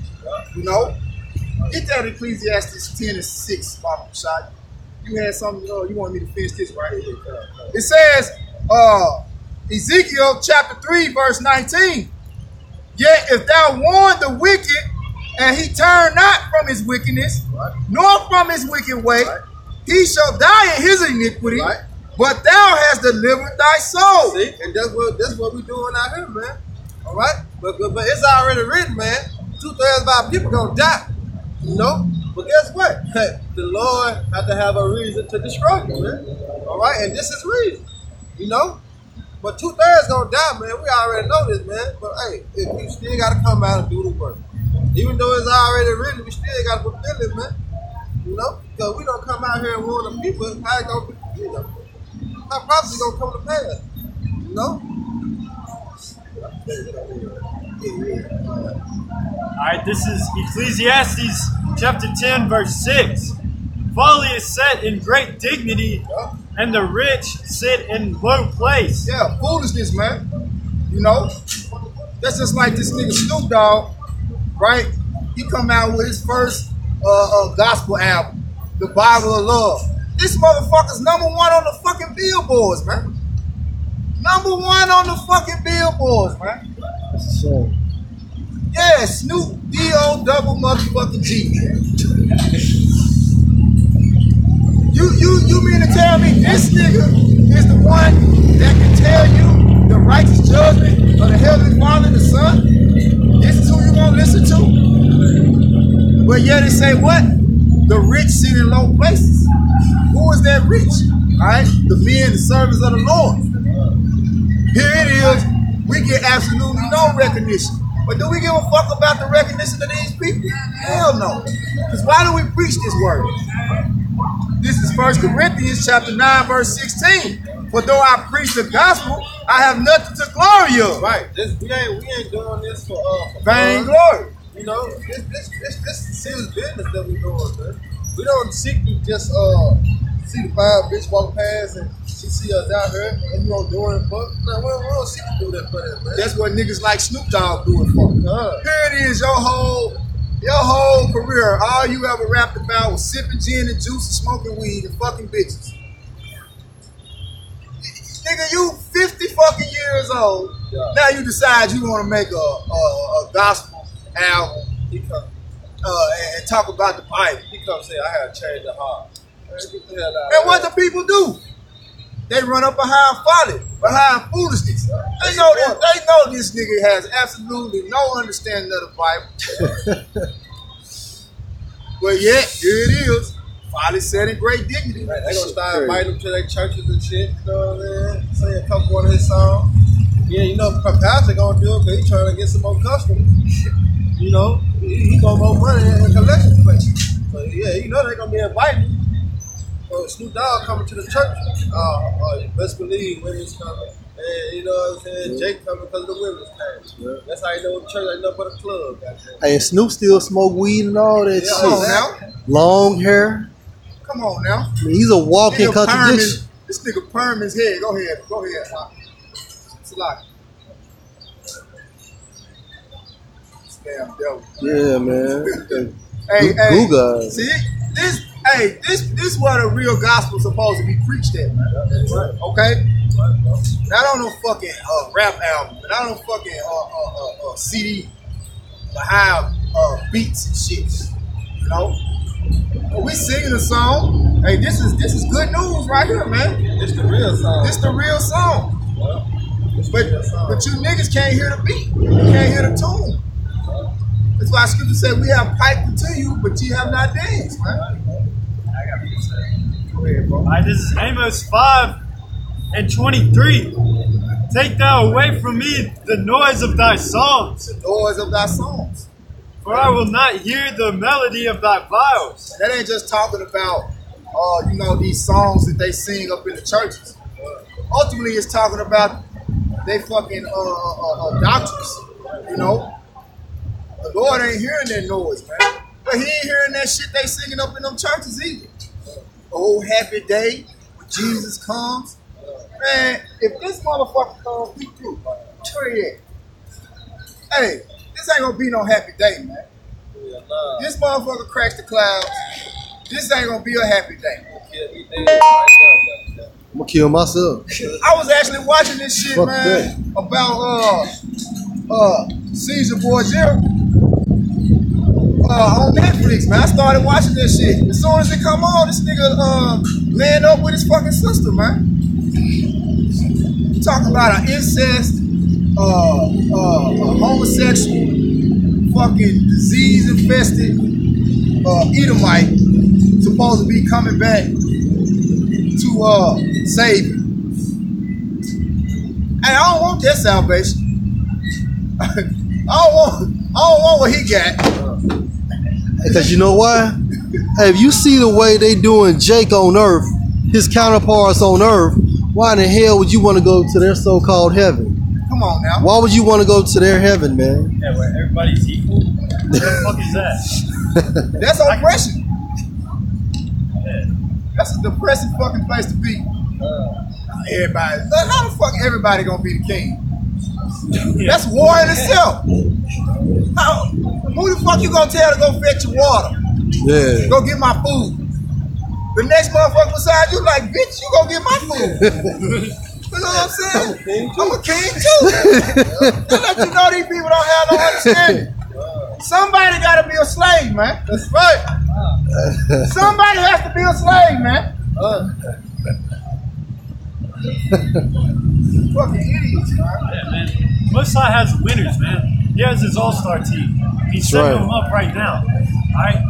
Get that Ecclesiastes 10:6, Mama Shot. You had something, you wanted me to finish this right here. It says, Ezekiel chapter 3, verse 19. Yet if thou warn the wicked, and he turn not from his wickedness, nor from his wicked way, he shall die in his iniquity, but thou hast delivered thy soul. See, and that's what we doing out here, man. All right, but it's already written, man. 2/3 of our people gonna die. But guess what? The Lord had to have a reason to destroy you, man. All right, and this is reason, But 2/3 gonna die, man. We already know this, man. But hey, if you still gotta come out and do the work, even though it's already written, we still gotta fulfill it, man. Because we don't come out here and warn the people. How it gonna be? How prophecy gonna come to pass? Alright, this is Ecclesiastes chapter 10, verse 6. Folly is set in great dignity, and the rich sit in low place. Yeah, foolishness, man. That's just like this nigga Snoop Dogg, right? He come out with his first gospel album, The Bible of Love. This motherfucker's #1 on the fucking billboards, man. #1 on the fucking billboards, man. So. Yeah, Snoop D-O double motherfucking G. You mean to tell me this nigga is the one that can tell you But yet it say what? The rich sit in low places. Who is that rich? All right, the men, the servants of the Lord. Here it is. We get absolutely no recognition. But do we give a fuck about the recognition of these people? Hell no. Because why do we preach this word? This is 1 Corinthians chapter 9, verse 16. For though I preach the gospel, I have nothing to glory of. Right. We ain't doing this for vain glory. You know, this serious business that we doing, man. We don't seek to just see the fine bitch walk past and she see us out here and you don't do it for. Man, we don't seek to do that for that, man. That's what niggas like Snoop Dogg do it for. Here it is, your whole career. All you ever rapped about was sipping gin and juice and smoking weed and fucking bitches. Nigga, you 50 fucking years old. Yeah. Now you decide you want to make a gospel album and talk about the Bible. He come say, I had to change the heart. And what the people do? They run up behind folly, behind foolishness. They know this nigga has absolutely no understanding of the Bible. But yet, here it is. Folly said in great dignity. Right, they gonna start inviting them to their churches and shit, you know what I'm saying? Say a couple one of his songs. Yeah, you know, Pastor gonna do it because he's trying to get some more customers. You know, he got more money in the collection place. So yeah, you know they're gonna be inviting. So Snoop Dogg coming to the church. You best believe women's coming. And you know what I'm saying? Jake coming because of the women's thing. Yeah. That's how you know the church ain't nothing but a club. Hey, and Snoop still smoke weed and all that shit. Come on now. Long hair. Come on now. I mean, he's a walking contradiction. This nigga perm his head. Go ahead. It's a lot. Damn devil. Yeah, man. Hey, see this what a real gospel supposed to be preached at, man. Okay, not on no fucking rap album, not on no fucking CD behind beats and shit. You know, we singing a song. Hey, this is good news right here, man. It's the real song. It's the real song. But you niggas can't hear the beat. You can't hear the tune. That's why Scripture said we have piped unto you, but ye have not danced, man. Go ahead, bro. All right, this is Amos 5:23. Take thou away from me the noise of thy songs. The noise of thy songs. For I will not hear the melody of thy viols. That ain't just talking about, you know, these songs that they sing up in the churches. Ultimately, it's talking about they fucking doctrines, you know. The Lord ain't hearing that noise, man. But he ain't hearing that shit they singing up in them churches either. Oh, happy day when Jesus comes. Man, if this motherfucker comes, we through. Where he at? Hey, this ain't gonna be no happy day, man. This motherfucker cracks the clouds. This ain't gonna be a happy day. I'm gonna kill myself. I was actually watching this shit, Fuck man, about Caesar Borgia on Netflix, man. I started watching this shit. As soon as it come on, this nigga laying up with his fucking sister, man. Talking about an incest, a homosexual, fucking disease-infested Edomite supposed to be coming back to save you. Hey, I don't want that salvation. I don't want what he got. Because you know why? Hey, if you see the way they doing Jake on Earth, his counterparts on Earth, why in the hell would you want to go to their so-called heaven? Come on now. Why would you want to go to their heaven, man? Yeah, where everybody's equal? What the fuck is that? That's oppression. That's a depressing fucking place to be. Everybody. How the fuck everybody gonna be the king? That's war in itself. Who the fuck you gonna tell to go fetch your water? Yeah. Go get my food. The next motherfucker beside you like, bitch, you go get my food. You know what I'm saying? I'm a king too. To let you know these people don't have no understanding. Somebody gotta be a slave, man. That's right. Somebody has to be a slave, man. Fucking idiots, man. Yeah, man. Most High has winners, man. He has his all-star team. He's setting them up right now. All right?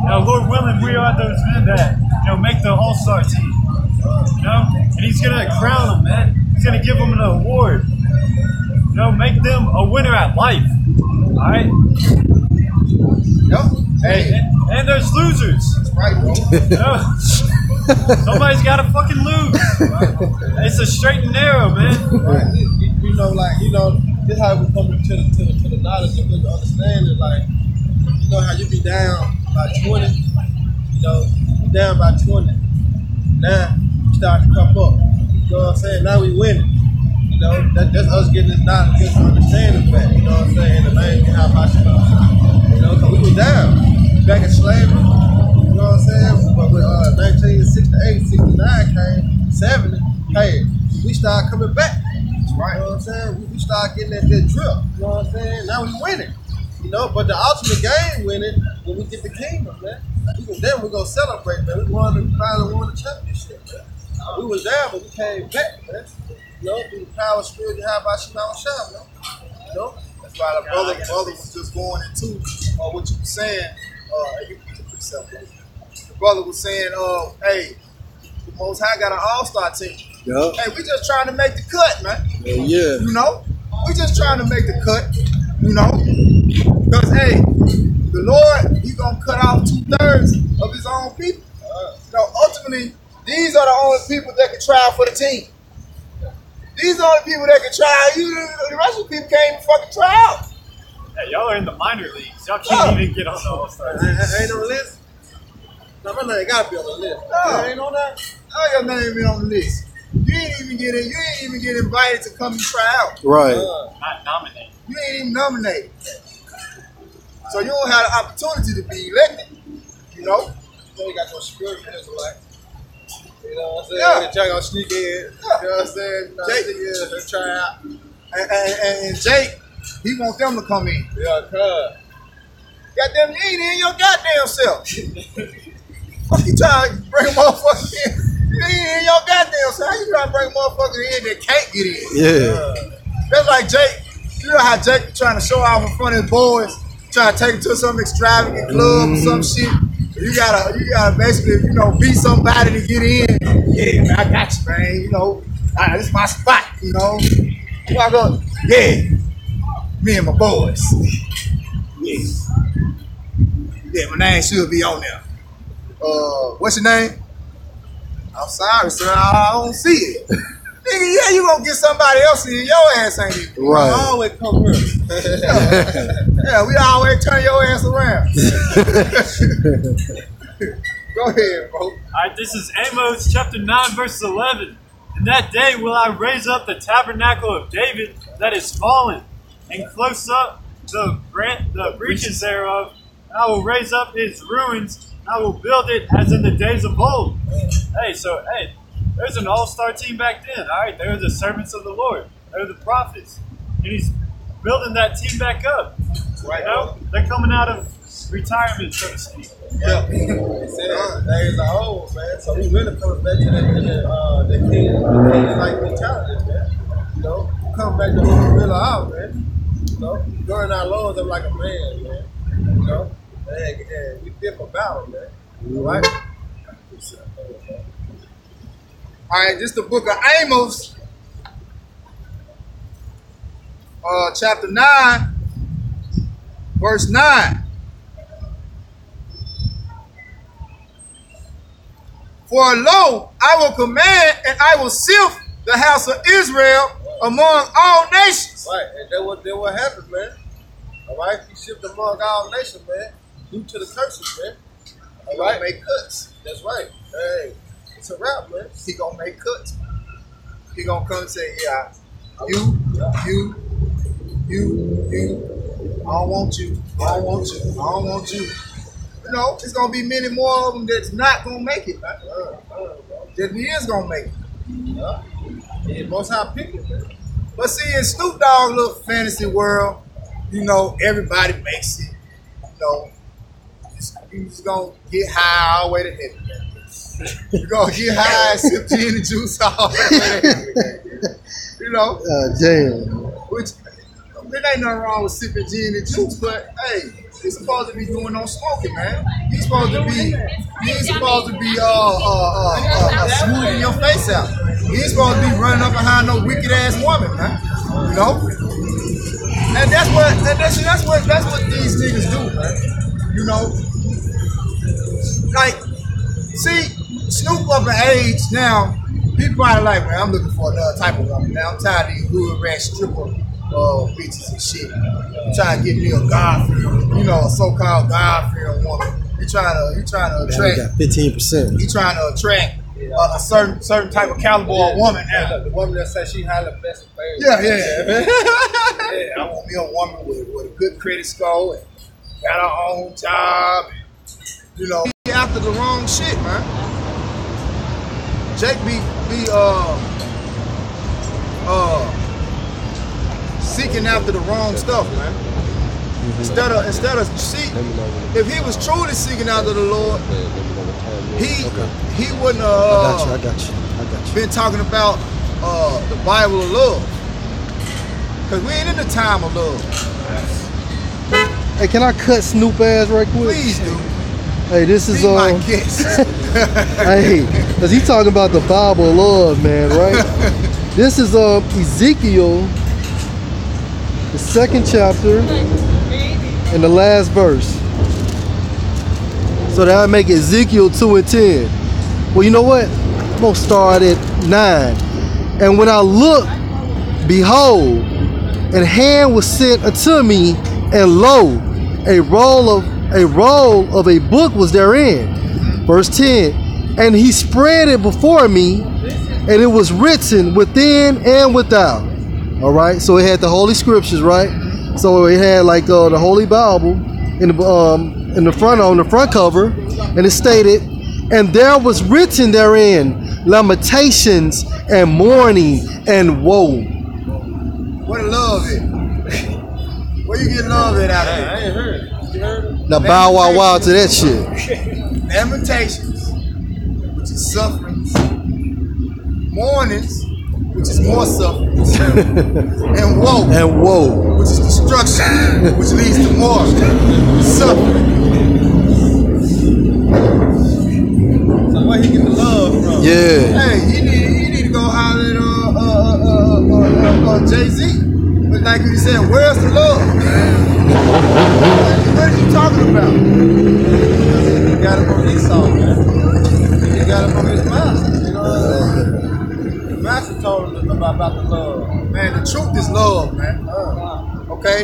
Lord willing, we are those men that make the All-Star team. And He's gonna crown them, man. He's gonna give them an award. Make them a winner at life. All right. Yep. Hey, and there's losers. that's right, bro. Somebody's got to fucking lose. It's a straight and narrow, man. Right. This how we come to the knowledge of the understanding. Like, how you be down by 20, you down by 20. Now you start to come up. You know what I'm saying? Now we winning. That's us getting this knowledge, this understanding back. You know what I'm saying? The main thing how possible. Cause we was down back in slavery. You know what I'm saying? But with 1968, 69 came, 70, hey, we started coming back. Right. You know what I'm saying? We started getting that drip. You know what I'm saying? Now we winning. But the ultimate game winning when we get the kingdom, man. Then we're gonna celebrate, man. We finally won the championship, man. We was there, but we came back, man. Through the power of spirit, how about you now, shot, man? That's why the brother was just going into what you were saying. You can get the precept, bro. The brother was saying, hey, the Most High got an all-star team. Yeah. Hey, we just trying to make the cut, man. Yeah. We just trying to make the cut, Because, hey, the Lord, He going to cut off 2/3 of His own people. Ultimately, these are the only people that can try for the team. These are the people that can try. The rest of the people can't even fucking try out. Hey, y'all are in the minor leagues. Y'all can't even get on the All-Star. Ain't on the list? No, my name gotta be on the list. No. Ain't on that? How your name been on the list? You ain't even get invited to come and try out. Right. Not nominated. You ain't even nominated. So you don't have the opportunity to be elected. So you got your spiritual Israelite. You know what I'm saying? Yeah. Jake gonna sneak in. You know what I'm saying? Jake, try out. and Jake, he want them to come in. Yeah, cuz. Goddamn, you ain't in your goddamn self. Fuck you trying to bring a motherfucker in? You ain't in your goddamn self. How you trying to bring a motherfucker in that can't get in? Yeah. That's like Jake. You know how Jake trying to show off in front of his boys, trying to take him to some extravagant club or some shit. You gotta basically, be somebody to get in. Yeah, man, I got you, man. This is my spot, Walk up, yeah, me and my boys. Yeah, my name should be on there. What's your name? I'm sorry, sir, I don't see it. Nigga, yeah, you gonna get somebody else in. Your ass ain't even. Right. I always come here. Yeah, we always turn your ass around. Go ahead, bro. All right, this is Amos chapter 9, verse 11. In that day will I raise up the tabernacle of David that is fallen, and close up the breaches thereof. And I will raise up his ruins, and I will build it as in the days of old. Hey, there's an all-star team back then. All right, they're the servants of the Lord. They're the prophets. And He's building that team back up. Right. They're coming out of retirement, so to speak. Yeah. He said the days are old, man. So we really coming back to the king like mentality, man. Come back to who we really are, man. During our loins, I'm like a man, man. And we fit for battle, man. All right? All right, this is the book of Amos, chapter 9, verse 9. For lo, I will command and I will sift the house of Israel among all nations. Right, and that what happened, man. All right, he shipped among all nations, man. Due to the curses, man. He gonna make cuts. That's right. Hey, it's a wrap, man. He gonna make cuts. He gonna come and say, yeah, you. I don't want you. I don't want you. It's gonna be many more of them that's not gonna make it. That he is gonna make it. Yeah, most high picking, man. But see, in Snoop Dogg little fantasy world, everybody makes it. You just gonna get high all the way to heaven. You're gonna get high and sip gin and juice all the way to heaven. Damn. Which there ain't nothing wrong with sipping gin and juice, but hey, He's supposed to be doing no smoking, man. He's supposed to be smoothing your face out. He ain't supposed to be running up behind no wicked ass woman, man. You know? And that's what these niggas do, man. You know? Like, see, Snoop up in age now, people probably like, man, I'm looking for another type of woman. Now I'm tired of these hood rat stripper bitches and shit. I'm trying to get me a God-fearing, you know, a so-called God-fearing woman. He trying to attract. Got 15%. He trying to attract a certain type of caliber of woman now. The woman that says she had the best affairs. Yeah. Yeah, I want me a woman with a good credit score and got her own job. And, you know, he after the wrong shit, man. Jake be seeking after the wrong stuff, man. Instead of see, if he was truly seeking after the Lord, he wouldn't I got you. been talking about the Bible of love. Cause we ain't in the time of love. Hey, can I cut Snoop ass right quick? Please do. Hey, this is Be my guest. hey, cause he talking about the Bible of love, man, right? This is Ezekiel, the 2nd chapter, and the last verse. So that would make Ezekiel 2 and 10. Well, you know what? I'm gonna start at 9. And when I looked, behold, an hand was sent unto me, and lo, a roll of a book was therein. Verse 10. And he spread it before me, and it was written within and without. All right. So it had the Holy Scriptures, right? So it had like the Holy Bible in the front on the front cover, and it stated, and there was written therein lamentations and mourning and woe. Where the love at? Where you get love at out there? I ain't heard it. You heard it? Now bow wow wow to that shit. Lamentations, which is sufferings. Mournings, which is more sufferings. And woe, And which is destruction, which leads to more suffering. So where he get the love from? yeah. Hey, you need to go holler at Jay-Z. But like you said, where's the love? What are you talking about? He got it from Esau, man. He got it from his master. You know what I'm saying? The master told him about the love. Man, the truth is love, man. Okay?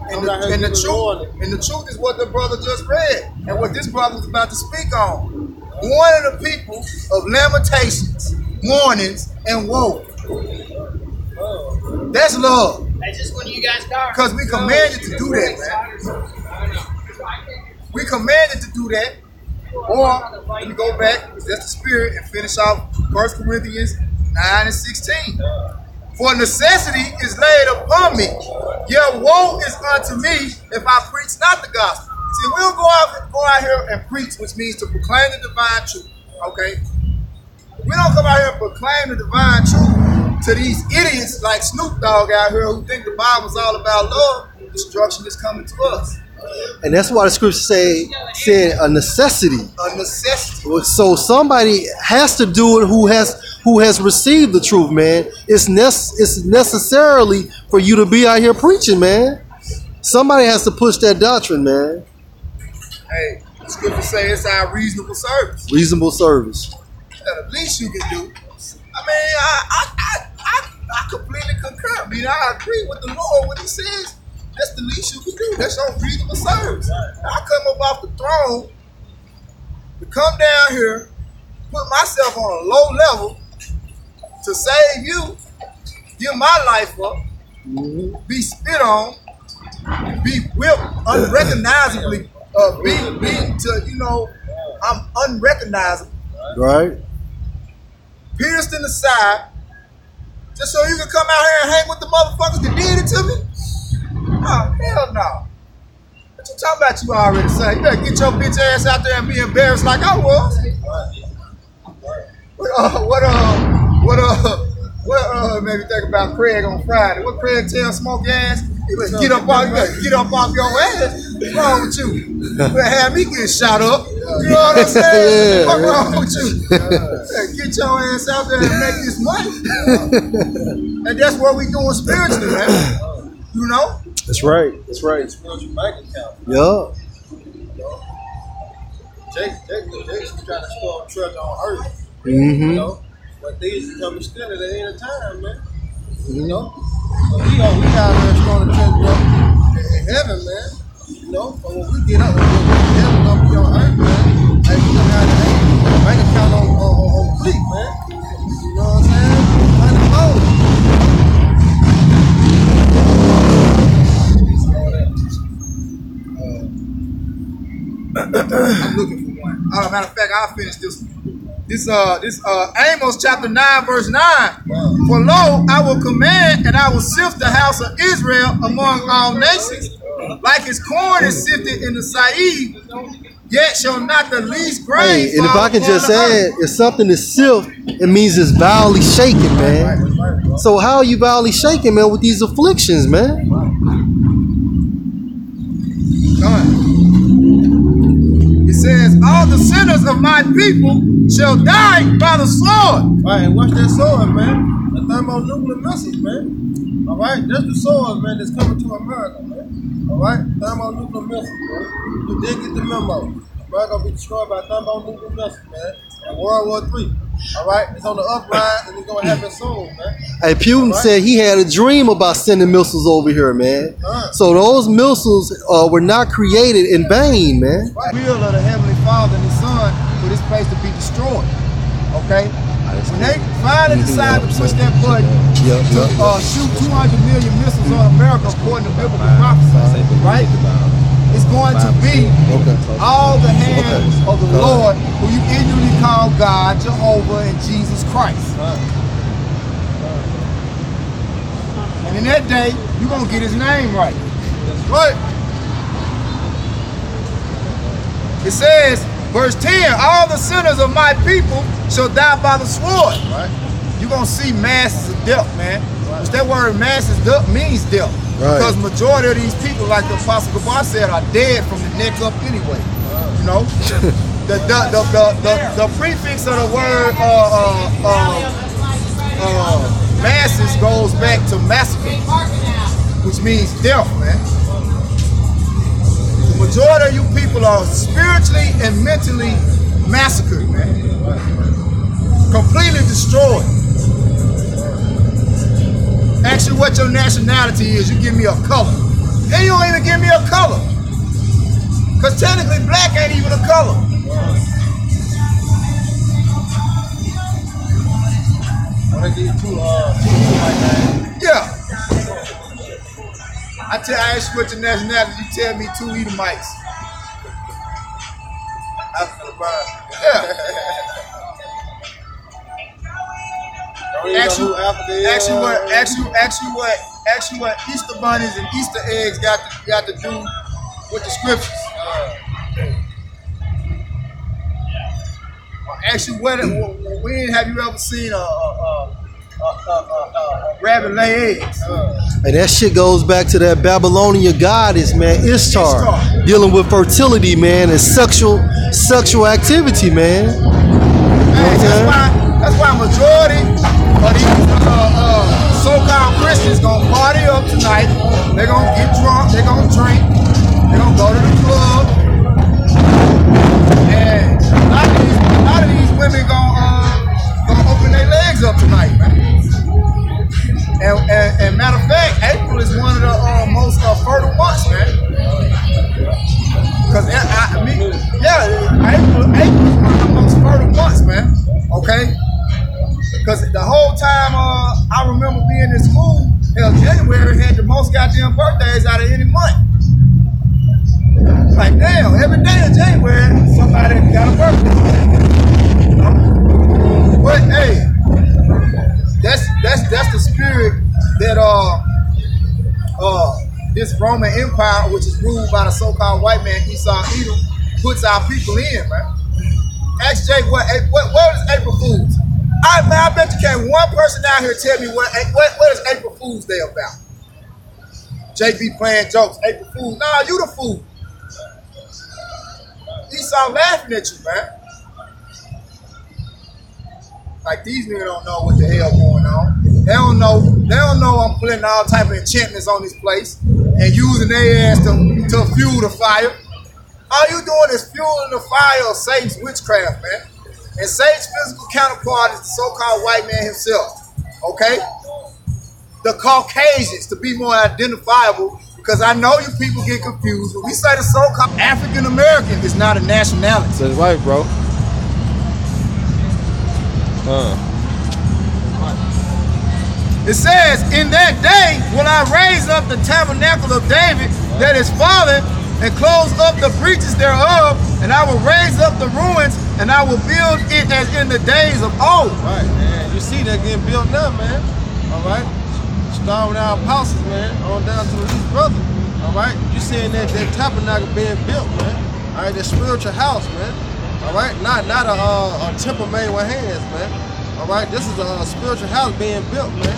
And the truth is what the brother just read, and what this brother is about to speak on. One of the people of lamentations, mournings, and woe. That's love. That's just when you guys start. Because we commanded to do that, man. We commanded to do that. Or, let me go back, that's the spirit, and finish off 1 Corinthians 9 and 16. For necessity is laid upon me. Yet woe is unto me if I preach not the gospel. See, we don't go out here and preach, which means to proclaim the divine truth. Okay? We don't come out here and proclaim the divine truth to these idiots like Snoop Dogg out here who think the Bible's all about love. Destruction is coming to us. And that's why the scripture said a necessity. A necessity. So somebody has to do it who has received the truth, man. It's necessarily for you to be out here preaching, man. Somebody has to push that doctrine, man. Hey, the scripture say it's our reasonable service. Reasonable service. That's the least you can do. I mean, I completely concur. I mean, I agree with the Lord when he says that's the least you can do. That's your reasonable service. I come up off the throne to come down here, put myself on a low level to save you, give my life up, be spit on, be whipped unrecognizably, I'm unrecognizable. Right? Pierced in the side, just so you can come out here and hang with the motherfuckers that did it to me? Oh, hell no. What you talking about you already say? You better get your bitch ass out there and be embarrassed like I was. What made me think about Craig on Friday? What Craig tell Smoke ass? You better get up off your ass. What's wrong with you? You better have me get shot up. You know what I'm saying? What's wrong with you? Get your ass out there and make this money. And that's what we doing spiritually, man. You know? That's right. That's right. Spiritual bank account. Yeah. Jake's trying to store treasure on earth. Mm-hmm. You know? But these come still at the end of time, man. You know? But we out there storing treasure up in heaven, man. You know? But when we get up, heaven gonna be on earth, man. Hey, we gonna have the bank account on fleek, man. You know what I'm saying? I'm looking for one. Matter of fact, I'll finish this one. This Amos chapter 9, verse 9. For lo, I will command and I will sift the house of Israel among all nations. Like his corn is sifted in the Said, yet shall not the least grain. Hey, and if I can just add, if something is sift, it means it's vilely shaken, man. So how are you vilely shaken, man, with these afflictions, man? It says, all the sinners of my people shall die by the sword. Right, and what's that sword, man? The thermonuclear missiles, man. All right, that's the sword, man, that's coming to America, man. All right, thermonuclear missiles, man. You did get the memo. America gonna be destroyed by thermonuclear missiles, man. And World War III. All right, it's on the uprise, and it's gonna happen soon, man. Hey, Putin said he had a dream about sending missiles over here, man. So those missiles were not created in vain, man. The will of the Heavenly Father and His Son for this place to be destroyed. Okay? When they finally decide to push that button to shoot 200 million missiles on America according to biblical prophecy, right? It's going to be all the hands of the Lord, who you ignorantly call God, Jehovah, and Jesus Christ. And in that day, you're going to get his name right. That's right. It says, verse 10, all the sinners of my people shall die by the sword. Right. You're going to see masses of death, man. Right. That word masses means death. Right. Because majority of these people, like the Apostle Gabar said, are dead from the neck up anyway. You know? the prefix of the word masses goes back to massacre, which means death, man. The majority of you people are spiritually and mentally massacred, man. Completely destroyed. Ask you what your nationality is, you give me a color. And you don't even give me a color. Because technically black ain't even a color. When they give you two like that. Yeah. I ask you what your nationality, you tell me 2 Edomites. Yeah. Ask you what Easter bunnies and Easter eggs got to do with the scriptures. Ask you when have you ever seen a rabbit lay eggs? And that shit goes back to that Babylonian goddess, man, Ishtar. Dealing with fertility, man, and sexual activity, man. That's why majority of these so-called Christians gonna party up tonight. They're gonna get drunk. They're gonna drink. They're gonna go to the club. And a lot of these women gonna open their legs up tonight, man. And matter of fact, April is one of the most fertile months, man. Because April is one of the most fertile months, man. Okay. Because the whole time I remember being in school, hell, January had the most goddamn birthdays out of any month. Like damn, every day in January somebody got a birthday. But hey, that's the spirit that this Roman Empire, which is ruled by the so-called white man Esau Edom, puts our people in, man. Ask Jake what is April Fools? I bet you can't one person down here tell me what is April Fool's Day about. Jake be playing jokes. April Fool. Nah, you the fool. Esau laughing at you, man. Like these niggas don't know what the hell going on. They don't know I'm putting all type of enchantments on this place and using their ass to fuel the fire. All you doing is fueling the fire of Satan's witchcraft, man. And Satan's physical counterpart is the so-called white man himself. Okay? The Caucasians, to be more identifiable, because I know you people get confused. When we say the so-called African American is not a nationality. That's right, bro. It says, in that day will I raise up the tabernacle of David that is fallen and close up the breaches thereof, and I will raise up the ruins and I will build it as in the days of old. Right, man. You see that getting built now, man. All right. Starting with our apostles, man, on down to the least brother. All right. You seeing that tabernacle being built, man. All right, that spiritual house, man. All right, not a temple made with hands, man. All right, this is a spiritual house being built, man.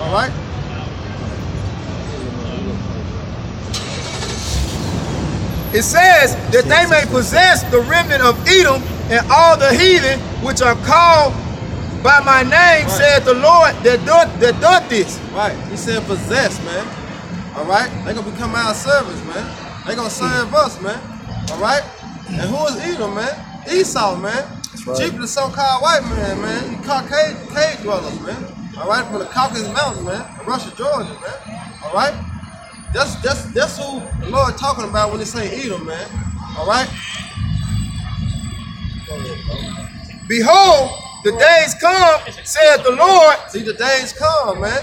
All right. It says that they may possess the remnant of Edom and all the heathen which are called by my name, said the Lord that doth this. Right. He said possess, man. All right. They're gonna become our servants, man. They're gonna serve us, man. All right. And who is Edom, man? Esau, man. Right. Chief of the so-called white man, man. You Caucasian cave dwellers, man. All right, from the Caucasus Mountains, man. Russia, Georgia, man. All right. That's who the Lord talking about when they say Edom, man. All right. Behold, the days come, said the Lord. See, the days come, man.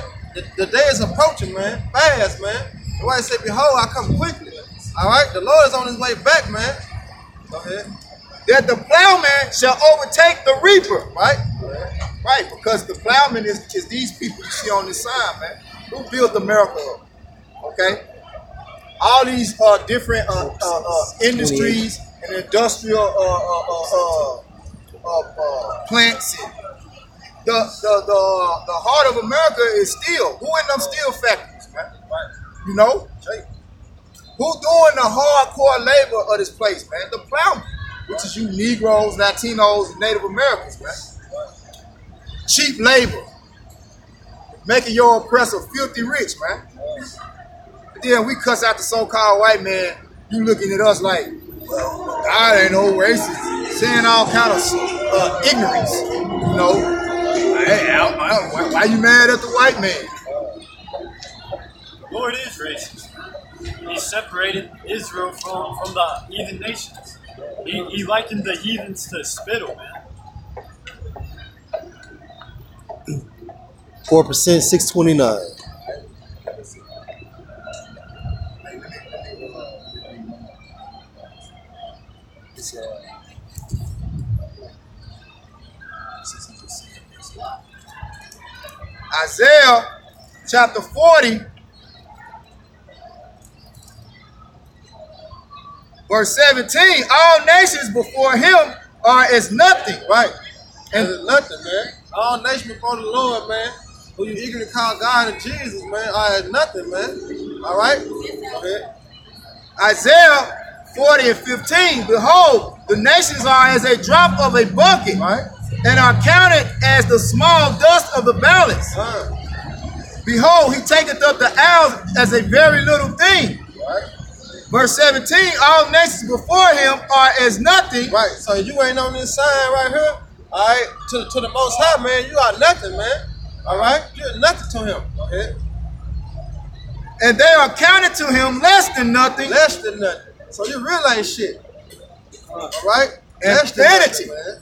The day is approaching, man. Fast, man. The way I say, behold, I come quickly. All right. The Lord is on his way back, man. Go ahead. That the plowman shall overtake the reaper, right? Right, because the plowman is these people you see on this sign, man. Who built America up? Okay? All these different industries and industrial plants. And the heart of America is steel. Who in them steel factories, man? Right. You know? Who doing the hardcore labor of this place, man? The plowman. Which is you Negroes, Latinos, and Native Americans, man. Cheap labor. Making your oppressor filthy rich, man. But then we cuss out the so-called white man, you looking at us like, well, God ain't no racist. Saying all kind of ignorance. You know, hey, why you mad at the white man? The Lord is racist. He separated Israel from the heathen nations. He likened the heathens to spittle, man. 4%, 629. Isaiah chapter 40, verse 17, all nations before him are as nothing. Right. And it's nothing, man. All nations before the Lord, man, who you eagerly call God and Jesus, man, are as nothing, man. All right? Okay. Isaiah 40 and 15, behold, the nations are as a drop of a bucket, right, and are counted as the small dust of the balance. Behold, he taketh up the hours as a very little thing. Right. Verse 17, all nations before him are as nothing. Right, so you ain't on this sign right here, all right, to the Most High, man, you are nothing, man. All right, you're nothing to him. Okay. And they are counted to him less than nothing. Less than nothing. So you realize shit. All right? And vanity. Man.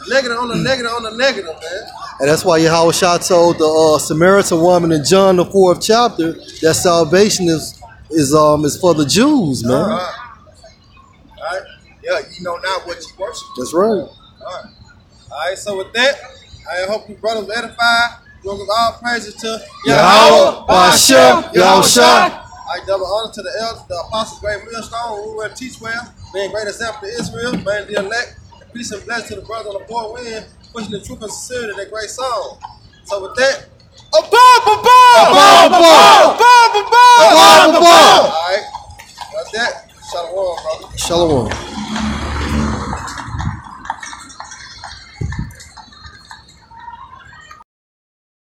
A negative on the negative on the negative, man. And that's why Yahweh Shah told the Samaritan woman in John the 4th chapter that salvation is for the Jews, man. All right. Yeah, you know not what you worship. That's right. All right, so with that, I hope you brothers edified. We'll give all praises to Yahweh, Bashem, Yahweh Shah. I double honor to the elders, the apostles, great millstone, who will teach well, being great example to Israel, being the elect, and peace and blessing to the brothers on the fourth wind, pushing the truth and sincerity in their great song. So with that, All right, that's that. Shalom, brother. Shalom.